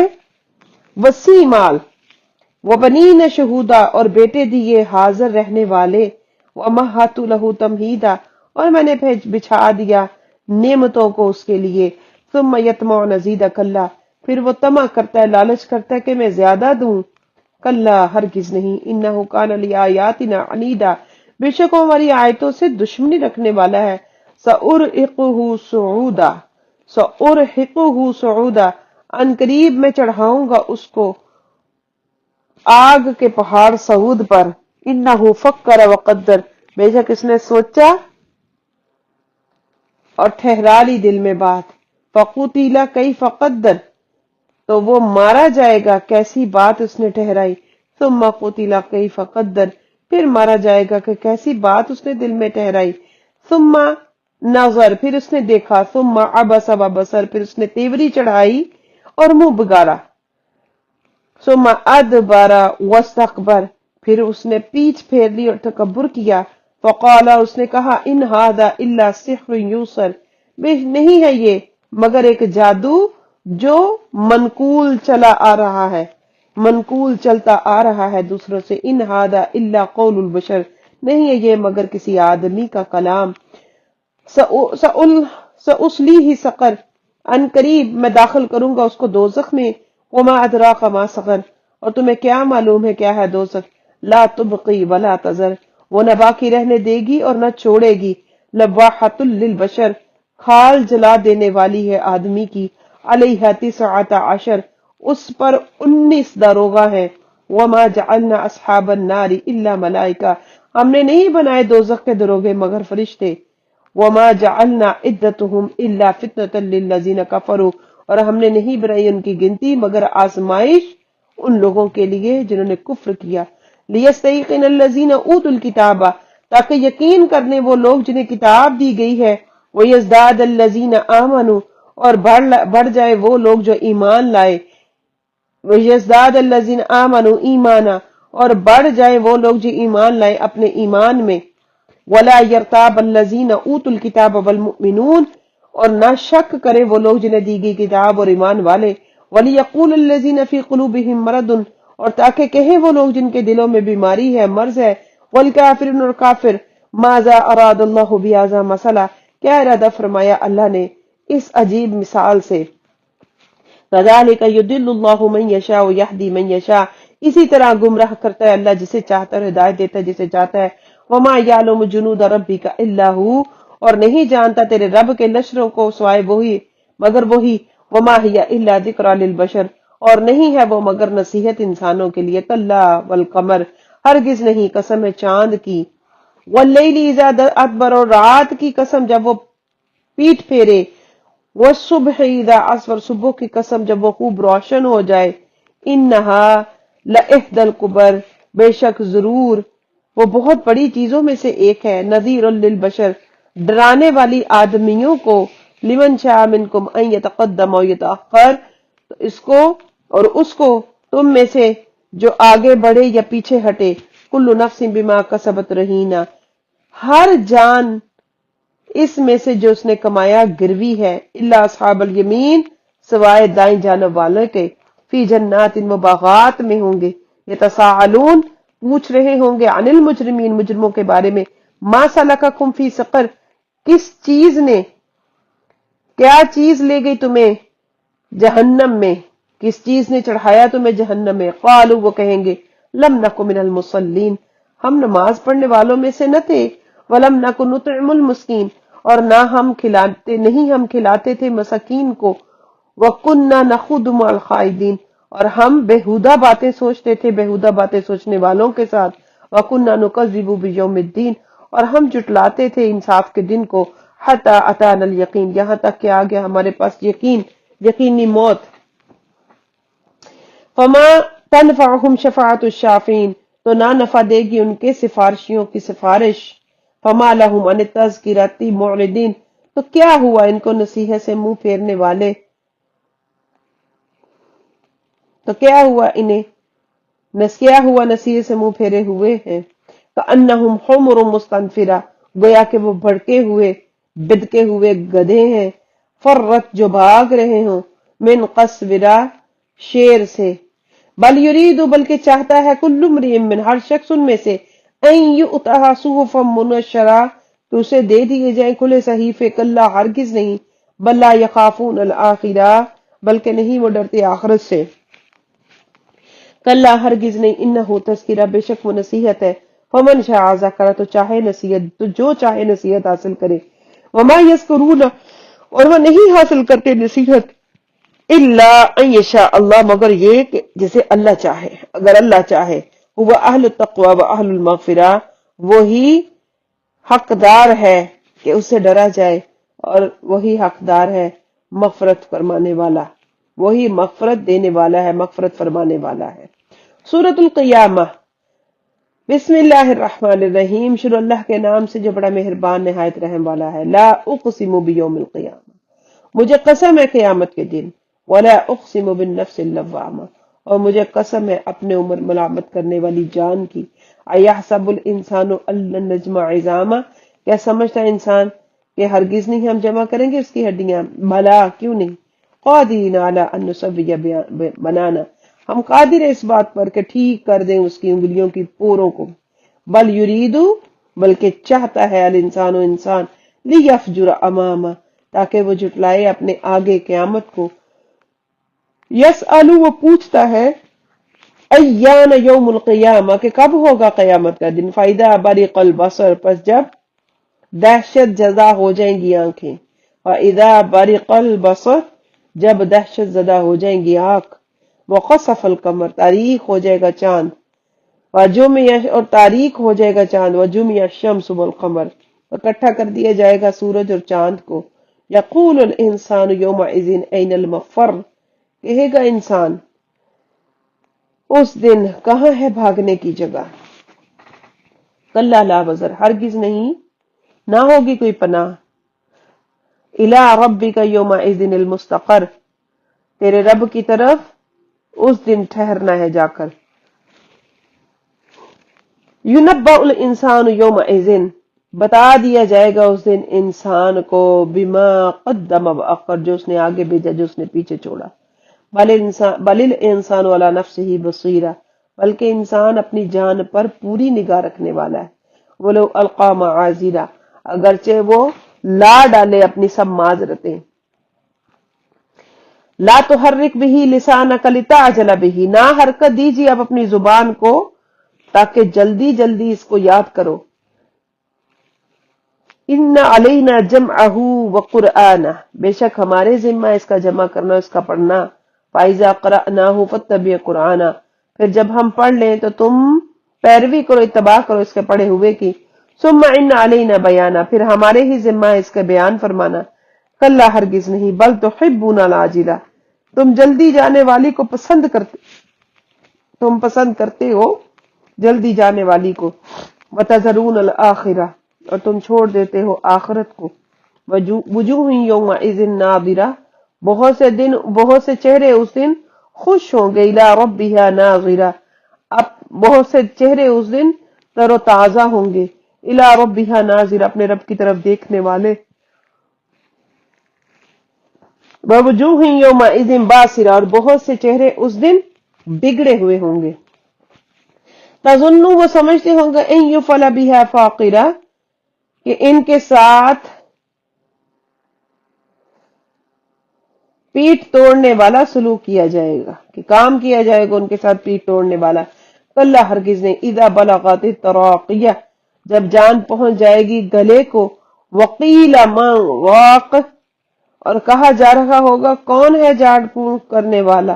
وسیع مال، وبنین شہودا، اور بیٹے دیے حاضر رہنے والے، ومہدت له تمہیدا، اور میں نے بچھا دیا نعمتوں کو اس کے لیے، ثم یطمع ان ازید کلا، پھر وہ طمع کرتا ہے، لالچ کرتا ہے کہ میں زیادہ دوں، کلا ہرگز نہیں، انہ کان لآیاتنا عنیدا، بے شک وہ ہماری آیتوں سے دشمنی رکھنے والا ہے، سأرہقہ صعودا، سأرہقہ صعودا، ان قریب میں چڑھاؤں گا اس کو آگ کے پہاڑ سعود پر، انہ فکر وقدر، بے شک اس نے سوچا اور ٹھہرا لی دل میں بات، فقتل کیف قدر، تو وہ مارا جائے گا کیسی بات اس نے ٹھہرائی، ثم قتل کیف قدر، پھر مارا جائے گا کہ کیسی بات اس نے دل میں ٹھہرائی، ثم نظر، پھر اس نے دیکھا، ثم عبس وبصر، پھر اس نے تیوری چڑھائی اور منہ بگاڑا، ثم ادبر واستکبر، پھر اس نے پیچھ پھیر لی اور تکبر کیا، فقال، اس نے کہا، ان ھذا الا سحر یوسر، نہیں ہے یہ مگر ایک جادو جو منقول چلا آ رہا ہے، منقول چلتا آ رہا ہے دوسروں سے، ان ھذا الا قول البشر، نہیں ہے یہ مگر کسی آدمی کا کلام، سأصلیہ سقر، ان قریب میں داخل کروں گا اس کو دوزخ میں، وما ادراک ما سقر، اور تمہیں کیا معلوم ہے کیا ہے دوزخ، لا تبقی ولا تذر، وہ نہ باقی رہنے دے گی اور نہ چھوڑے گی، لواحۃ للبشر، کھال جلا دینے والی ہے آدمی کی، علیہ 19 اس پر 19 داروغہ ہیں، وما جعلنا اصحاب النار الا ملائکہ، ہم نے نہیں بنائے دوزخ کے دروغے مگر فرشتے، وما جعلنا عدتهم الا فتنة للذین کفروا، اور ہم نے نہیں بنائی ان کی گنتی مگر آزمائش ان لوگوں کے لیے جنہوں نے کفر کیا، لیستیقن الذین اوتوا الکتاب، تاکہ یقین کرنے وہ لوگ جنہیں کتاب دی گئی ہے، ویزداد الذین آمنوا، اور بڑھ جائے وہ لوگ جو ایمان لائے، ویزداد الذین آمنوا ایمانا، اور بڑھ جائے وہ لوگ جو ایمان لائے اپنے ایمان میں، ولا یرتاب الذین اوتوا الکتاب والمؤمنون، اور نہ شک کرے وہ لوگ جنہیں دی گئی کتاب اور ایمان والے، ولیقول الذین فی قلوبہم مرض، اور تاکہ کہیں وہ لوگ جن کے دلوں میں بیماری ہے، مرض ہے، والکافرون، اور کافر، ماذا اراد اللہ بہذا مسئلہ، کیا ارادہ فرمایا اللہ نے اس عجیب مثال سے، کذالک یضل اللہ من یشاء ویہدی من یشاء، اسی طرح گمراہ کرتا ہے اللہ جسے چاہتا ہے، ہدایت دیتا ہے جسے چاہتا ہے، وما یعلم جنود ربک الا ہو، اور نہیں جانتا تیرے رب کے لشکروں کو سوائے وہی، مگر وہی، وما ہی الا ذکری للبشر، اور نہیں ہے وہ مگر نصیحت انسانوں کے لیے، کلا والقمر، ہرگز نہیں، قسم ہے چاند کی، واللیل اذا ادبر، اور رات کی قسم جب وہ پیٹ پھیرے، والصبح اذا اسفر، صبح کی قسم جب وہ خوب روشن ہو جائے، انہا لإحدى الکبر، بے شک ضرور وہ بہت بڑی چیزوں میں سے ایک ہے، نذیر للبشر، ڈرانے والی آدمیوں کو، لمن شاء منکم ان یتقدم و یتأخر، تو اس کو اور اس کو تم میں سے جو آگے بڑھے یا پیچھے ہٹے، کل نفس بما کسبت رہینہ، ہر جان اس میں سے جو اس نے کمایا گروی ہے، الا اصحاب الیمین، سوائے دائیں جانب والوں کے، فی جنات و باغات میں ہوں گے، یتساءلون، پوچھ رہے ہوں گے، عن المجرمین، مجرموں کے بارے میں، ما سلککم فی سقر، کس چیز نے، کیا چیز لے گئی تمہیں جہنم میں، کس چیز نے چڑھایا تمہیں جہنم میں، قالوا، وہ کہیں گے، لم نک من المصلین، ہم نماز پڑھنے والوں میں سے نہ تھے، ولم نک نطعم المسکین، اور نہ ہم کھلاتے، نہیں ہم کھلاتے تھے مساکین کو، وَكُنَّا نَخُوضُ مَعَ الْخَائِضِينَ، اور ہم بےہودہ باتیں سوچتے تھے بےہودہ باتیں سوچنے والوں کے ساتھ، وَكُنَّا نُكَذِّبُ بِيَوْمِ الدِّينِ، اور ہم جٹلاتے تھے انصاف کے دن کو، حَتَّى أَتَانَا الْيَقِينَ، یہاں تک کہ آ گیا ہمارے پاس یقین، یقینی موت، فَمَا تَنْفَعُهُمْ شَفَاعَةُ الشَّافِعِينَ، تو نہ نفع دے گی ان کے سفارشیوں کی سفارش، فَمَا لَهُمْ عَنِ التَّذْكِرَةِ مُعْرِضِينَ، تو کیا ہوا ان کو نصیحت سے منہ پھیرنے والے، تو کیا ہوا انہیں، کیا ہوا نصیحت سے منہ پھیرے ہوئے ہیں، کَأَنَّهُمْ حُمُرٌ مُسْتَنفِرَةٌ، گویا کہ وہ بھڑکے ہوئے بدکے ہوئے گدھے ہیں، فرت جو بھاگ رہے ہوں، من قصورا شیر سے، بل یرید بلکہ چاہتا ہے کل امرئ من ہر شخص ان میں سے، ان یؤتى صحفا منشرا کہ اسے دے دیے جائیں کھلے صحیفے، کلا ہرگز نہیں، بل لا یخافون الآخرہ بلکہ نہیں وہ ڈرتے آخرت سے، کلا ہرگز نہیں، انہ تذکرہ بے شک وہ نصیحت ہے، فمن شاء ذکر تو چاہے نصیحت، تو جو چاہے نصیحت حاصل کرے، وما یذکرون اور وہ نہیں حاصل کرتے نصیحت، الا ان یشاء اللہ مگر یہ کہ جسے اللہ چاہے، اگر اللہ چاہے، وہ اہل التقوی و اہل المغفرہ وہی حقدار ہے کہ اسے ڈرا جائے، اور وہی حقدار ہے مغفرت فرمانے والا، وہی مغفرت دینے والا ہے، مغفرت فرمانے والا ہے۔ سورۃ القیامہ، بسم اللہ الرحمن الرحیم، شروع اللہ کے نام سے جو بڑا مہربان نہایت رحم والا ہے۔ لا اقسم بیوم القیامہ، مجھے قسم ہے قیامت کے دن، ولا اقسم بالنفس اللوامہ اور مجھے قسم ہے اپنے عمر ملامت کرنے والی جان کی، ایحسب الانسان ان لن نجمع عظامہ کیا سمجھتا ہے انسان کہ ہرگز نہیں ہم جمع کریں گے اس کی ہڈیاں، بلا کیوں نہیں، قادرین علی ان نسوی بنانا ہم قادر ہیں اس بات پر کہ ٹھیک کر دیں اس کی انگلیوں کی پوروں کو، بل یریدو بلکہ چاہتا ہے الانسان انسان، لیفجر امامہ تاکہ وہ جھٹلائے اپنے آگے قیامت کو، یسألو وہ پوچھتا ہے، ایان یوم القیامہ کہ کب ہوگا قیامت کا دن، فَإِذَا بَرِقَ الْبَصَرُ پس جب دہشت زدہ ہو جائیں گی آنکھیں، وَإِذَا بَرِقَ الْبَصَرُ جب دہشت زدہ ہو جائیں گی آنکھ، وَخَسَفَ الْقَمَرُ تاریک ہو جائے گا چاند، اور تاریک ہو جائے گا چاند، وَجُمِعَ الشَّمْسُ وَالْقَمَرُ اکٹھا کر دیا جائے گا سورج اور چاند کو، یقول الانسان یومئذ این المفر کہے گا انسان اس دن کہاں ہے بھاگنے کی جگہ، کلا لا وزر ہرگز نہیں، نہ ہوگی کوئی پناہ، الی ربک یومئذ المستقر تیرے رب کی طرف اس دن ٹھہرنا ہے جا کر، یُنَبَّأُ الانسان یومئذ بتا دیا جائے گا اس دن انسان کو، بما قدم وأخر جو اس نے آگے بھیجا جو اس نے پیچھے چھوڑا، بل الانسان علی نفسہ بصیرہ بلکہ انسان اپنی جان پر پوری نگاہ رکھنے والا ہے، ولو القی معاذیرہ اگرچہ وہ لا ڈالے اپنی سب معذرتیں، لا تحرک به لسانک لتعجل به نہ حرکت دیجیے اب اپنی زبان کو تاکہ جلدی جلدی اس کو یاد کرو، ان علینا جمعہ وقرآنہ بے شک ہمارے ذمہ ہے اس کا جمع کرنا اس کا پڑھنا، فإذا قرأناہ فاتبع قرآنہ پھر جب ہم پڑھ لیں تو تم پیروی کرو اتباع کرو اس کے پڑھے ہوئے کی، ثم ان علینا بیانہ پھر ہمارے ہی ذمہ ہے اس کا بیان فرمانا، کلا ہرگز نہیں، بل تحبون العاجلہ تم جلدی جانے والی کو پسند کرتے، تم پسند کرتے ہو جلدی جانے والی کو، وتذرون الآخرہ اور تم چھوڑ دیتے ہو آخرت کو، وجوہ یومئذ ناظرہ بہت سے چہرے اس دن خوش ہوں گے، الی ربہا ناظرہ اب بہت سے چہرے اس دن تر و تازہ ہوں گے، الی ربہا ناظرہ اپنے رب کی طرف دیکھنے والے، ووجوہ یومئذ باسرہ اور بہت سے چہرے اس دن بگڑے ہوئے ہوں گے، تظن وہ سمجھتے ہوں گے ان یفعل بہا فاقرہ کہ ان کے ساتھ پیٹ توڑنے والا سلوک کیا جائے گا، کہ کام کیا جائے گا ان کے ساتھ پیٹ توڑنے والا، کلا ہرگز نہیں، اذا بلغت التراقیہ جب جان پہنچ جائے گی گلے کو، وقیل من راق اور کہا جا رہا ہوگا کون ہے جھاڑ پھونک کرنے والا،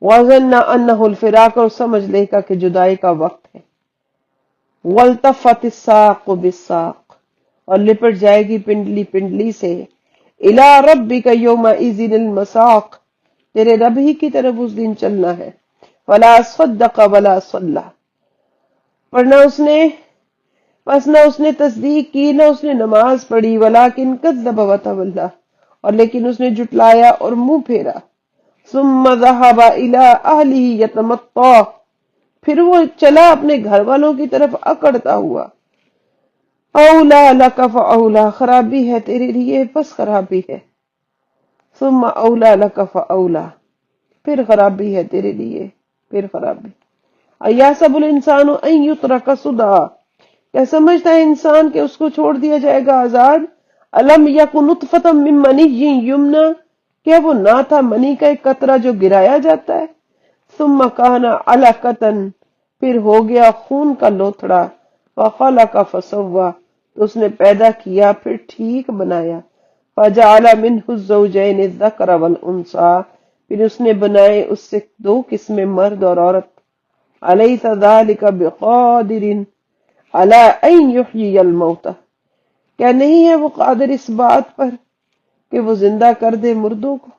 وظن انہ الفراق اور سمجھ لے گا کہ جدائی کا وقت ہے، والتفت الساق بالساق اور لپٹ جائے گی پنڈلی پنڈلی سے، الی ربک یومئذ المساق تیرے رب ہی کی طرف اس دن چلنا ہے، ولا صدق ولا صلی پس نہ اس نے تصدیق کی نہ اس نے نماز پڑھی، ولیکن کذب وتولی اور لیکن اس نے جھٹلایا اور منہ پھیرا، ثم ذهب الى اہلہ یتمطى پھر وہ چلا اپنے گھر والوں کی طرف اکڑتا ہوا، اولا لک فاولا خرابی ہے تیرے لیے بس خرابی ہے، ثم اولا لک فاولا، پھر خرابی ہے تیرے لیے، پھر خرابی۔ ایحسب الانسان ان یترک سدی، کیا سمجھتا ہے انسان کہ اس کو چھوڑ دیا جائے گا آزاد؟ الم یک نطفۃ من منی یمنی، کیا وہ نہ تھا منی کا ایک قطرہ جو گرایا جاتا ہے؟ ثم کان علقۃ، پھر ہو گیا خون کا لوتھڑا، فخلق فسوی، تو اس نے پیدا کیا پھر ٹھیک بنایا، فجعل منہ الزوجین الذکر والانثی، پھر اس نے بنائے اس سے دو قسمیں مرد اور عورت۔ الیس ذلک بقادر علی ان یحیی الموتى، کیا نہیں ہے وہ قادر اس بات پر کہ وہ زندہ کر دے مردوں کو؟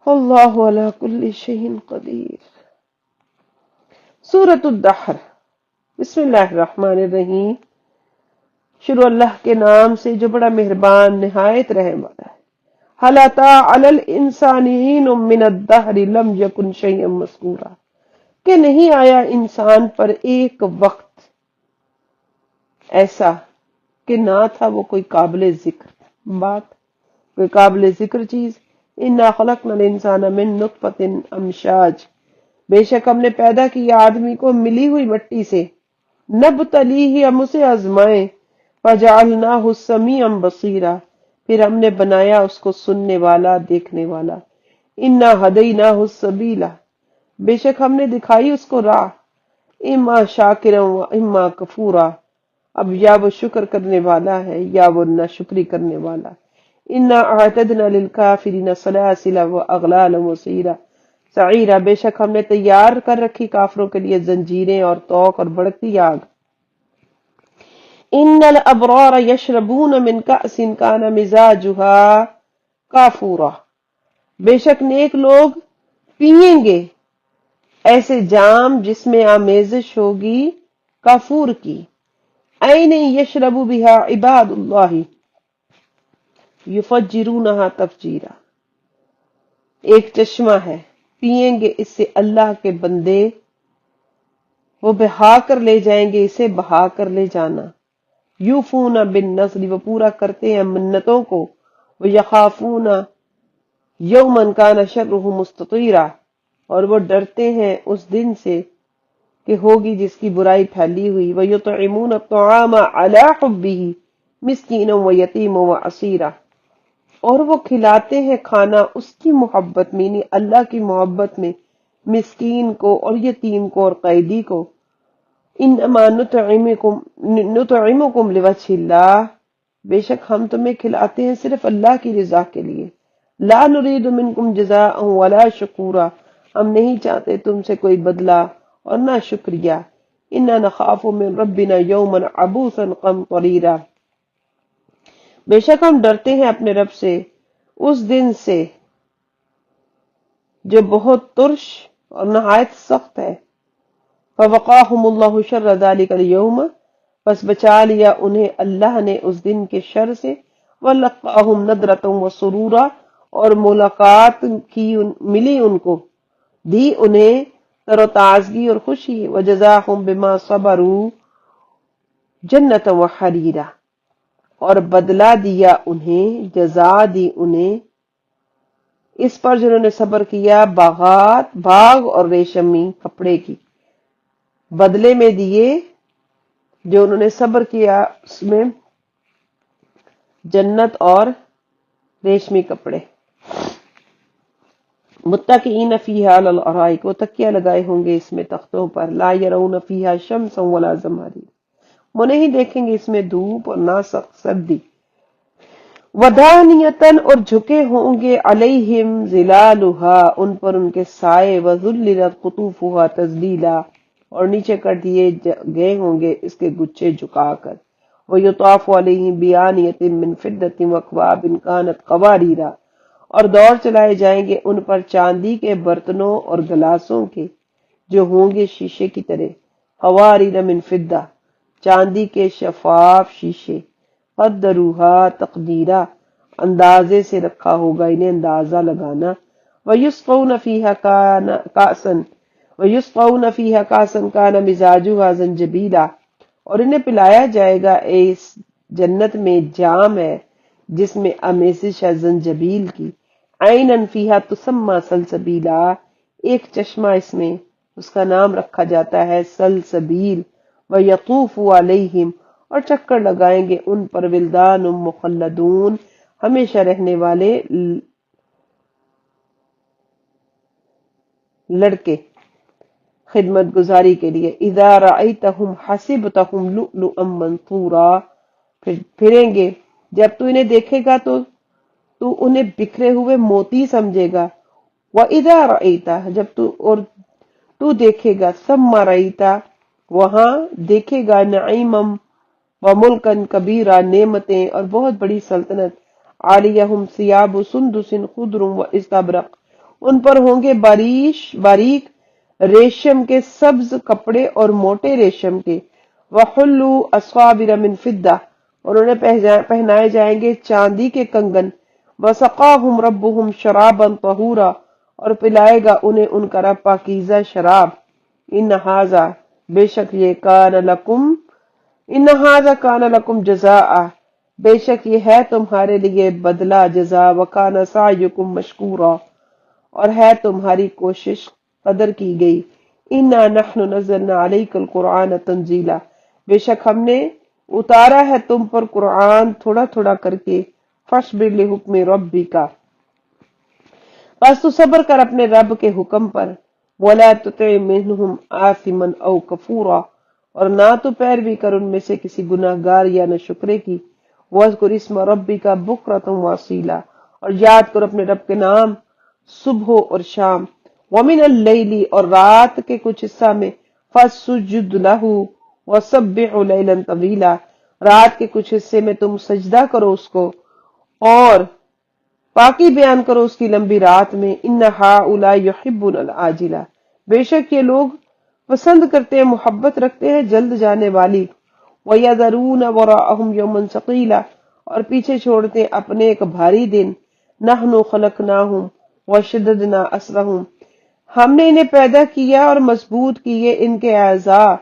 اللہ علی کل شیء قدیر۔ سورۃ الدحر، بسم اللہ الرحمن الرحیم، شروع اللہ کے نام سے جو بڑا مہربان نہایت رحم والا ہے۔ هل أتى على الإنسان حين من الدهر لم يكن شيئا مذكورا، کہ نہیں آیا انسان پر ایک وقت ایسا کہ نہ تھا وہ کوئی قابل ذکر بات، کوئی قابل ذکر چیز۔ انا خلقنا الانسان من نطفۃ امشاج، بے شک ہم نے پیدا کیا آدمی کو ملی ہوئی مٹی سے، نبتلیہ، ہم اسے آزمائیں، فجعلناہ سمیعا بصیرا، پھر ہم نے بنایا اس کو سننے والا، دیکھنے والا۔ انا ہدیناہ السبیل، بے شک ہم نے دکھائی اس کو راہ، اما شاکرا و اما کفورا، اب یا وہ شکر کرنے والا ہے یا وہ ناشکری کرنے والا۔ انا اعتدنا للکافرین سلاسل و اغلالا وسعیرا، سعیرا، بے شک ہم نے تیار کر رکھی کافروں کے لیے زنجیریں اور توق اور بھڑکتی آگ۔ ان الابرار یشربون من کأس کان مزاجها کافورا، بے شک نیک لوگ پیئیں گے ایسے جام جس میں آمیزش ہوگی کافور کی۔ عین یشرب بها عباد اللہ یفجرونها تفجیرا، ایک چشمہ ہے، پیئیں گے اس سے اللہ کے بندے، وہ بہا کر لے جائیں گے اسے، بہا کر لے جانا۔ یوفون بالنذر، وہ پورا کرتے ہیں منتوں کو، ویخافون یوما کان شرہ مستطیرا، اور وہ ڈرتے ہیں اس دن سے کہ ہوگی جس کی برائی پھیلی ہوئی۔ ویطعمون الطعام علی حبہ مسکینا ویتیما واسیرا، اور وہ کھلاتے ہیں کھانا اس کی محبت میں، یعنی اللہ کی محبت میں، مسکین کو اور یتیم کو اور قیدی کو۔ انما نطعمکم لوجہ اللہ، بے شک ہم تمہیں کھلاتے ہیں صرف اللہ کی رضا کے لیے۔ لا نرید منکم جزاء ولا شکورا، ہم نہیں چاہتے تم سے کوئی بدلہ اور نہ شکریہ۔ انا نخاف من ربنا یوما عبوسا قمطریرا، بے شک ہم ڈرتے ہیں اپنے رب سے اس دن سے جو بہت ترش اور نہایت سخت ہے۔ فوقاہم اللہ شر ذلک اليوم، پس بچا لیا انہیں اللہ نے اس دن کے شر سے۔ ولقاہم نضرۃ وسرورا، اور ملاقات کی ملی ان کو، دی انہیں تر و تازگی اور خوشی۔ وجزاہم بما صبروا جنۃ وحریرا، اور بدلہ دیا انہیں، جزا دی انہیں اس پر جنہوں نے صبر کیا، باغات، باغ اور ریشمی کپڑے کی، بدلے میں دیے جو انہوں نے صبر کیا اس میں جنت اور ریشمی کپڑے۔ متکئین فیہا علی الارائک، وہ تکیہ لگائے ہوں گے اس میں تختوں پر۔ لا یرون فیہا شمسا ولا زمہریر، وہ نہیں دیکھیں گے اس میں دھوپ اور نہ سخت سردی۔ ودانیتاً، اور جھکے ہوں گے، علیہم ظلالہا، ان پر ان کے سائے، وذللت قطوفہا تذلیلا، اور نیچے کر دیے گئے ہوں گے اس کے گچھے جھکا کر۔ وَيُطَافُ عَلَيْهِمْ بِآنِيَةٍ مِّن فِضَّةٍ وَأَكْوَابٍ كَانَتْ قَوَارِيرَا، اور دور چلائے جائیں گے ان پر چاندی کے برتنوں اور گلاسوں کے جو ہوں گے شیشے کی طرح۔ قواریر من فضہ، چاندی کے شفاف شیشے۔ قدروہا تقدیرا، اندازے سے رکھا ہوگا انہیں اندازہ لگانا۔ وَيُسْقَوْنَ فِيهَا كَأْسًا كَانَ مِزَاجُهَا زَنْجَبِيلًا، اور انہیں پلایا جائے گا اس جنت میں جام ہے جس میں آمیزش ہے زنجبیل کی، عینن فیہا تسمى سلسبیلا، ایک چشمہ اس میں اس کا نام رکھا جاتا ہے سلسبیل، ویطوف علیہم، اور چکر لگائیں گے ان پر ولدان مخلدون، ہمیشہ رہنے والے لڑکے خدمت گزاری کے لیے۔ اذا رأیتہم حسبتہم لؤلؤا منثورا، پھریں گے جب تو انہیں دیکھے گا تو انہیں بکھرے ہوئے موتی سمجھے گا۔ وَإِذَا رَأَيْتَ، جب تو دیکھے گا، ثم رأیت، وہاں دیکھے گا، نعیمم وملکن کبیرہ، نعمتیں اور بہت بڑی سلطنت، عالیہم ثیاب سندس خضر واستبرق، ان پر ہوں گے باریک ریشم کے سبز کپڑے اور موٹے ریشم کے، وحلوا اساور من فضہ، اور انہیں پہنائے جائیں گے چاندی کے کنگن، وسقاہم ربہم شرابا طہورا، اور پلائے گا انہیں ان کا رب پاکیزہ شراب۔ ان ھذا، بے شک یہ کان لکم جزاء، بے شک یہ ہے تمہارے لیے بدلہ جزا، وکان سعیکم مشکورا، اور ہے تمہاری کوشش قدر کی گئی۔ انا نحن نزلنا علیک القرآن تنزیلا، بے شک ہم نے اتارا ہے تم پر قرآن تھوڑا تھوڑا کر کے۔ فاصبر لحکم ربک، بس تو صبر کر اپنے رب کے حکم پر۔ ولا تطع منهم آثما او کفورا، اور نہ تو پیروی کر ان میں سے کسی گناہگار یا نہ شکرے کی۔ واذکر اسم ربک بکرۃ واصیلا، اور یاد کر اپنے رب کے نام صبح اور شام۔ ومن اللیل، اور رات کے کچھ حصہ میں، فاسجد لہ وسبح لیلا طویلا، رات کے کچھ حصے میں تم سجدہ کرو اس کو اور پاکی بیان کرو اس کی لمبی رات میں۔ ان ہؤلاء یحبون العاجلہ، بے شک یہ لوگ پسند کرتے ہیں، محبت رکھتے ہیں جلد جانے والی۔ وَيَذَرُونَ وَرَاءَهُمْ يَوْمًا ثَقِيلًا، اور پیچھے چھوڑتے ہیں اپنے ایک بھاری دن۔ نَحْنُ خَلَقْنَاهُمْ وَشَدَّدْنَا أَسْرَهُمْ، ہم نے انہیں پیدا کیا اور مضبوط کیے ان کے اعضاء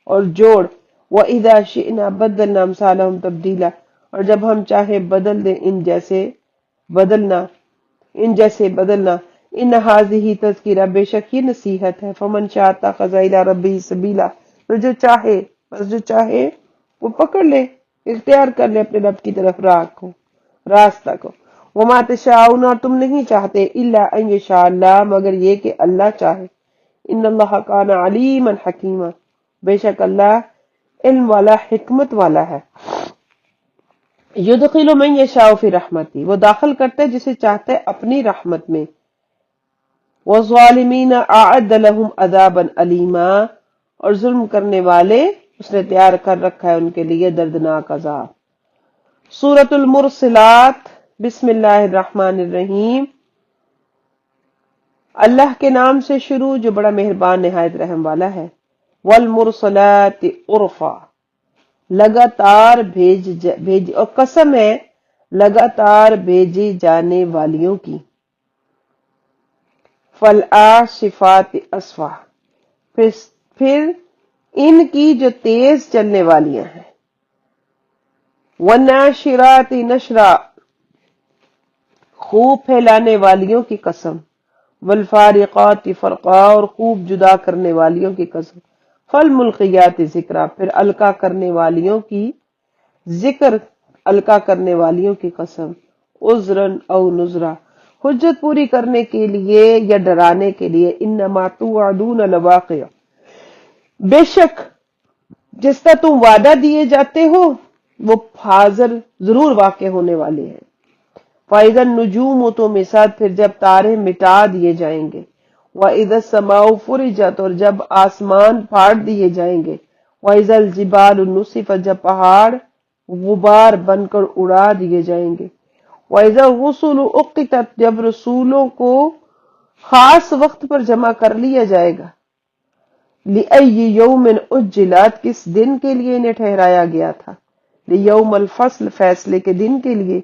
اور جوڑ۔ وَإِذَا شِئْنَا بَدَّلْنَا أَمْثَالَهُمْ تَبْدِيلًا، اور جب ہم چاہے بدل دیں ان جیسے بدلنا۔ ان ھذہ تذکرہ، بے شک یہ نصیحت ہے۔ فمن شاء اتخذ الی ربہ سبیلا، تو جو چاہے وہ پکڑ لے، اختیار کر لے اپنے رب کی طرف راستہ کو۔ وما تشاءون، اور تم نہیں چاہتے، الا ان یشاء اللہ، مگر یہ کہ اللہ چاہے۔ ان اللہ کان علیما حکیما، بے شک اللہ علم والا حکمت والا ہے۔ یدخل من یشاء فی رحمتہ، وہ داخل کرتا ہے جسے چاہتا ہے اپنی رحمت میں۔ والظالمین اعد لهم عذابا علیما، اور ظلم کرنے والے اس نے تیار کر رکھا ہے ان کے لیے دردناک عذاب۔ سورۃ المرسلات، بسم اللہ الرحمن الرحیم، اللہ کے نام سے شروع جو بڑا مہربان نہایت رحم والا ہے۔ والمرسلات عرفا، لگاتار بھیج اور قسم ہے لگاتار بھیجی جانے والیوں کی۔ فالعاصفات عصفا، پھر ان کی جو تیز چلنے والیاں ہیں۔ والناشرات نشرا، خوب پھیلانے والیوں کی قسم۔ والفارقات فرقا، اور خوب جدا کرنے والیوں کی قسم۔ فالملقیات ذکرا، پھر القا کرنے والیوں کی قسم۔ عذرا او نذرا، حجت پوری کرنے کے لیے یا ڈرانے کے لیے۔ انما توعدون لواقع، بے شک جس کا تم وعدہ دیے جاتے ہو وہ حاضر ضرور واقع ہونے والے ہیں۔ فَإِذَا النُّجُومُ طُمِسَتْ، پھر جب تارے مٹا دیے جائیں گے۔ وَإِذَا السَّمَاءُ فُرِجَتْ، اور جب آسمان پھاڑ دیے جائیں گے۔ وَإِذَا الْجِبَالُ نُسِفَتْ، جب پہاڑ غبار بن کر اڑا دیے جائیں گے۔ وَإِذَا الرُّسُلُ أُقِّتَتْ، جب رسولوں کو خاص وقت پر جمع کر لیا جائے گا۔ لِأَيِّ يَوْمٍ أُجِّلَتْ، کس دن کے لیے انہیں ٹھہرایا گیا تھا۔ لِيَوْمِ الْفَصْلِ، فیصلے کے دن کے لیے۔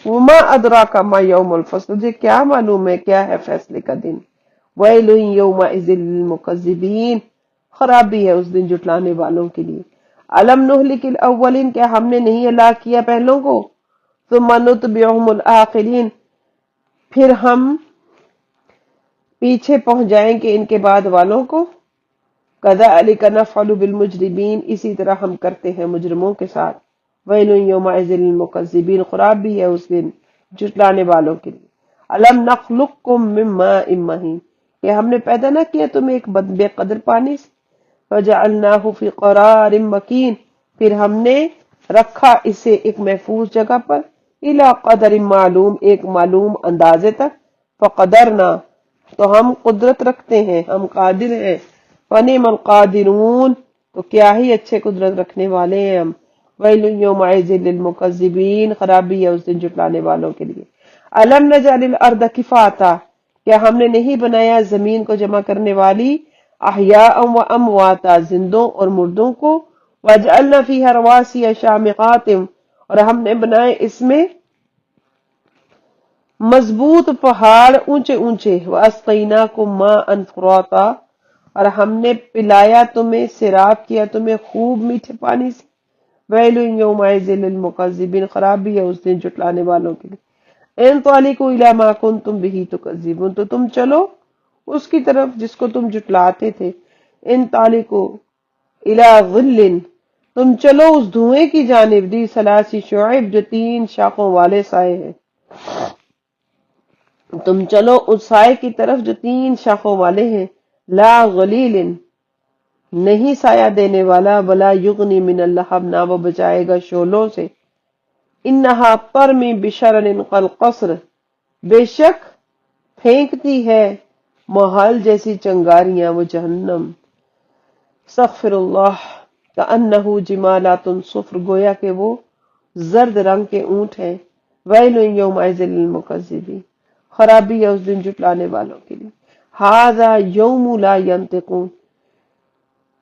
وَمَا أَدْرَاكَ مَا يَوْمُ الْفَصْلِ، تجھے کیا معلوم ہے کیا ہے فیصلے کا دن۔ وَيْلٌ يَوْمَئِذٍ لِّلْمُكَذِّبِينَ، خرابی ہے اس دن جھٹلانے والوں کے لیے۔ أَلَمْ نُهْلِكِ الْأَوَّلِينَ، کیا ہم نے نہیں ہلاک کیا پہلوں کو۔ ثم نتبعهم الآخرین، پھر ہم پیچھے پہنچ جائیں گے ان کے بعد والوں کو. كذلك نفعل بالمجرمین، اسی طرح ہم کرتے ہیں مجرموں کے ساتھ. ویل یومئذ للمکذبین، خراب بھی ہے اس دن جھٹلانے والوں کے لیے. الم نخلقکم من ماء مہین، کہ ہم نے پیدا نہ کیا تمہیں ایک بے قدر پانی سے. فجعلناہ فی قرار مکین، پھر ہم نے رکھا اسے ایک محفوظ جگہ پر. الی قدر معلوم، ایک معلوم اندازے تک. فقدرنا، تو ہم قدرت رکھتے ہیں، ہم قادر ہیں. فنعم القادرون، تو کیا ہی اچھے قدرت رکھنے والے ہیں ہم. ویل یومئذ للمکذبین، خرابی ہے اس دن جھٹلانے والوں کے لیے. الم نجعل الارض کفاتا، کیا ہم نے نہیں بنایا زمین کو جمع کرنے والی. احیاء و امواتا، زندوں اور مردوں کو. وجعلنا فیہا رواسی شامخات، اور ہم نے بنائے اس میں مضبوط پہاڑ اونچے اونچے. واسقیناکم ماء فراتا، اور ہم نے پلایا تمہیں، سیراب کیا تمہیں خوب میٹھے پانی سے. ویل یومئذ للمکذبین، خرابی ہے اس دن جھٹلانے والوں کے لیے. انطلقوا الی ما کنتم بہ تکذبون، تو تم چلو اس کی طرف جس کو تم جھٹلاتے تھے. انطلقوا الی ظل، تم چلو اس دھوئیں کی جانب. دی ثلاث شعب، جو 3 شاخوں والے سائے ہیں. تم چلو اس سائے کی طرف جو 3 شاخوں والے ہیں. لا غلیل، نہیں سایہ دینے والا. ولا یغنی من اللہب، نہ وہ بچائے گا شعلوں سے. انہا ترمی بشرر کالقصر، بے شک پھینکتی ہے محل جیسی چنگاریاں وہ جہنم. استغفر اللہ. کأنہ جمالات صفر، گویا کہ وہ زرد رنگ کے اونٹ ہیں. ویل یومئذ للمکذبین، خرابی ہے اس دن جھٹلانے والوں کے لیے. ھذا یوم لا ینطقون،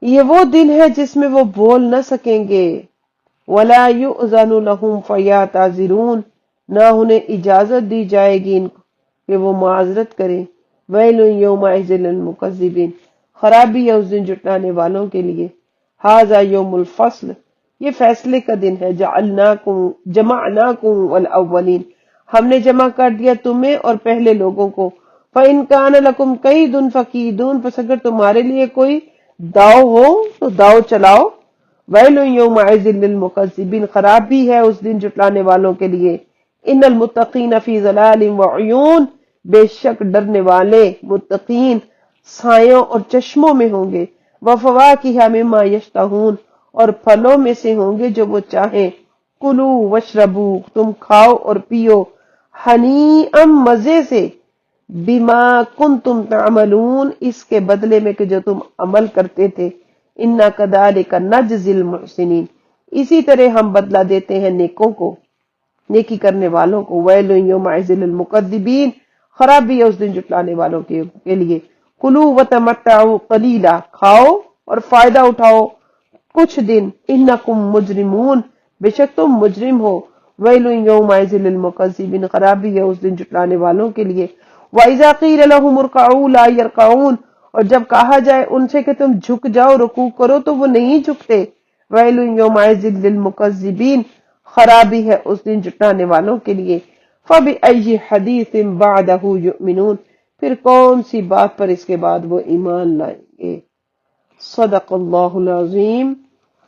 یہ وہ دن ہے جس میں وہ بول نہ سکیں گے. ولا یؤذن لهم فیعتذرون، نہ انہیں اجازت دی جائے گی ان کو کہ وہ معذرت کریں. ویل یومئذ للمکذبین، خرابی ہے اس دن جھٹلانے والوں کے لیے. ھذا یوم الفصل، یہ فیصلے کا دن ہے. جمعناکم والاولین، ہم نے جمع کر دیا تمہیں اور پہلے لوگوں کو. فإن کان لکم کید فکیدون، پس اگر تمہارے لیے کوئی داؤ ہو تو داؤ چلاؤ. ویل یومئذ للمکذبین، خرابی ہے اس دن جھٹلانے والوں کے لیے. ان المتقین فی ظلال وعیون، بے شک ڈرنے والے متقین سایوں اور چشموں میں ہوں گے. وفواکہ مما یشتہون، اور پھلوں میں سے ہوں گے جو وہ چاہیں. کلو واشربو، تم کھاؤ اور پیو. ہنیئا، مزے سے. بما کنتم تعملون، اس کے بدلے میں کہ جو تم عمل کرتے تھے. انا کذالک نجزی المحسنین، اسی طرح ہم بدلہ دیتے ہیں نیکوں کو، نیکی کرنے والوں کو. ویل یومئذ للمکذبین، خرابی ہے اس دن جھٹلانے والوں کے لیے. کلوا وتمتعوا قلیلا، کھاؤ اور فائدہ اٹھاؤ کچھ دن. انکم مجرمون، بے شک تم مجرم ہو. ویل یومئذ للمکذبین، خرابی ہے اس دن جھٹلانے والوں کے لیے. وَإِذَا قِيلَ لَهُمُ ارْكَعُوا لَا يَرْكَعُونَ، اور جب کہا جائے ان سے کہ تم جھک جاؤ، رکوع کرو، تو وہ نہیں جھکتے. وَيْلٌ يَوْمَئِذٍ لِّلْمُكَذِّبِينَ، خرابی ہے اس دن جھٹلانے والوں کے لیے. فَبِأَيِّ حَدِيثٍ بَعْدَهُ يُؤْمِنُونَ، پھر کون سی بات پر اس کے بعد وہ ایمان لائیں گے. صدق اللہ العظیم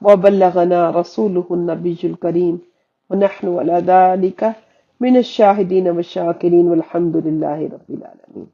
وبلغنا رسوله النبی الکریم ونحن على ذلك من الشاہدین والشاکرین والحمد للہ رب العالمین.